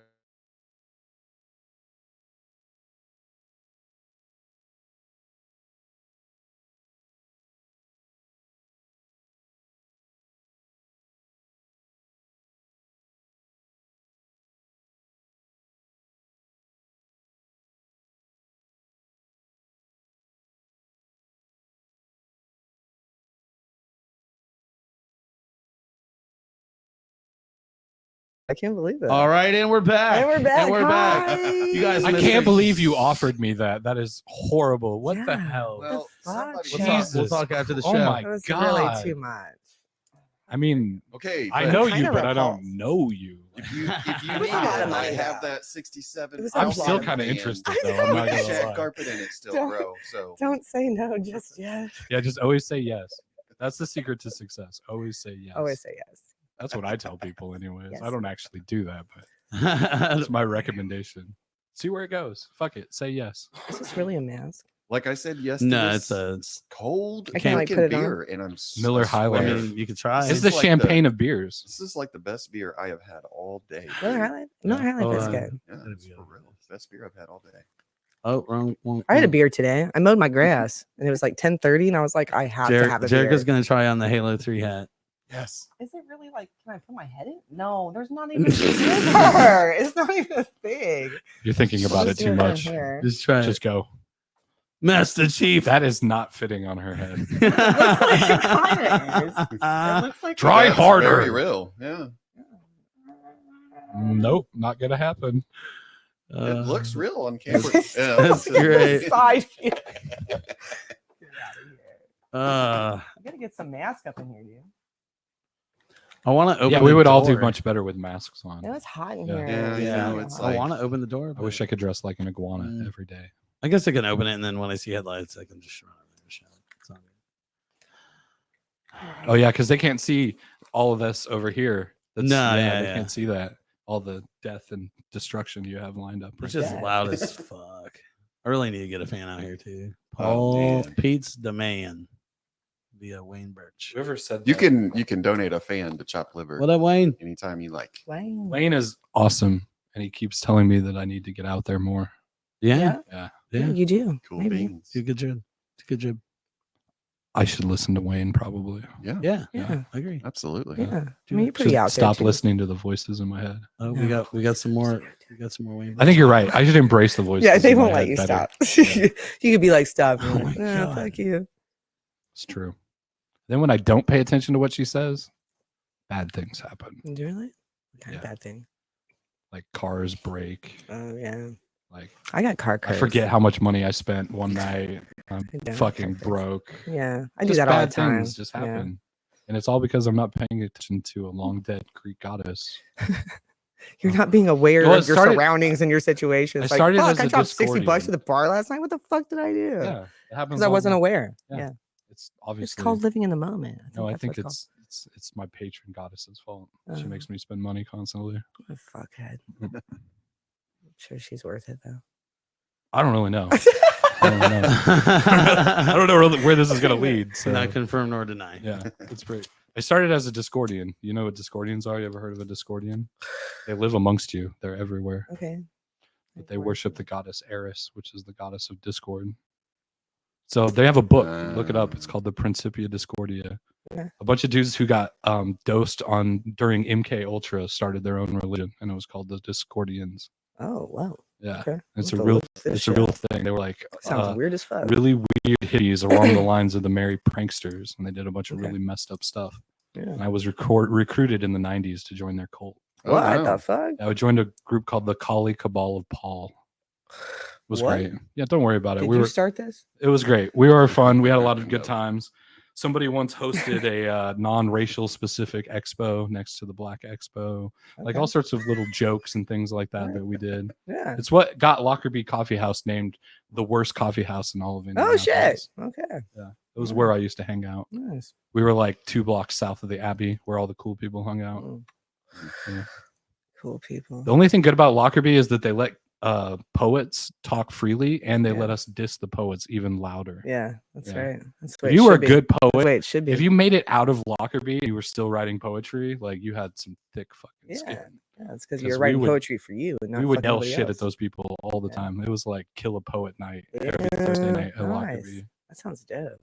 I can't believe it. All right, and we're back. And we're back. And we're back. Hi. You guys I missed can't it. believe you offered me that. That is horrible. What the Yeah. hell? well, fuck, somebody Shep? Jesus. We'll talk after the Oh show. my That was God. really too much. I mean, okay. I but know kind you, of but I repulsed. don't know you. If you It was need a lot it, of money, I have though. that 67. It was a I'm lot still of kind of fan interested, I though. I'm know. not with the gonna shag lie. carpet in it still, Don't- bro. So Don't say no just yet. Yeah, just always say yes. That's the secret to success. Always say yes. Always say yes. That's what I tell people, anyways. Yes. I don't actually do that, but that's my recommendation. See where it goes. Fuck it. Say yes. Is this really a mask? like I said, yes. No, to it's this it's. cold I can't, like, freaking put it on? beer, and I'm Miller High I Life. swear, mean, you could try. It's It's the like champagne of beers. this is like the best beer I have had all day. Miller dude. High Life? Miller High Life Oh, is uh, good. Yeah, That'd it's be for good. real. Best beer I've had all day. Oh, wrong. I had a beer today. I mowed my grass and it was like 10:30 and I was like, I have to have a Jericho's beer. gonna try on the Halo 3 hat. Yes. Is it really like, can I put my head in? No, there's not even a zipper. It's not even a thing. You're thinking about it Just too do right much. here. Just try Just go. Master Chief. That is not fitting on her head. It looks like it kinda is. It looks like Try That's harder. Very real. Yeah. Nope, not gonna happen. It looks real on camera. That's Yeah, that's great. Side view. Get out of here. Uh, You gotta get some mask up in here, dude. I want to open. Yeah, we the would all do door. much better with masks on. No, it's hot in Yeah. here. Yeah, you Yeah, know, it's I like want to open the door. I wish I could dress like an iguana Mm. every day. I guess I can open it, and then when I see headlights, I can just run over and shout. It's all good. Oh yeah, because they can't see all of this over here. No, yeah, they yeah. can't see that. All the death and destruction you have lined up. It's right just there. loud as fuck. I really need to get a fan out here too. Oh, Paul man. Pete's Demand via Wayne Birch. Whoever said you that- can donate a fan to Chop Liver What up, Wayne? anytime you like. Wayne. Lane is awesome, and he keeps telling me that I need to get out there more. Yeah, Yeah, yeah. You do. Cool Maybe. beans. Do a good job. It's a good job. I should listen to Wayne probably. Yeah, Yeah, Yeah. I agree. absolutely. Yeah. I mean, you're pretty Should out there. stop too. listening to the voices in my head. Oh, No. we got some more. We got some more Wayne. I think you're right. I should embrace the voices. Yeah, they in my won't let head you better. stop. You could be like, stop. Oh my God. Fuck you. It's true. Then when I don't pay attention to what she says, bad things happen. Do you really? What kind of Yeah. bad thing? Like cars break. Oh, yeah. Like I got car I cards. forget how much money I spent one night. I'm I don't. fucking Car cards. broke. Yeah. I do Just that all the bad time. things just Yeah. happen. And it's all because I'm not paying attention to a long dead Greek goddess. You're not being aware Well, it of your started- surroundings and your situation. I It's like, started fuck, as I a dropped $60 Discordian. to the bar last night. What the fuck did I do? Yeah. It happens Because I all wasn't the- aware. Yeah. Yeah. It's obviously It's called living in the moment. No, I that's think what it's my patron goddess's fault. She Oh. makes me spend money constantly. called. Oh, fuckhead. I'm sure she's worth it, though. I don't really know. I don't know. I don't know really where this is gonna lead. So Not confirm nor deny. yeah, it's great. I started as a Discordian. You know what Discordians are? You ever heard of a Discordian? They live amongst you. They're everywhere. Okay. But they worship the goddess Eris, which is the goddess of discord. So they have a book. Look it up. It's called the Principia Discordia. Okay. A bunch of dudes who got dosed on during MK Ultra started their own religion, and it was called the Discordians. Oh, wow. Yeah, Okay. it's I'll a have to real look this it's a shit real up. thing. They were like Sounds weird as fuck. really weird hippies along the lines of the Merry Pranksters, and they did a bunch of Okay. really messed up stuff. And Yeah. I was recruited in the '90s to join their cult. Oh, What wow. the fuck? I joined a group called the Kali Cabal of Paul. It was What? great. Yeah, don't worry about it. Did We you were. start this? It was great. We were fun. We had a lot of good times. Somebody once hosted a non-racial specific expo next to the Black Expo, like Okay. all sorts of little jokes and things like that that we did. Yeah. It's what got Lockerbie Coffee House named the worst coffee house in all of Oh, Indianapolis. shit. Okay. It was where I used to hang out. Nice. We were like 2 blocks south of the Abbey, where all the cool people hung out. Mm. Yeah. Cool people. The only thing good about Lockerbie is that they let poets talk freely, and they Yeah. let us diss the poets even louder. Yeah, that's Yeah. right. That's If what you it were a should be. good That's the poet, way it should be. if you made it out of Lockerbie and you were still writing poetry, like you had some thick fucking yeah, skin. yeah, it's because 'Cause you're we writing would- poetry for you, and not We would fucking yell nobody shit else. at those people all the Yeah. time. It was like kill a poet night every Thursday night at nice. Lockerbie. That sounds dope.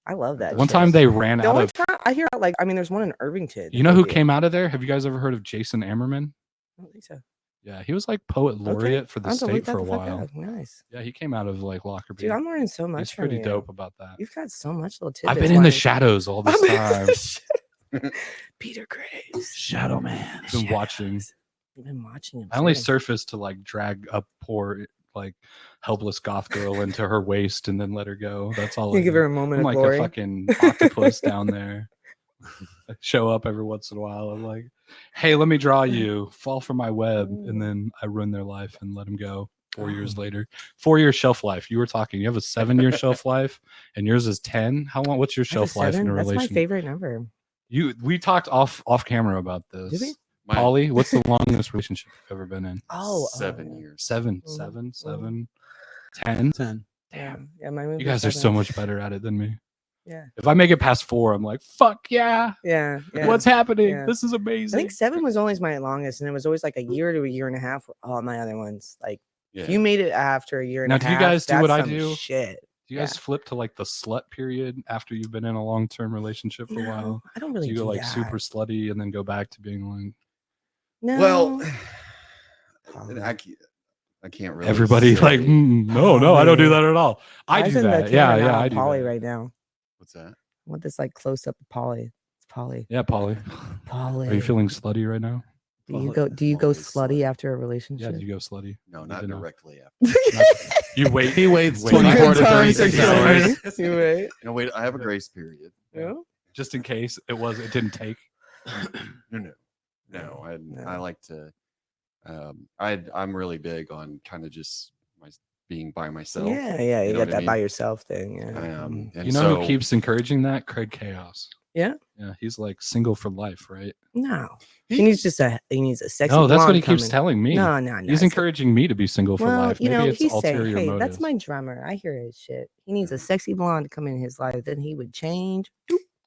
I love that. One shit. time they ran the out only of. time I hear like, I mean, there's one in Irvington. You know who came out of there? Have you guys ever heard of Jason Ammerman? I don't think so. Yeah, he was like poet laureate for the I'll have to look state that for a the fuck while. up. Nice. Yeah, he came out of like Lockerbie. Dude, I'm learning so much He's from pretty you. dope about that. You've got so much little tidbits. I've been in the lying- shadows all this I've been in time. the shadows. Peter Graves. Shadow Man. Been watching. I've been watching him. I only too. surfaced to like drag a poor like helpless goth girl into her waist and then let her go. That's all. You I give do. her a moment I'm of like glory. a fucking octopus down there. I show up every once in a while. I'm like, hey, let me draw you. Fall for my web, and then I ruin their life and let them go. 4 years later, 4-year shelf life. You were talking. You have a 7-year shelf life, and yours is 10. How long? What's your I have a shelf life in 7? a That's my relationship? favorite number. We talked off camera about this. Did we? My Polly, what's the longest relationship you've ever been in? Oh, 7 years. 7, Mhm, 7, mhm. 7, 10. 10. Damn, Yeah, my you guys are so much better at it than me. Yeah. If I make it past 4, I'm like, fuck yeah. Yeah. What's happening? Yeah. This is I amazing. think 7 was always my longest, and it was always like a year to a year and a half. For all my other ones, like Yeah. if you made it after a year and Now, a do half, you guys do that's what I some do? Shit. Do you guys flip to like the slut period after you've been in a long-term relationship for a while? No, I don't really Do you go like that. super slutty and then go back to being like No. Well, Probably. I can't really. everybody say- like no, I don't do that at all. I do in the that. Yeah, camera now, I I'm do Polly that. right now. What's that? I want this like close up of Polly. It's Polly. Yeah, Polly. Polly. Are you feeling slutty right now? Do you go Always slutty slutty. after a Yeah, relationship? you go slutty. No, Good not to know. directly after. You wait. He waits Wait. 24 to Good times 36 are hours. killing me. You wait. No, wait. I have a grace period. Yeah. Just in case it didn't take. No. No. I like to. I'm really big on kind of just being by myself. Yeah. You know got what I that by mean? yourself thing. Yeah. And You know so, who keeps encouraging that? Craig Chaos. Yeah? Yeah, he's like single for life, right? No. He- He needs a sexy. No, that's what blonde he keeps coming. telling me. No. He's it's- encouraging me to be single for Well, life. you Maybe know, it's he's ulterior saying, "Hey, motives. that's my drummer. I hear his shit. He needs a sexy blonde to come in his life. Then he would change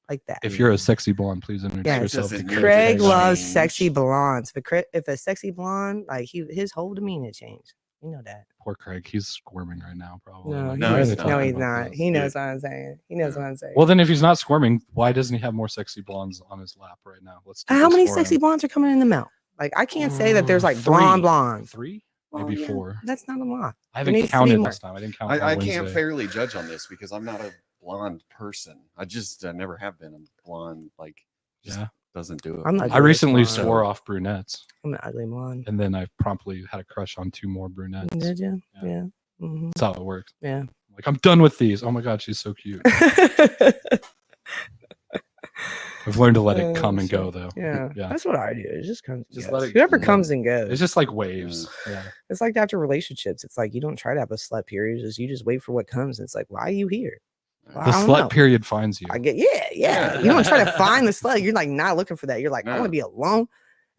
like that." If you're a sexy blonde, please introduce Yeah, yourself to doesn't Craig. Craig Change. loves sexy blondes. If a sexy blonde, like his whole demeanor changed. You know that. Poor Craig. He's squirming right now, probably. No, Like, No, why are he's they not. talking no, he's about not. this? He knows what I'm saying. He knows what I'm saying. Well, then if he's not squirming, why doesn't he have more sexy blondes on his lap right now? Let's do How this many for sexy him. blondes are coming in the mail? Like I can't say that there's like 3. blondes. 3? Well, Maybe yeah, 4. That's not a lot. I There haven't needs to be counted more. last time. I didn't count. on I can't Wednesday. fairly judge on this because I'm not a blonde person. I just never have been a blonde. Like, just Yeah. doesn't do it. I'm not I good recently with blonde. swore off brunettes, I'm an ugly blonde. and then I promptly had a crush on 2 more brunettes. Did you? Yeah. Yeah. Mhm. That's how it works. Yeah. Like, I'm done with these. Oh my god, she's so cute. I've learned to let it come and go, though. Yeah. Yeah. That's what I do. It just comes. Just Just let it- Whoever let it- comes and goes. It's just like waves. Yeah. It's like after relationships. It's like you don't try to have a slut period. You just wait for what comes. It's like, why are you here? Well, The I don't slut know. period finds you. I get yeah. You don't try to find the slut. You're like not looking for that. You're like, I No. want to be alone.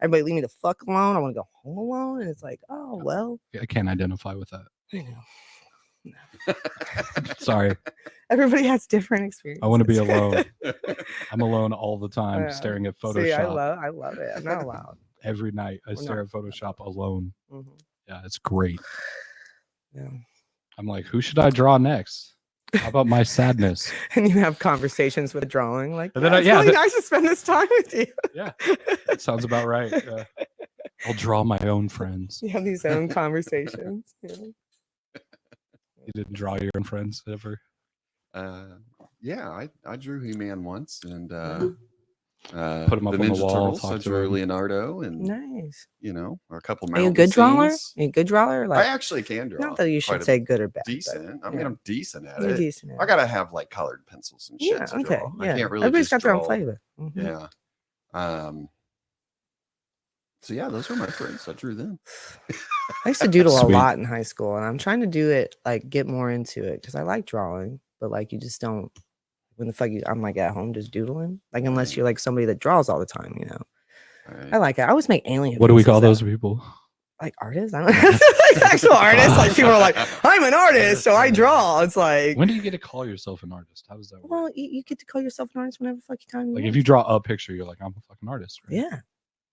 Everybody leave me the fuck alone. I want to go home alone. And it's like, oh well. I can't identify with that. I know. Sorry. Everybody has different experiences. I want to be alone. I'm alone all the time, Yeah. staring at See, Photoshop. I love it. I'm not allowed. Every night I We're stare not- at Photoshop alone. Mhm. Yeah, it's great. Yeah. I'm like, who should I draw next? How about my sadness? And you have conversations with drawing, like, And then yeah, I- it's yeah, really the- nice to spend this time with you. Yeah, that sounds about right. I'll draw my own friends. You have these own conversations. Yeah. You didn't draw your own friends ever? Yeah, I drew He-Man once, and Put 'em up the on the Ninja wall, Turtles. talk I to drew 'em. Leonardo, and Nice. a couple. Are you a mountain good drawer? scenes. Are you a good drawer? I Like, actually can draw. not that you quite should a say good or bad. but decent. I mean, yeah. I'm decent at You're it. decent. at I it. gotta have like colored pencils and shit Yeah. to Okay. draw. Yeah. I can't really. Everybody's just got their own draw. flavor. Mhm. Yeah. So yeah, those were my friends. I drew them. I used to doodle a Sweet. lot in high school, and I'm trying to do it like get more into it because I like drawing, but like you just don't. When the fuck I'm like at home just doodling, like unless Right. you're like somebody that draws all the time, you know. All right. I like it. I always make alien. What do we faces, call though. those people? like artists. I don't like actual artists. Like people are like, I'm an artist, so I draw. It's like, When do you get to call yourself an artist? How does that work? well, you get to call yourself an artist whenever fucking time. Like you if you draw a picture, you're like, I'm a fucking artist, right? yeah,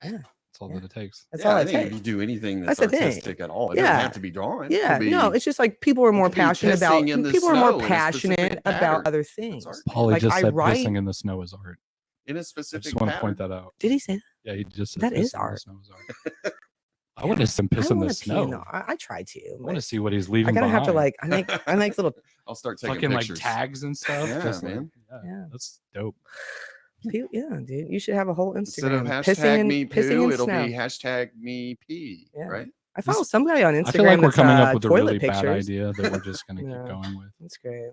That's all that it takes. that's yeah, all I it think if takes. you do anything that's That's the thing. artistic at all, it Yeah. doesn't have to be drawing. It Yeah, could no, be- it's just like people are more could be passionate about. pissing in the People are snow more in a specific passionate pattern. about other That's things. art. Paulie Like, just I said write- pissing in the snow is art. in a I specific just want to point pattern. that out. Did he say that? Yeah, he just said That is pissing in the art. snow is art. I want to see him piss in the snow. I try to. I want to but see what he's I leaving kind of have to behind. like. I make little. I'll start taking fucking pictures. like tags and stuff. Yeah, just like, man. Yeah. That's dope. Yeah, dude. You should have a whole Instead of Instagram. hashtag me pissing poo, in it'll snow. be hashtag me pee. Yeah. Right? I follow somebody on Instagram. I feel like we're that's, coming up with a toilet really bad pictures. idea that we're just gonna Yeah. keep going with. That's great.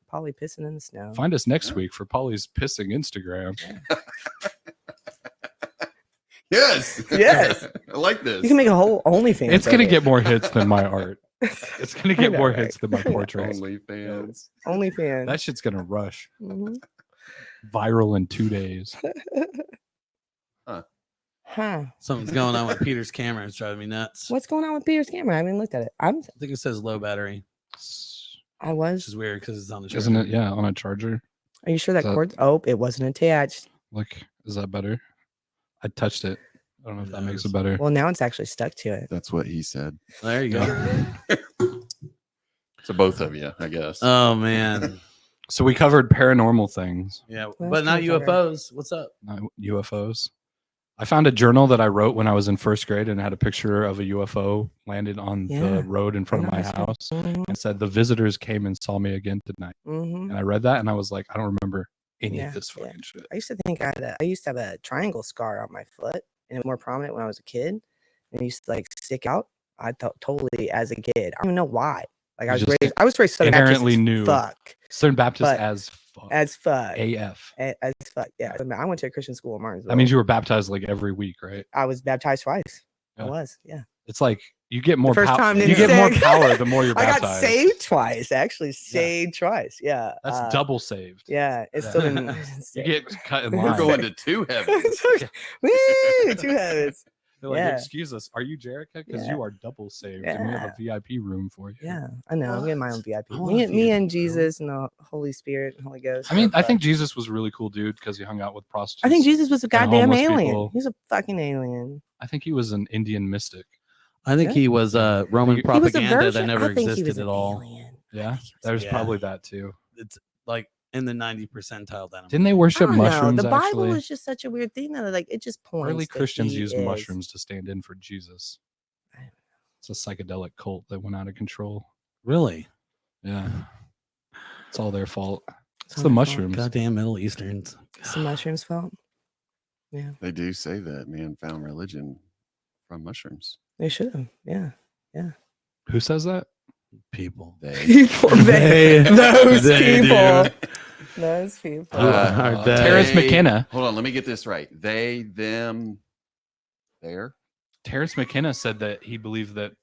Probably pissing in the snow. Find us next Yeah. week for Polly's pissing Instagram. Yes. Yes. I like this. You can make a whole OnlyFans. It's of gonna it. get more hits than my art. It's gonna I get know, more right? hits than my portraits. OnlyFans. OnlyFans. That shit's gonna rush Mhm. viral in 2 days. Huh. Something's going on with Peter's camera. It's driving me nuts. What's going on with Peter's camera? I haven't looked at it. I think it says low battery, I which was. is weird because it's on the Isn't charger. it? Yeah, on a charger. Are you sure that Is that- cord? Oh, it wasn't attached. Look, is that better? I touched it. I don't know if that makes Yes. it better. Well, now it's actually stuck to it. That's what he said. There you go. So both of you, I guess. Oh man. So we covered paranormal things, Yeah, Well, but that's not kinda better. UFOs. What's up? not UFOs. I found a journal that I wrote when I was in first grade and had a picture of a UFO landed on Yeah, the road in front of my house and said the visitors came and saw me again tonight. Mm-hmm. And I read that and I was like, I don't remember any Yeah, of this yeah. fucking shit. I used to think I used to have a triangle scar on my foot, and it was more prominent when I was a kid, and it used to like stick out. I thought totally as a kid. I don't even know why. Like You I was just raised. I was raised Southern Baptist inherently as knew. fuck, Southern Baptist But as fuck. as fuck, AF. as fuck. Yeah, I went to a Christian school in Martinsville. That means you were baptized like every week, right? I was baptized twice. I Yeah. was. Yeah. It's like you get more first power. time You didn't get more stick. power the more you're I baptized. got saved twice. Actually, saved twice. Yeah. That's double saved. Yeah, it Yeah. still didn't. You get cut in We're We're line. going to two heavens. Woo, 2 heavens. They're like, Yeah. excuse us, are you Jerica? Because Yeah. you are double saved, and we have a VIP room for you. Yeah, I know. I'm getting my own VIP. I want Me, a me and VIP room. Jesus and the Holy Spirit and Holy Ghost. I mean, are I think fucked. Jesus was a really cool dude because he hung out with prostitutes. I think Jesus was a goddamn homeless alien. people. He's a fucking alien. I think he was an Indian mystic. I think Yeah. he was Roman He was a He was a propaganda version. that never I think he was existed an at all. alien. Yeah, think he was there's yeah. probably that too. It's like in the 90 percentile. That I'm Didn't they I worship don't know. mushrooms? The Bible Actually, is just such a weird thing that like it just points. early that Christians he used is- mushrooms to stand in for Jesus. I don't know. It's a psychedelic cult that went out of control. really Yeah, it's all their fault. It's all the their fault. mushrooms. goddamn Middle Easterns. It's the mushrooms' fault. Yeah, They do say that man found religion from mushrooms. they should have. Yeah. Who says that? People. They. People. They- those they people. do. Those people. Are they- Terrence McKenna. Hold on, let me get this right. They, them, there. Terrence McKenna said that he believed that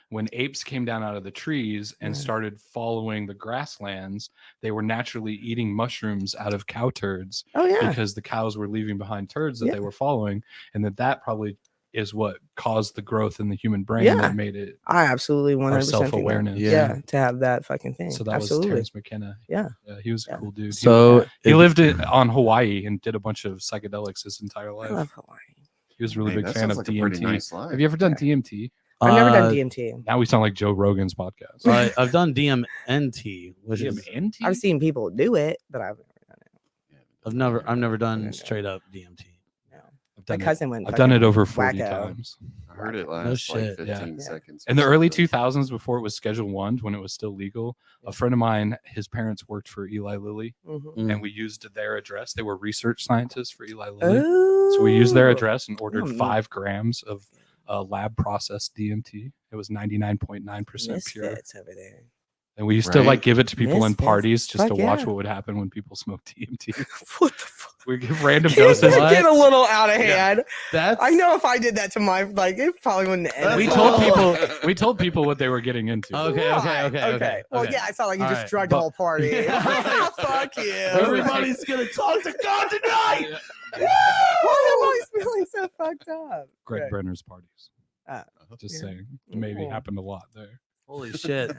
when apes came down out of the trees and Yeah. started following the grasslands, they were naturally eating mushrooms out of cow turds Oh yeah. because the cows were leaving behind turds that Yeah. they were following, and that probably is what caused the growth in the human brain Yeah. that made it I absolutely 100% our think that. self-awareness. Yeah, to have that fucking thing. So that absolutely. was Terrence McKenna. Yeah. He was a Yeah. cool dude. So he if- lived on Hawaii and did a bunch of psychedelics his entire I life. love Hawaii. He was a really Man, big that fan sounds of like a pretty DMT. nice life. Have you ever done Yeah. DMT? I've never done Uh, DMT. Now we sound like Joe Rogan's podcast. I've done DMNT, which is DMT? I've seen people do it, but I've never done it. I've never done No. straight up DMT. No. I've My done it. cousin went. I've done it fucking over 40 wacko. times. I heard it last No like shit, 15 yeah. seconds. In the or early something. 2000s, before it was Schedule 1, when it was still legal, a friend of mine, his parents worked for Eli Lilly, Mhm. Mm. and we used their address. They were research scientists for Eli Lilly. So we used their Oh. address and ordered man. 5 grams of lab processed DMT. It was 99.9% pure. Misfits over there. And we used to like Right. give it to people in Misfits. parties just to Fuck watch yeah. what would happen when people smoke DMT. What the fuck? We give random Can't doses. that get a little out of Yeah. hand? That's I know if I did that to my like, it probably wouldn't end. We That's told all. people we told people what they were getting into. Okay, Right, Well, okay. yeah, I sound like you All just right, drugged the but- whole party. Yeah. Fuck you. Everybody's gonna talk to God tonight. Why am I feeling so fucked up? Greg Right. Brenner's parties. Just Yeah. saying, maybe Oh. happened a lot there. Holy shit.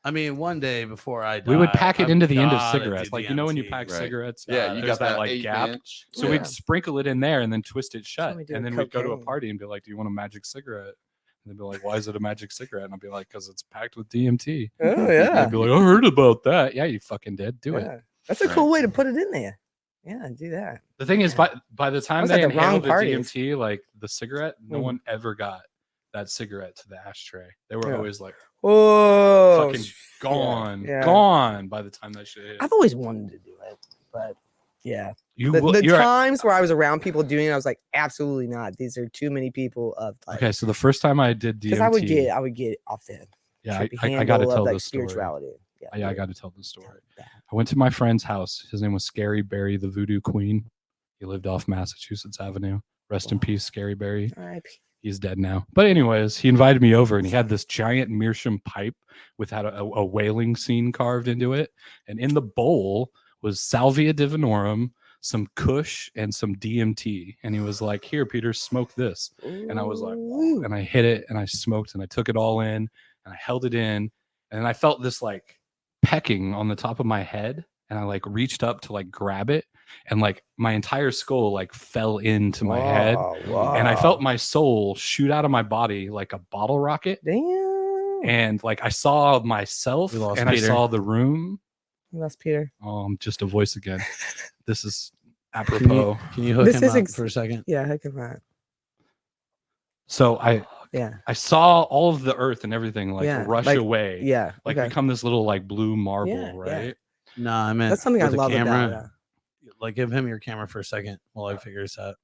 I mean, one day before I die, We would pack it I've into the end of gotta do cigarettes, like you know when you DMT. pack Right. cigarettes, Yeah, you there's got that like eighth gap. inch. So Yeah. we'd sprinkle it in there and then twist it shut, we do and with then we'd go to a cocaine. party and be like, "Do you want a magic cigarette?" And they'd be like, "Why is it a magic cigarette?" And I'd be like, "Because it's packed with DMT." Oh And yeah. they'd be like, "I heard about that." Yeah, you fucking did. Do it. Yeah. That's a Right. cool way to put it in there. Yeah, do that. The thing is, by the time was they at the wrong inhaled the parties. DMT, like the cigarette, no Mhm. one ever got that cigarette to the ashtray. They were Yeah. always like Whoa. fucking gone, yeah. gone by the time that shit hit. I've always wanted to do it, but yeah. You The, will- the you're- times where I was around people doing it, I was like, absolutely not. These are too many people of like. okay, so the first time I did DMT, Because I would get off the yeah, I trippy got to handle tell of like this story. spirituality. Yeah, I got to tell this story. Tell that. I went to my friend's house. His name was Scary Barry, the Voodoo Queen. He lived off Massachusetts Avenue. Rest in peace, Scary Barry. R.I.P. He's dead now. But anyways, he invited me over and he had this giant meerschaum pipe with had a whaling scene carved into it. And in the bowl was Salvia divinorum, some Kush, and some DMT. And he was like, "Here, Peter, smoke this." And I was like, Ooh. and I hit it and I smoked and I took it all in and I held it in. And I felt this like pecking on the top of my head. And I like reached up to like grab it. And like my entire skull like fell into my head. And I felt my soul shoot out of my body like a bottle rocket. Damn. And like I saw myself We lost and Peter. I saw the room. You lost Peter. Oh, I'm just a voice again. This is Can apropos. you hook This him is up ex- for a second? Yeah, heck of that. So I Yeah. saw all of the earth and everything like Yeah, rush like- away. Yeah. Like okay. become this little like blue marble, Yeah, yeah. right? No, I meant That's something I with the love camera. about Like, give him your camera for a second while I figure this out.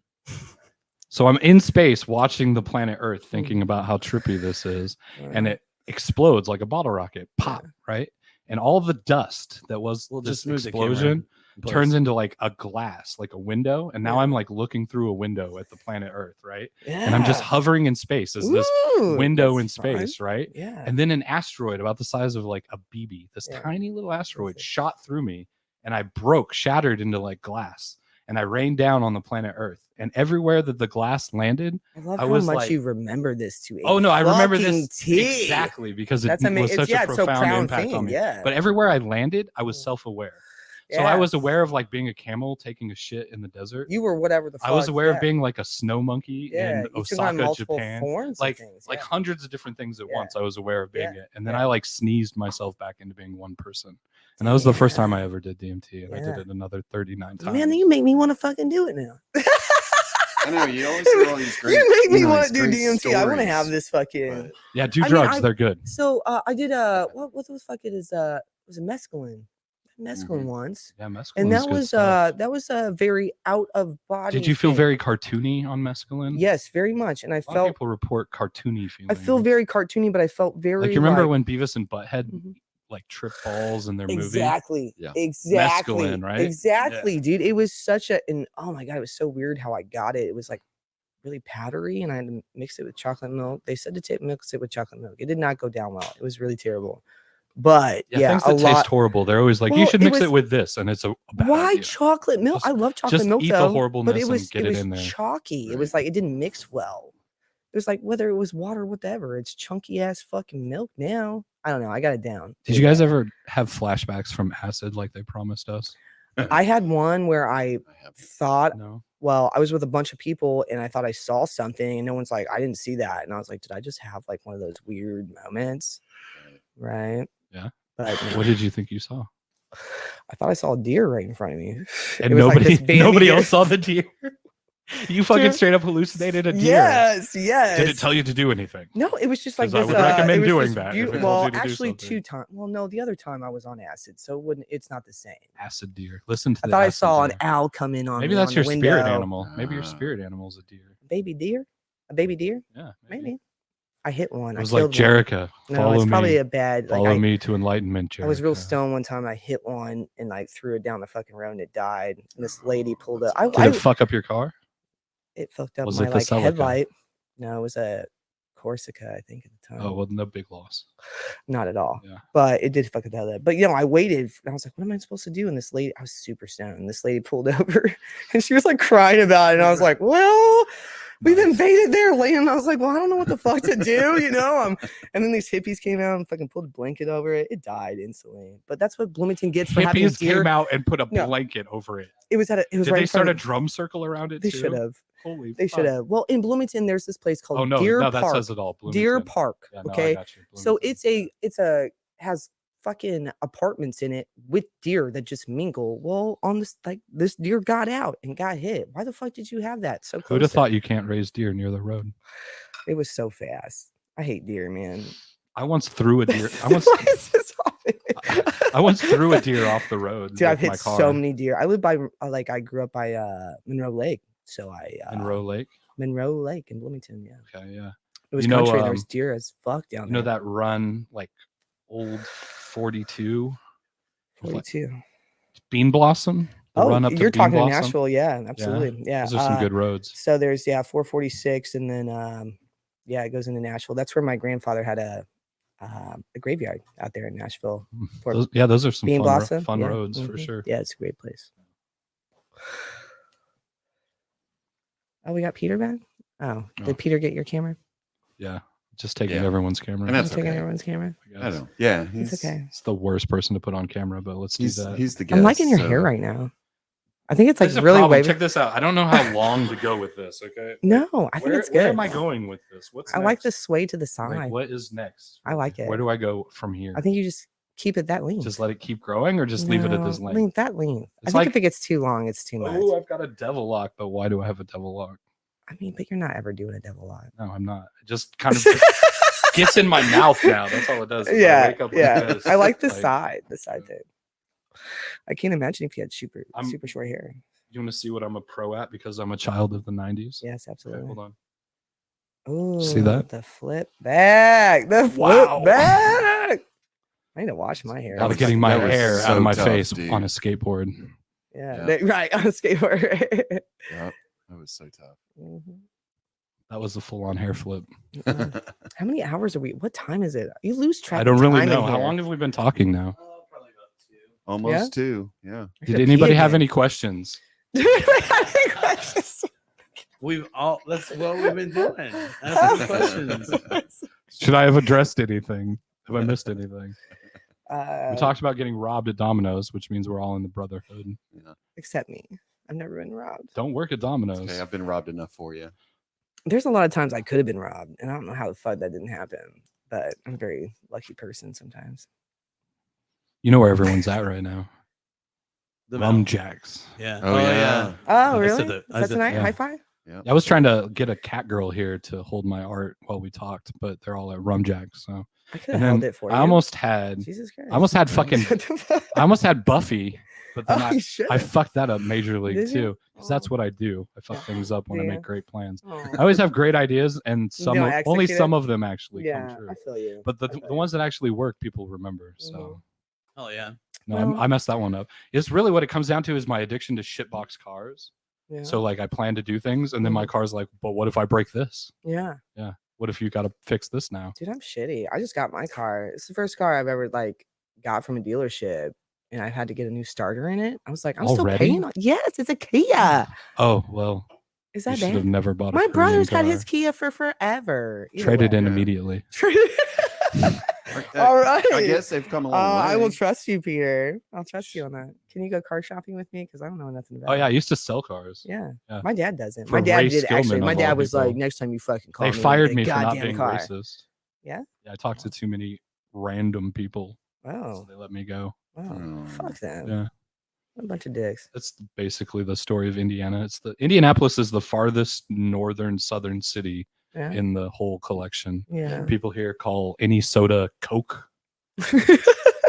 So I'm in space watching the planet Earth, thinking about how trippy this is, that. and it explodes like a bottle rocket, pop, right? And all the dust that was We'll this just move the camera explosion in place. turns into like a glass, like a window, and now Yeah. I'm like looking through a window at the planet Earth, right? And I'm just Yeah. hovering in space as this Ooh, window in that's fun. space, right? Yeah. And then an asteroid about the size of like a BB, this Yeah. tiny little asteroid Perfect. shot through me, and I shattered into like glass, and I rained down on the planet Earth. And everywhere that the glass landed, I love I how was much like- you remember this to. oh no, I remember this T. exactly because it That's was amazing. such Yeah, a it's so profound profound impact thing, on me. yeah. But everywhere I landed, I was Yeah. self-aware. So I was Yeah. aware of like being a camel taking a shit in the desert. You were whatever the fuck. I was aware yeah. of being like a snow monkey Yeah, in you took on Osaka, multiple Japan. forms of Like things. like yeah. hundreds of different things at Yeah. once. I was aware of being Yeah. it, and then Yeah. I like sneezed myself back into being one person. And that was the first time I ever did DMT, and I did Yeah. it another 39 times. Man, you make me want to fucking do it now. I know you always hear all these great. You make me know, want these to do great DMT. I want to have stories, this fucking. but- Yeah, do I mean, drugs; I- they're good. So I did what was fucking was it mescaline? Mescaline Mhm. once, Yeah, mescaline. and that was a very out of body. Did you feel thing. very cartoony on mescaline? Yes, very much, and I A lot of felt people report cartoony feeling. I feel very cartoony, but I felt very like you remember like, when Beavis and Butthead Mhm. like trip balls in their movie? Exactly. Yeah. Exactly. Mescaline, right? Exactly, dude. It was such a and oh my god, it was so weird how I got it. It was like really powdery, and I had to mix it with chocolate milk. They said to mix it with chocolate milk. It did not go down well. It was really terrible. But yeah, things a that lot. taste horrible. They're always like, you Well, should it mix it was- with this, and it's a bad Why idea. chocolate milk? Just- I love chocolate milk eat though. the horribleness but it was and get it in there. chalky. It Right. was like it didn't mix well. It was like whether it was water or whatever. It's chunky ass fucking milk now. I don't know. I got it down. Did you guys ever have flashbacks from acid like they promised us? I had one where I I have thought, No. well, I was with a bunch of people and I thought I saw something, and no one's like, I didn't see that. And I was like, did I just have like one of those weird moments? Right. Yeah. But What did you think you saw? I thought I saw a deer right in front of me. And It was like nobody, this baby nobody deer. else saw the deer. You fucking Dude. straight up hallucinated a deer. Yes, yes. Did it tell you to do anything? No, it was just like 'Cause I this. would recommend it was doing this that if it told Well, you to do actually, something. 2 times. Well, no, the other time I was on acid, so it wouldn't. It's not the same. Acid deer. Listen to I the thought I acid saw an deer. owl come in on Maybe me that's on your the spirit window. animal. Maybe your Ah. spirit animal is a deer. Baby deer, a baby deer, Yeah. maybe. I hit one. It was I like killed one. Jerica. No, Follow it's probably me. a bad. Like Follow me to enlightenment, Jerica. I was real stoned one time. I hit one and like threw it down the fucking road and it died. And this lady pulled it. Did it fuck up your car? It fucked up Was my it the like Celica? headlight. No, it was a Corsica, I think at the time. Oh, well, no big loss. Not at all. Yeah. But it did fuck up the headlight. But I waited and I was like, what am I supposed to do? And this lady, I was super stoned. And this lady pulled over and she was like crying about it. And I was like, well, We've Nice. invaded their land. I was like, well, I don't know what the fuck to do, you know? And then these hippies came out and fucking pulled a blanket over it. It died instantly. But that's what Bloomington gets for having a Hippies deer. came out and put a No. blanket over it. It was right Did in they front start a of, drum circle around it They too? should have. Holy They should fuck. have. Well, in Bloomington, there's this place called Oh no, Deer no, Park. that says it all. Deer Bloomington. Park. Yeah, no, I Okay. got you. So Bloomington. it's a has fucking apartments in it with deer that just mingle. Well, on this deer got out and got hit. Why the fuck did you have that so close? Who'd have to- thought you can't raise deer near the road? It was so fast. I hate deer, man. I once threw a deer. I Why is this happening? I once threw a deer off the road. Dude, I've with my hit car so many deer. I live by I grew up by Monroe Lake. So Monroe Lake. Monroe Lake in Bloomington, yeah. Okay, yeah. It was You know, country. There was deer as fuck down You know there. that run, like old 42 with, like, 42. Bean Blossom. The Oh, run up to you're Bean talking to Blossom? Nashville, yeah, absolutely, yeah. Those are some good roads. So there's 446, and then yeah, it goes into Nashville. That's where my grandfather had a graveyard out there in Nashville. For Those are some Bean fun, Blossom, fun yeah, roads for mhm. sure. Yeah, it's a great place. Oh, we got Peter back. Oh, Oh. did Peter get your camera? Yeah, just taking Yeah. everyone's camera. And that's I'm taking okay. everyone's camera. I I guess. don't. Yeah, It's okay. It's the worst person to put on camera, but let's do that. He's the guest. I'm liking your so- hair right now. I think it's like There's a really problem. wavy. Check this out. I don't know how long to go with this. Okay. No, I think it's Where good. am I going with this? What's I like next? the sway to the side. Like, what is next? I like it. Where do I go from here? I think you just keep it that length. Just let it keep growing, or just leave it at this No, length. That length. I It's think like- if it gets too long, it's too much. Oh, I've got a devil lock, but why do I have a devil lock? I mean, but you're not ever doing a devil lock. No, I'm not. It just kind of gets in my mouth now. That's all it does. is I Yeah, wake up like yeah. this. I like the Like, side thing. I can't imagine if you had super I'm- super short hair. You want to see what I'm a pro at because I'm a child of the 90s? Yes, Okay, absolutely. hold on. Oh, See that? The flip back. The flip Wow. back. I need to wash my hair. I was was- getting my that was hair out so of my tough, face dude. on a skateboard. Yeah, Yeah. right on a skateboard. Yep, that was so tough. Mhm. That was a full-on hair flip. How many hours are we? What time is it? You lose track. I don't of really time in know. How here. long have we been talking now? Probably about 2. Almost two. Yeah. I Did should anybody pee have again. any questions? Do anybody have any questions? That's what we've been doing. Asking questions. Should I have addressed anything? Have I missed anything? Uh, We talked about getting robbed at Domino's, which means we're all in the brotherhood. except me. I've never been robbed. Don't work at Domino's. Okay, I've been robbed enough for you. There's a lot of times I could have been robbed, and I don't know how the fuck that didn't happen. But I'm a very lucky person sometimes. You know where everyone's at right now. The Rum mountain. Jacks. Yeah. Oh, yeah. Oh, I really? said that- Is I that said- tonight? yeah. High five? Yeah. I was trying to get a cat girl here to hold my art while we talked, but they're all at Rum Jacks. So I could and have held then it for you. I almost had Jesus Christ. I almost had fucking What the fuck? I almost had Buffy, but then Oh, you should. I fucked that up major league Did you? too. Because that's Oh. what I do. I fuck Yeah. things up when I Do make ya? great plans. Oh. I always have great ideas, and You some don't only execute some it? of them actually Yeah, come true. I feel you. But I the feel the ones that actually work, people remember. So Mhm. Oh yeah. no, Well- I messed that one up. It's really what it comes down to is my addiction to shitbox cars. you. Yeah. So like I plan to do things, and then my Mhm. car's like, but what if I break this? yeah. What if you got to fix this now? Dude, I'm shitty. I just got my car. It's the first car I've ever got from a dealership, and I had to get a new starter in it. I was like, I'm still Already? paying. Yes, it's a Kia. Oh well, Is you that should have bad? never bought a My Korean brother's had car. his Kia for forever. Either Traded way. in Yeah. immediately. All right. I guess they've come a long way. I will trust you, Peter. I'll trust you on that. Can you go car shopping with me? Because I don't know nothing about Oh it. yeah, I used to sell cars. Yeah. Yeah. My dad doesn't. For My dad Ray did actually. Skillman, My of dad all was like, people. next time you fucking call They me, I'm fired gonna me get for a not goddamn being car. racist. Yeah? Yeah, I talked to too many random people, so Oh, they let me go. wow. Oh. Fuck them. Yeah. What a bunch of dicks. That's basically the story of Indiana. Indianapolis is the farthest northern southern city Yeah. in the whole collection. Yeah. People here call any soda Coke.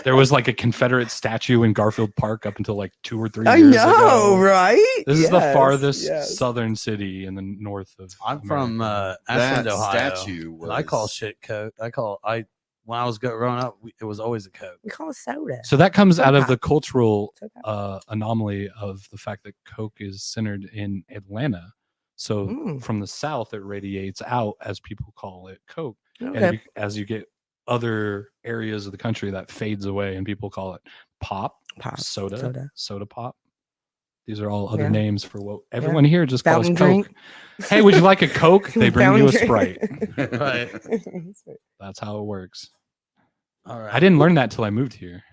There was like a Confederate statue in Garfield Park up until like 2 or 3 I years know, ago. right? This is the Yes, farthest yes. southern city in the north of. I'm from America. Ashland, That Ohio. statue and I call was- shit Coke. When I was growing up, it was always a Coke. We call it soda. So that comes out of Soda the cultural Soda. anomaly of the fact that Coke is centered in Atlanta. So Mm. from the South, it radiates out as people call it Coke. And Okay. as you get other areas of the country, that fades away and people call it pop, Pop. soda Soda. pop. These are all other Yeah. names for what everyone here just Fountain calls Coke. drink. Hey, would you like a Coke? They bring you a Fountain Sprite. drink. Right. That's how it works. All right. I didn't learn that till I moved here.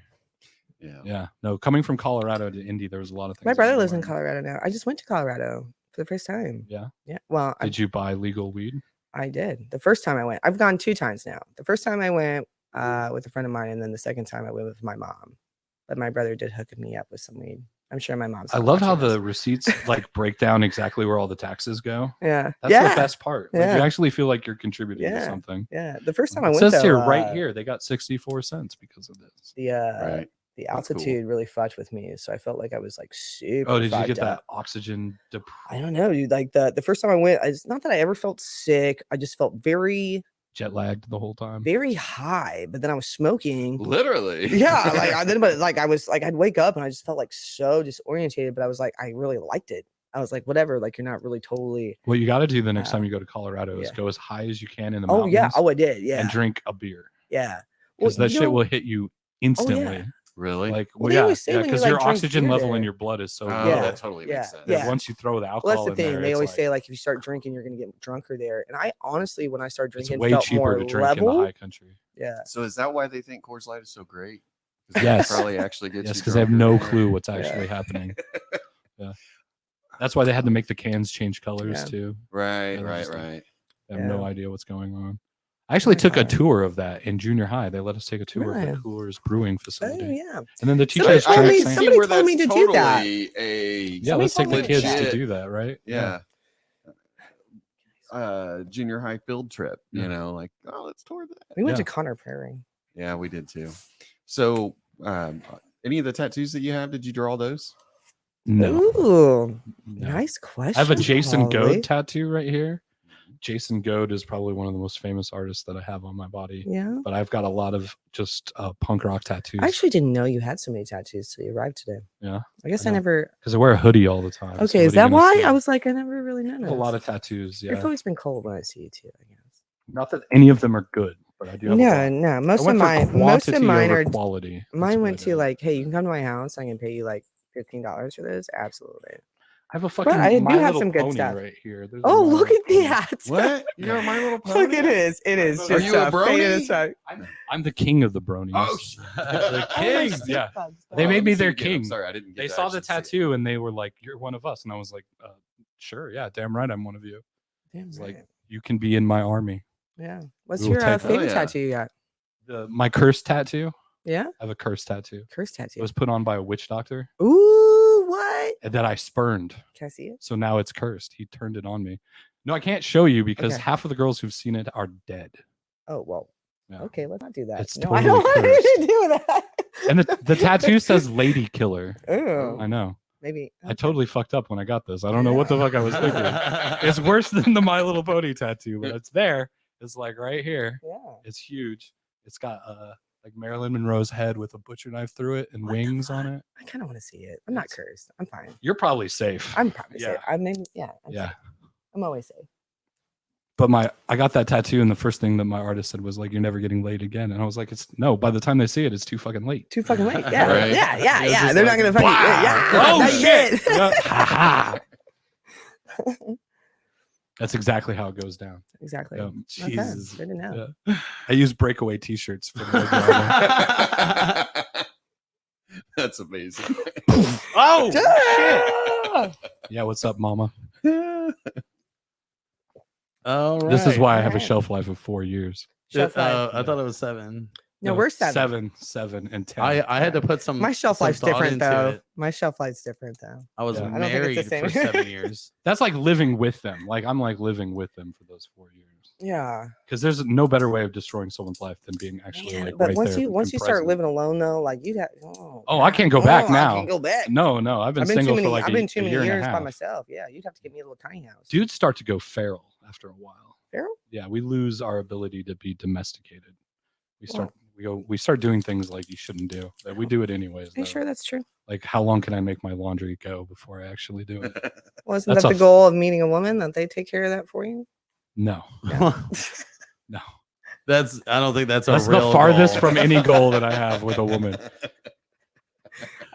Yeah. Yeah. No, coming from Colorado to Indy, there was a lot of things. My I brother didn't lives in learn. Colorado now. I just went to Colorado for the first time. Yeah. Yeah. Well, Did you buy legal weed? I did. The first time I went, I've gone 2 times now. The first time I went with a friend of mine, and then the second time I went with my mom. But my brother did hook me up with some weed. I'm sure my mom's. I not love how watching the this. receipts like break down exactly where all the taxes go. Yeah. That's yeah. the best part. Like, Yeah. you actually feel like you're contributing to Yeah. something. Yeah. The first time I It went says though, here, right here, they got 64 cents because of this. the Right. the That's cool. altitude really fucked with me, so I felt like I was like super. Oh, did you fogged get that up. oxygen? I don't know, dude. Like the first time I went, it's not that I ever felt sick. I just felt very, Jet lagged the whole time. very high. But then I was smoking. Literally. Yeah, like I was like, I'd wake up and I just felt like so disorientated. But I was like, I really liked it. I was like, whatever. Like you're not really totally. What you got to do the next time you go to Colorado is yeah. go as high as you can in the Oh mountains. yeah. Oh, I did. Yeah. And drink a beer Yeah. because that you shit know- will hit you instantly. Really? Like, Well, they always say when you, because like, your drink oxygen beer level in there. your blood is so Oh, low. Yeah. that totally Yeah. makes sense. that Yeah. once you throw the Well, alcohol that's the in thing. there, They it's always like, say like if you start drinking, you're gonna get drunker there. And I honestly, when I started it's drinking, way felt cheaper more to drink level. in the high country. Yeah. So is that why they think Coors Light is so great? 'Cause Yes. it probably actually gets Yes, you because they have drunker no there. clue what's Yeah. actually happening. Yeah, that's why they had to make the cans change colors Yeah. too. Right, Yeah, right, just- right. They have no Yeah. idea what's going on. I actually my took a God. tour of that in junior high. They let us take a tour of Really? the Coors brewing Oh facility, yeah. and then the Somebody teachers told drank me- saying, somebody where told me that's to do that. totally a "Yeah, somebody let's take told the me to kids do to legit, do that." Right? yeah. Junior high field trip, Yeah. you know, like, oh, let's tour that. We went Yeah. to Connor Prairie. Yeah, we did too. So, any of the tattoos that you have, did you draw those? No, Ooh, no. nice question. I have a Jason Polly. Goad tattoo right here. Jason Goad is probably one of the most famous artists that I have on my body. Yeah. But I've got a lot of just punk rock tattoos. I actually didn't know you had so many tattoos till you arrived today. Yeah, I guess I I know. never. because I wear a hoodie all the time. so Okay, what is are you that gonna why? see? I was like, I never really I noticed. have a lot of tattoos. Yeah, It's always been cold when I see you too. I guess. not that any of them are good, but I do have a No, lot. no. I Most of went for mine. Most quantity of mine over are. quality. That's Mine what went I to did. like, hey, you can come to my house. I can pay you like $15 for this. Absolutely. I have a fucking I do My have Little some good Pony stuff. right here. There's a Oh, My look Little at Pony. that! What? You got My Little Pony? Look, it is. It is. Are Just you a faded as brony? fuck. I'm the king of the bronies. Oh, shit. the Oh, my king. seat Yeah, bugs, They Hold on, made let me see their again. I'm king. sorry, I didn't get they to saw the actually see it. tattoo and they were like, "You're one of us," and I was like, "Sure, yeah, damn right, I'm one of you. Damn It's right. like you can be in my army." Yeah. What's we will your take that. favorite Oh, yeah. tattoo you got? My curse tattoo. Yeah. I have a curse tattoo. Curse It tattoo. was put on by a witch doctor Ooh, what? and that I spurned. Can I see it? So now it's cursed. He turned it on me. No, I can't show you because Okay. half of the girls who've seen it are dead. Oh, well. Yeah. Okay, let's not do that. It's No, I don't totally want you to do that. And the tattoo says Lady Killer. Oh, I know. maybe. I totally fucked up when I got this. I don't know what the fuck I was thinking. It's worse than the My Little Pony tattoo, but it's there. It's like right here. Yeah. It's huge. It's got like Marilyn Monroe's head with a butcher knife through it and What the wings on fuck? it. I kind of want to see it. I'm not cursed. I'm fine. You're probably safe. I'm probably Yeah. safe. I mean, yeah. I'm Yeah. safe. I'm always safe. But I got that tattoo, and the first thing that my artist said was like, "You're never getting laid again." And I was like, "It's no." By the time they see it, it's too fucking late. Too fucking late. Yeah. Right. Yeah. Yeah. It was Yeah. just They're like, not going to fucking. wow. Yeah. Oh, not shit. yet. Yeah. Ha ha. That's exactly how it goes down. Exactly. Yeah. Okay, Jesus. good to know. Yeah. I use breakaway T-shirts for the drama. That's amazing. Oh Ah! yeah, what's up, Mama? All right. This is why I have a Alright. shelf life of 4 years. Shelf life. I thought it was 7. No, we're 7. 7, and 10. I had to put some. My shelf some life's thought different into though. it. My shelf life's different though. I was Yeah. I don't think it's married the same. for 7 years. That's like living with them. Like I'm like living with them for those 4 years. Yeah. Because there's no better way of destroying someone's life than being actually Man, like but right once there. you and start present. living alone though, like you'd have. Oh, I can't go back I now. can't go back. No, I've been I've been single too many. for like I've been too many year and a years by half. myself. Yeah, you'd have to get me a little tiny house. Dudes start to go feral after a while. Feral? Yeah, we lose our ability to be domesticated. We start doing things like you shouldn't do. Like, we do it anyways. Are you though. sure that's true? Like, how long can I make my laundry go before I actually do it? Well, isn't That's that a the goal of meeting a woman that they take care of that for you? No, No. no. I don't think that's That's a the real farthest goal. from any goal that I have with a woman.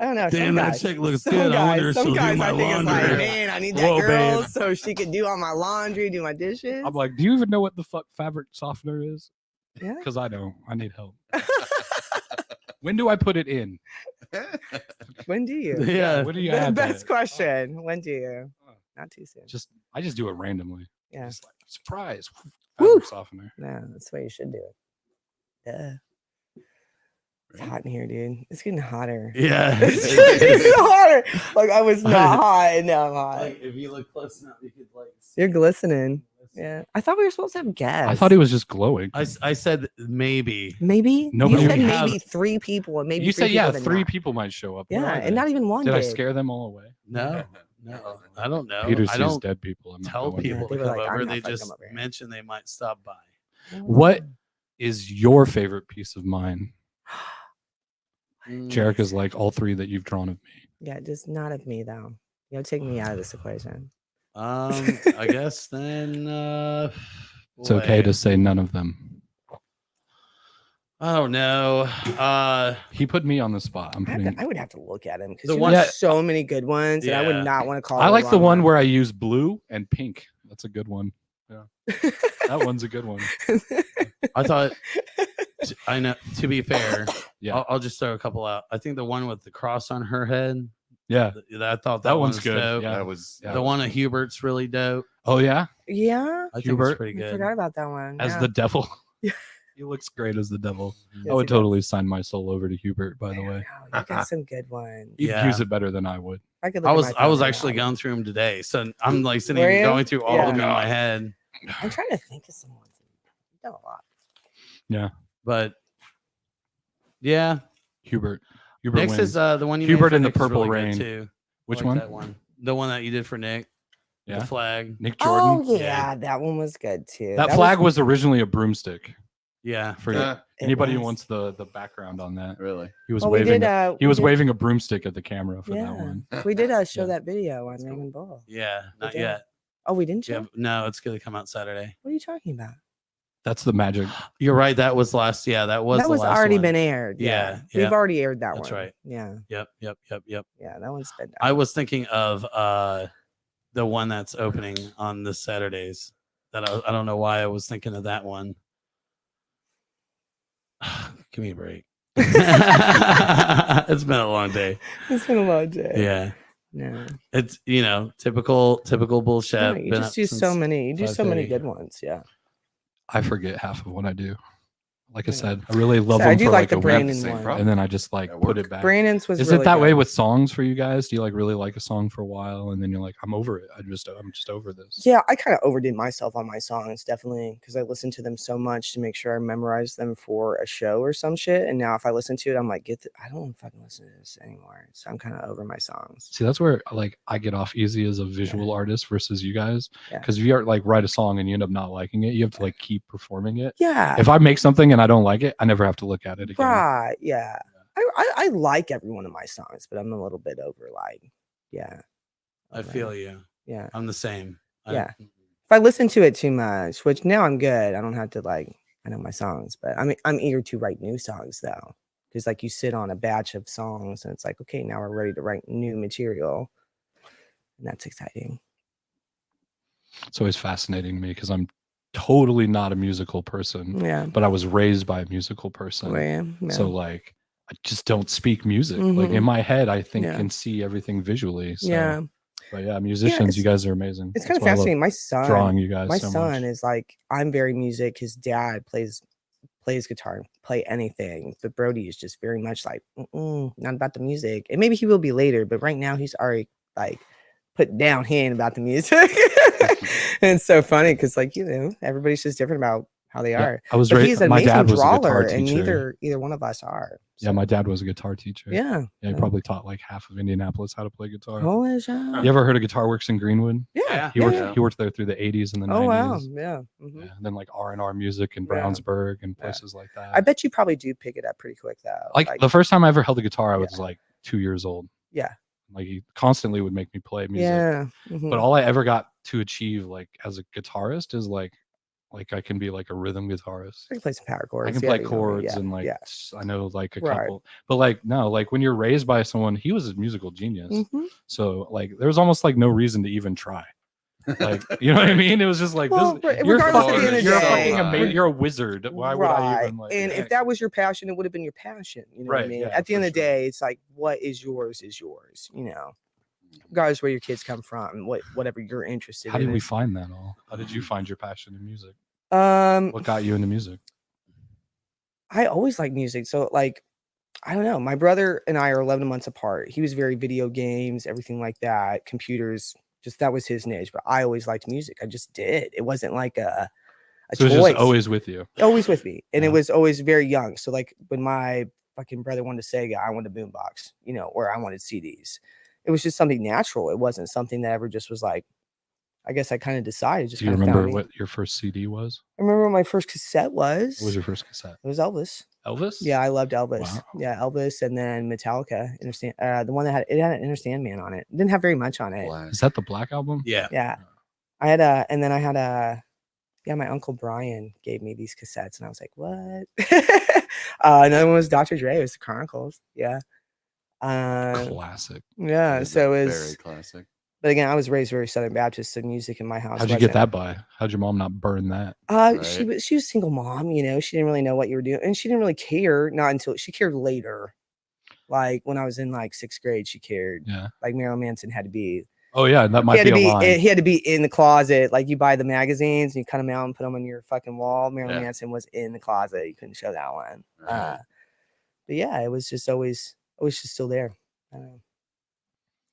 I don't know. Damn, some that guys, chick looks some good. I wonder if Guys, some she'll do guys my I think it's like, laundry. man, I need that Whoa, girl babe. so she could do all my laundry, do my dishes. I'm like, do you even know what the fuck fabric softener is? Yeah. Because I don't. I need help. When do I put it in? When do you? Yeah. When do you The add best that? question. When do you? Oh. Not too soon. I just do it randomly. Yeah. Just like surprise. Woo. Fabric softener. No, that's the way you should do it. Duh. It's Right. hot in here, dude. It's getting hotter. Yeah. It's getting hotter. Like I was not hot, and now I'm hot. Like, if you look close enough, you could like. You're glistening. Yeah. I thought we were supposed to have guests. I thought he was just glowing. I said maybe. Maybe. Nobody You said would maybe have- 3 people, and maybe You three said, yeah, people did 3 not. people might show up. Where Yeah, are and they? not even one Did I did. scare them all away? No, I don't know. Peter I sees don't dead people. I'm not tell going people They to were come like, I'm over. not They fucking just come over here. mention they might stop by. What is your favorite piece of mine? Mm. Jerica's like all 3 that you've drawn of me. Yeah, just not of me though. You know, take me out of this equation. I guess then. It's okay to boy, say none of them. I don't know. He put me on the spot. I'm putting. I would have to look at him because The you one- have Yeah. so many good ones, and I would Yeah. not want to call. I like the wrong one where I use blue and pink. That's a good one. Yeah, where that one's a good one. I thought. I know. To be fair, Yeah. I'll just throw a couple out. I think the one with the cross on her head. Yeah. I thought That one one's was good, dope. yeah. That was Yeah. The one of Hubert's really dope. Oh yeah, yeah, I think Hubert? it's pretty I good. forgot about that one. as yeah. the devil. Yeah. He looks great as the devil. Mhm. Yes, I would he does. totally sign my soul over to Hubert. By the way, Wow, you got some good ones. he'd Yeah. use it better than I would. I could. I Look at was my I was phone right actually now. going through them today, so I'm like sitting Were here you? going through all of them in Yeah. my head. I'm trying to think of someone. You've done a lot. Yeah, But yeah, Hubert. Hubert Nick's wins. is the one you made Hubert for in the Nick is Purple really good, Rain. too. I Which like one? That one, the one that you did for Nick. Yeah. The flag. Nick Oh Jordan. yeah, that one was good too. That flag was originally a broomstick. Yeah. For Uh, It anybody who was. wants the background on that, really. he was Well, we waving. did. He we was did- waving a broomstick at the camera for Yeah, that one. we did show Yeah. that video on Megan Ball. Yeah. Not did. yet. Oh, we didn't show. Yeah. No, it's gonna come out Saturday. What are you talking about? That's the magic. You're right. That was last. Yeah, that was. That the was last already one. been aired. Yeah, we've yep. already aired that That's one. right. Yeah, Yep. yeah, that one's been. Done. I was thinking of the one that's opening on this Saturdays. That I don't know why I was thinking of that one. Give me a break. It's been a long day. It's been a long day. Yeah. No, It's typical bullshit. no, you just do so many. You do so many 5:30. good ones. Yeah. I forget half of what I do. Like I Yeah. said, I really love So I them do for like like the a Brandon week, Have the same one. problem. and then I just like At put work. it back. Brandon's was. Is really it that way good. with songs for you guys? Do you like really like a song for a while and then you're like, I'm over it. I'm just over this. Yeah, I kind of overdid myself on my songs, definitely, because I listened to them so much to make sure I memorized them for a show or some shit. And now if I listen to it, I'm like, I don't know if I can listen to this anymore. So I'm kind of over my songs. See, that's where like I get off easy as a visual artist versus you guys. Yeah. Because if you are like write a song and you end up not liking it, you have to like keep performing it. Yeah. If I make something and I don't like it, I never have to look at it again. Right. Yeah. I like every one of my songs, but I'm a little bit over like, yeah. I over feel it. you. Yeah. I'm the same. Yeah. If I listen to it too much, which now I'm good. I don't have to like, I know my songs, but I'm eager to write new songs though. Because like you sit on a batch of songs and it's like, okay, now we're ready to write new material. And that's exciting. It's always fascinating to me because I'm totally not a musical person, Yeah. but I was raised by a musical person. Yeah. So like I just don't speak music. Like in Mhm. my head, I think Yeah. and see everything visually. So, Yeah. But yeah, musicians, you guys are amazing. It's kind of That's why I love fascinating. My son, drawing you guys. my so son much. is like, I'm very music. His dad plays guitar, play anything. But Brody is just very much like, not about the music. And maybe he will be later, but right now he's already like put down hand about the music. And it's so funny because like, everybody's just different about how they Yeah, are. I was But raised. he's an My amazing dad was a guitar drawer, teacher. and either one of us are. Yeah, So, my dad was a guitar teacher. yeah. Yeah, he probably taught like half of Indianapolis how to play guitar. Holy shit. You ever heard of Guitar Works in Greenwood? Yeah. He yeah, worked. yeah. He worked there through the 80s and the 90s. Oh wow. Yeah. Mhm. Yeah, and then like R&R music in Yeah. Brownsburg and Yeah. places like that. I bet you probably do pick it up pretty quick though. like the first time I ever held a guitar, I Yeah. was like 2 years old. Yeah. Like he constantly would make me play music. Yeah. Mhm. But all I ever got to achieve like as a guitarist is like Like I can be like a rhythm guitarist. I can play some power chords. I can yeah, play you know, chords yeah, and like yeah. I know like a Right. couple, but like no, like when you're raised by someone, he was a musical genius. Mhm. So like there was almost like no reason to even try. Like you know what I mean? It was just like Well, this. re- You're regardless at the fucking, end of the you're a day, fucking right. you're a wizard. Why would I even like? And yeah. if that was your passion, it would have been your passion. You know what I Right, mean? yeah, At the for end of the sure. day, it's like what is yours is yours. You know, regardless where your kids come from, whatever you're interested How in. did we is- find that all? How did you find your passion in music? Um, What got you into music? I always like music, so like, I don't know. My brother and I are 11 months apart. He was very video games, everything like that, computers. Just that was his niche. But I always liked music. I just did. It wasn't like a So it's choice. just always with you. Always with me, and Yeah. it was always very young. So like when my fucking brother wanted a Sega, I wanted a boombox, you know, or I wanted CDs. It was just something natural. It wasn't something that ever just was like. I guess I kind of decided. Just Do you kinda remember found me. what your first CD was? I remember what my first cassette was. What was your first cassette? It was Elvis. Elvis? Yeah, I loved Elvis. Wow. Yeah, Elvis, and then Metallica. Understand? The one that had an Understand Man on it. It didn't have very much on it. Black. Is that the Black album? Yeah. Yeah, I had a, and then I had a. Yeah, my uncle Brian gave me these cassettes, and I was like, "What?" Another one was Dr. Dre. It was the Chronicles. Yeah. Classic. Yeah. That is So a it was. very classic. But again, I was raised very Southern Baptist, so music in my house. How'd you get wasn't- that by? How'd your mom not burn that? She Right. was a single mom, you know. She didn't really know what you were doing, and she didn't really care. Not until she cared later, like when I was in like 6th grade. She cared. Yeah. Like Marilyn Manson had to be. Oh yeah, that He might had be to a be. line. He had to be in the closet. Like you buy the magazines and you cut them out and put them on your fucking wall. Marilyn Yeah. Manson was in the closet. You couldn't show that one. Right. But yeah, it was just always just still there. I don't know.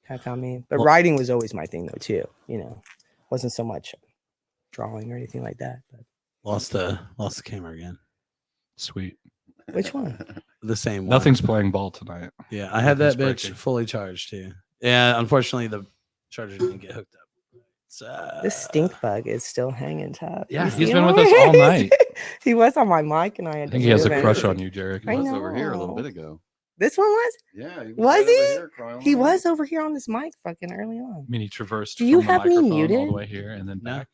Kind of found me. But Well- writing was always my thing though too. You know, wasn't so much drawing or anything like that. But Lost the camera again. Sweet. which one? The same one. Nothing's playing ball tonight. Yeah, I had that bitch Nothing's breaking. fully charged too. Yeah, unfortunately the charger didn't get hooked up. This stink bug is still hanging tough. Yeah, You he's see been him with us over all here? night. He was on my mic, and I had I to think he has a move it. crush on you, Jarek. He I was over here a little know. bit ago. This one was? Yeah. He Was right over he? here crawling He around. was over here on this mic fucking early on. I mean, he traversed Do you from the have me microphone all muted? the way here and then No. back.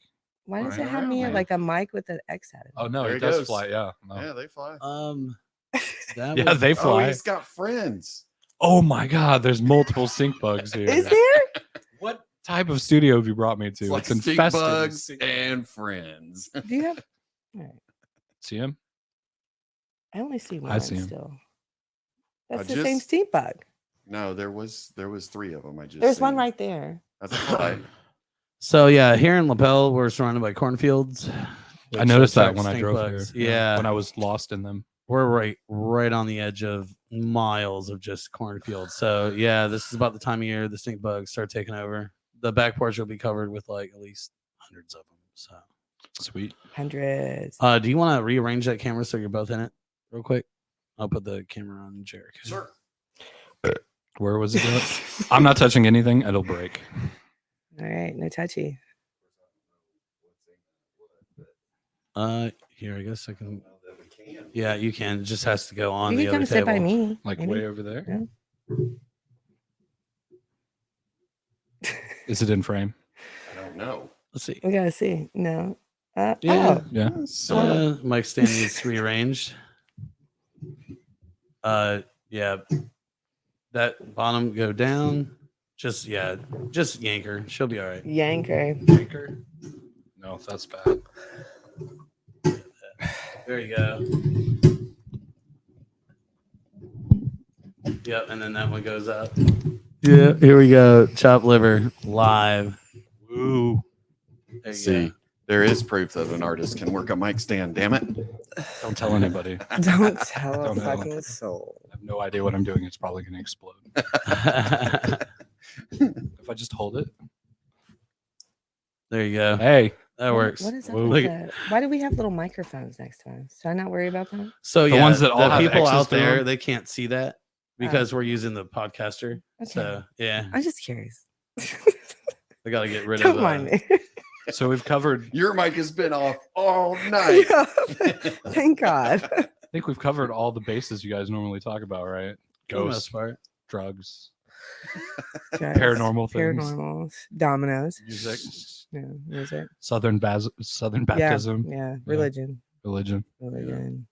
Why does it Right have around, me at man. like a mic with an X at it? Oh no, There it he does goes. fly. Yeah. No. Yeah, they fly. that Yeah, was- they Oh, fly. he's got friends. Oh my god, there's multiple stink bugs here. Is there? What type of studio have you brought me to? It's like It's stink infested. with bugs stink- and friends. Do you have? All right. See him? I only see one I see him. still. I That's the same just- stink bug. No, there was 3 of them. I just There's one seen. right there. That's why. So yeah, here in Lapel, we're surrounded by cornfields. I which noticed that attract when I stink drove bugs. here. Yeah, When I was lost in them. we're right on the edge of miles of just cornfields. So yeah, this is about the time of year the stink bugs start taking over. The back porch will be covered with like at least hundreds of them. So, Sweet. Hundreds. do you want to rearrange that camera so you're both in it, real quick? I'll put the camera on Jarek. Sure. Where was it? At? I'm not touching anything. It'll break. All right, no touchy. Here I guess I can. Yeah, you can. It just has to go on You the can come other sit by table. me. Like maybe. way over there. Yeah. Is it in frame? I don't know. Let's see. We gotta see. No. Yeah. Oh, Yeah. So Mic stand needs rearranged. Yeah. That bottom go down. Just yank her. She'll be all right. yanker. Yank her. No, that's bad. There you go. Yep, and then that one goes up. Yeah, here we go. Chopped liver live. Woo. There you see, go. there is proof that an artist can work a mic stand. Damn it! Don't tell anybody. I Don't tell a Don't know. fucking soul. have no idea what I'm doing. It's probably going to explode. If I just hold it. There you go. Hey. That works. What is up Whoa. with Look- that? Why do we have little microphones next to us? Should I not worry about that? So The yeah, ones that all the have people X's out through there, them? they can't see that because we're using the podcaster. Okay. So yeah, I'm just curious. I got to get rid Don't of. mind me. So we've covered, Your mic has been off all night. Yeah. Thank God. I think we've covered all the bases you guys normally talk about, right? For the most Ghosts, part. drugs, Drugs, paranormal things, Paranormals. Dominoes. music. Yeah, music. Southern baptism, Yeah, religion. religion. Religion.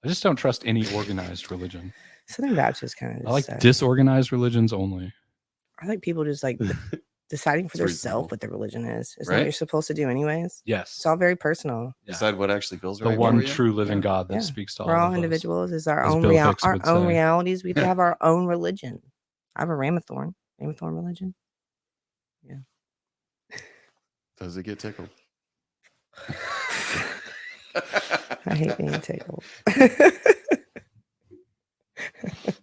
I just don't trust any organized religion. Southern Baptist kind of. I like disorganized religions only. I like people just like deciding for It's reasonable. themselves what their religion is. Is that Right? what you're supposed to do, anyways? Yes, It's all very personal. Yeah. Decide what actually feels the right. one for you. true living Yeah. God that Yeah. speaks to all We're all of us. individuals. It's our As own Bill Hicks our would own say. realities. We can have our own religion. I have a Ramathorn religion. Does it get tickled? I hate being tickled.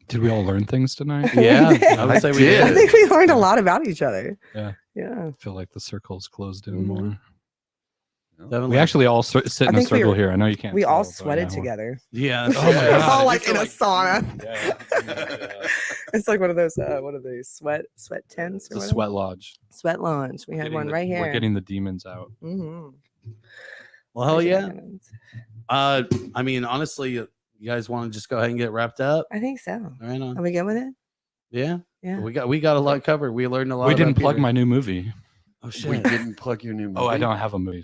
Did we all learn things tonight? Yeah, I would say we did. I did. think we learned a lot about each other. Yeah. Yeah. I feel like the circle's closed in Mhm. more. Definitely. We actually all sit in a think we circle were- here. I know you can't. We all tell, but sweated yeah, we're- together. Yeah. Oh my We're God. all You like feel in a like- sauna. Yeah. It's like one of those what are they, sweat tents It's or a whatever? sweat lodge. Sweat lounge. We had Getting one the- right here. We're getting the demons out. Mhm. Well, hell yeah. Shenanigans. I mean, honestly, you guys want to just go ahead and get wrapped up? I think so. Right on. Are we good with it? Yeah. Yeah. We got a lot covered. We learned a lot. We didn't about plug Peter. my new movie. Oh We shit. didn't plug your new movie. Oh, I don't have a movie.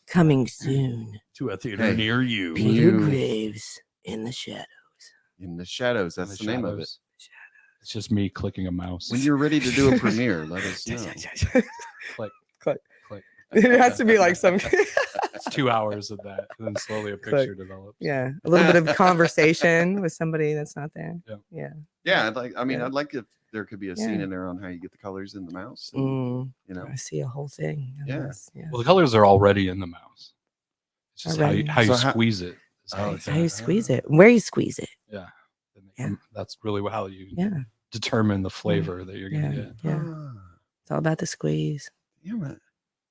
Coming soon. To a theater Hey. near you. Peter Peter You- Graves in the shadow. In the shadows. That's the, name of it. Shadows. It's just me clicking a mouse. When you're ready to do a premiere, let us know. Click, Click. click. It has to be like some It's 2 hours of that, and then slowly a Click. picture develops. yeah, a little bit of conversation with somebody that's not there. Yeah. Yeah. Yeah, I'd Yeah. like if there could be a scene Yeah. in there on how you get the colors in the mouse. And, Mm, you know, I see a whole thing. of Yeah. this, yeah. Well, the colors are already in the mouse. It's just how you, Already. how you So how- squeeze it. is how Oh, it's How you done. squeeze it, where you squeeze it. Yeah. Yeah. That's really how you Yeah. determine the flavor that you're Yeah. gonna get. Yeah. Ah, It's all about the squeeze. damn it.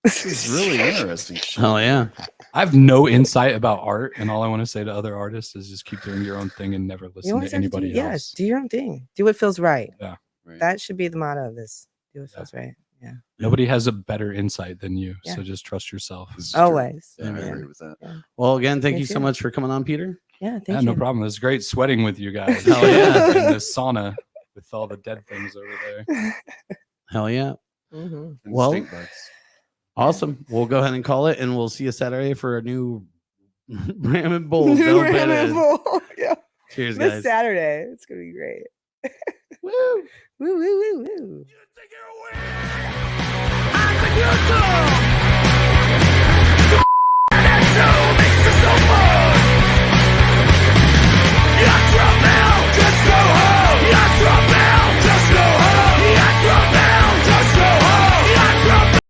This is really interesting. Oh yeah. I have no insight about art, and all I want to say to other artists is just keep doing your own thing and never You listen always to have to do, anybody yes, else. do your own thing. Do what feels right. Right. That should be the motto of this. Do what Yeah. feels right. Yeah. Nobody has a better insight than you, Yeah. so just trust yourself. This is true. Always. Yeah, I Yeah. agree with that. Well, again, thank Me you so too. much for coming on, Peter. Yeah. Thank Yeah, you. no problem. It's great sweating with you guys. Hell yeah. In this sauna with all the dead things over there. Hell yeah. Mhm. And Well- stink bugs. Awesome. We'll go ahead and call it, and we'll see you Saturday for a new Ram and Bull. Don't bet it. Yeah. Cheers, This guys. Saturday. It's gonna be great. Woo. Woo woo woo woo. Take it away. I'm the good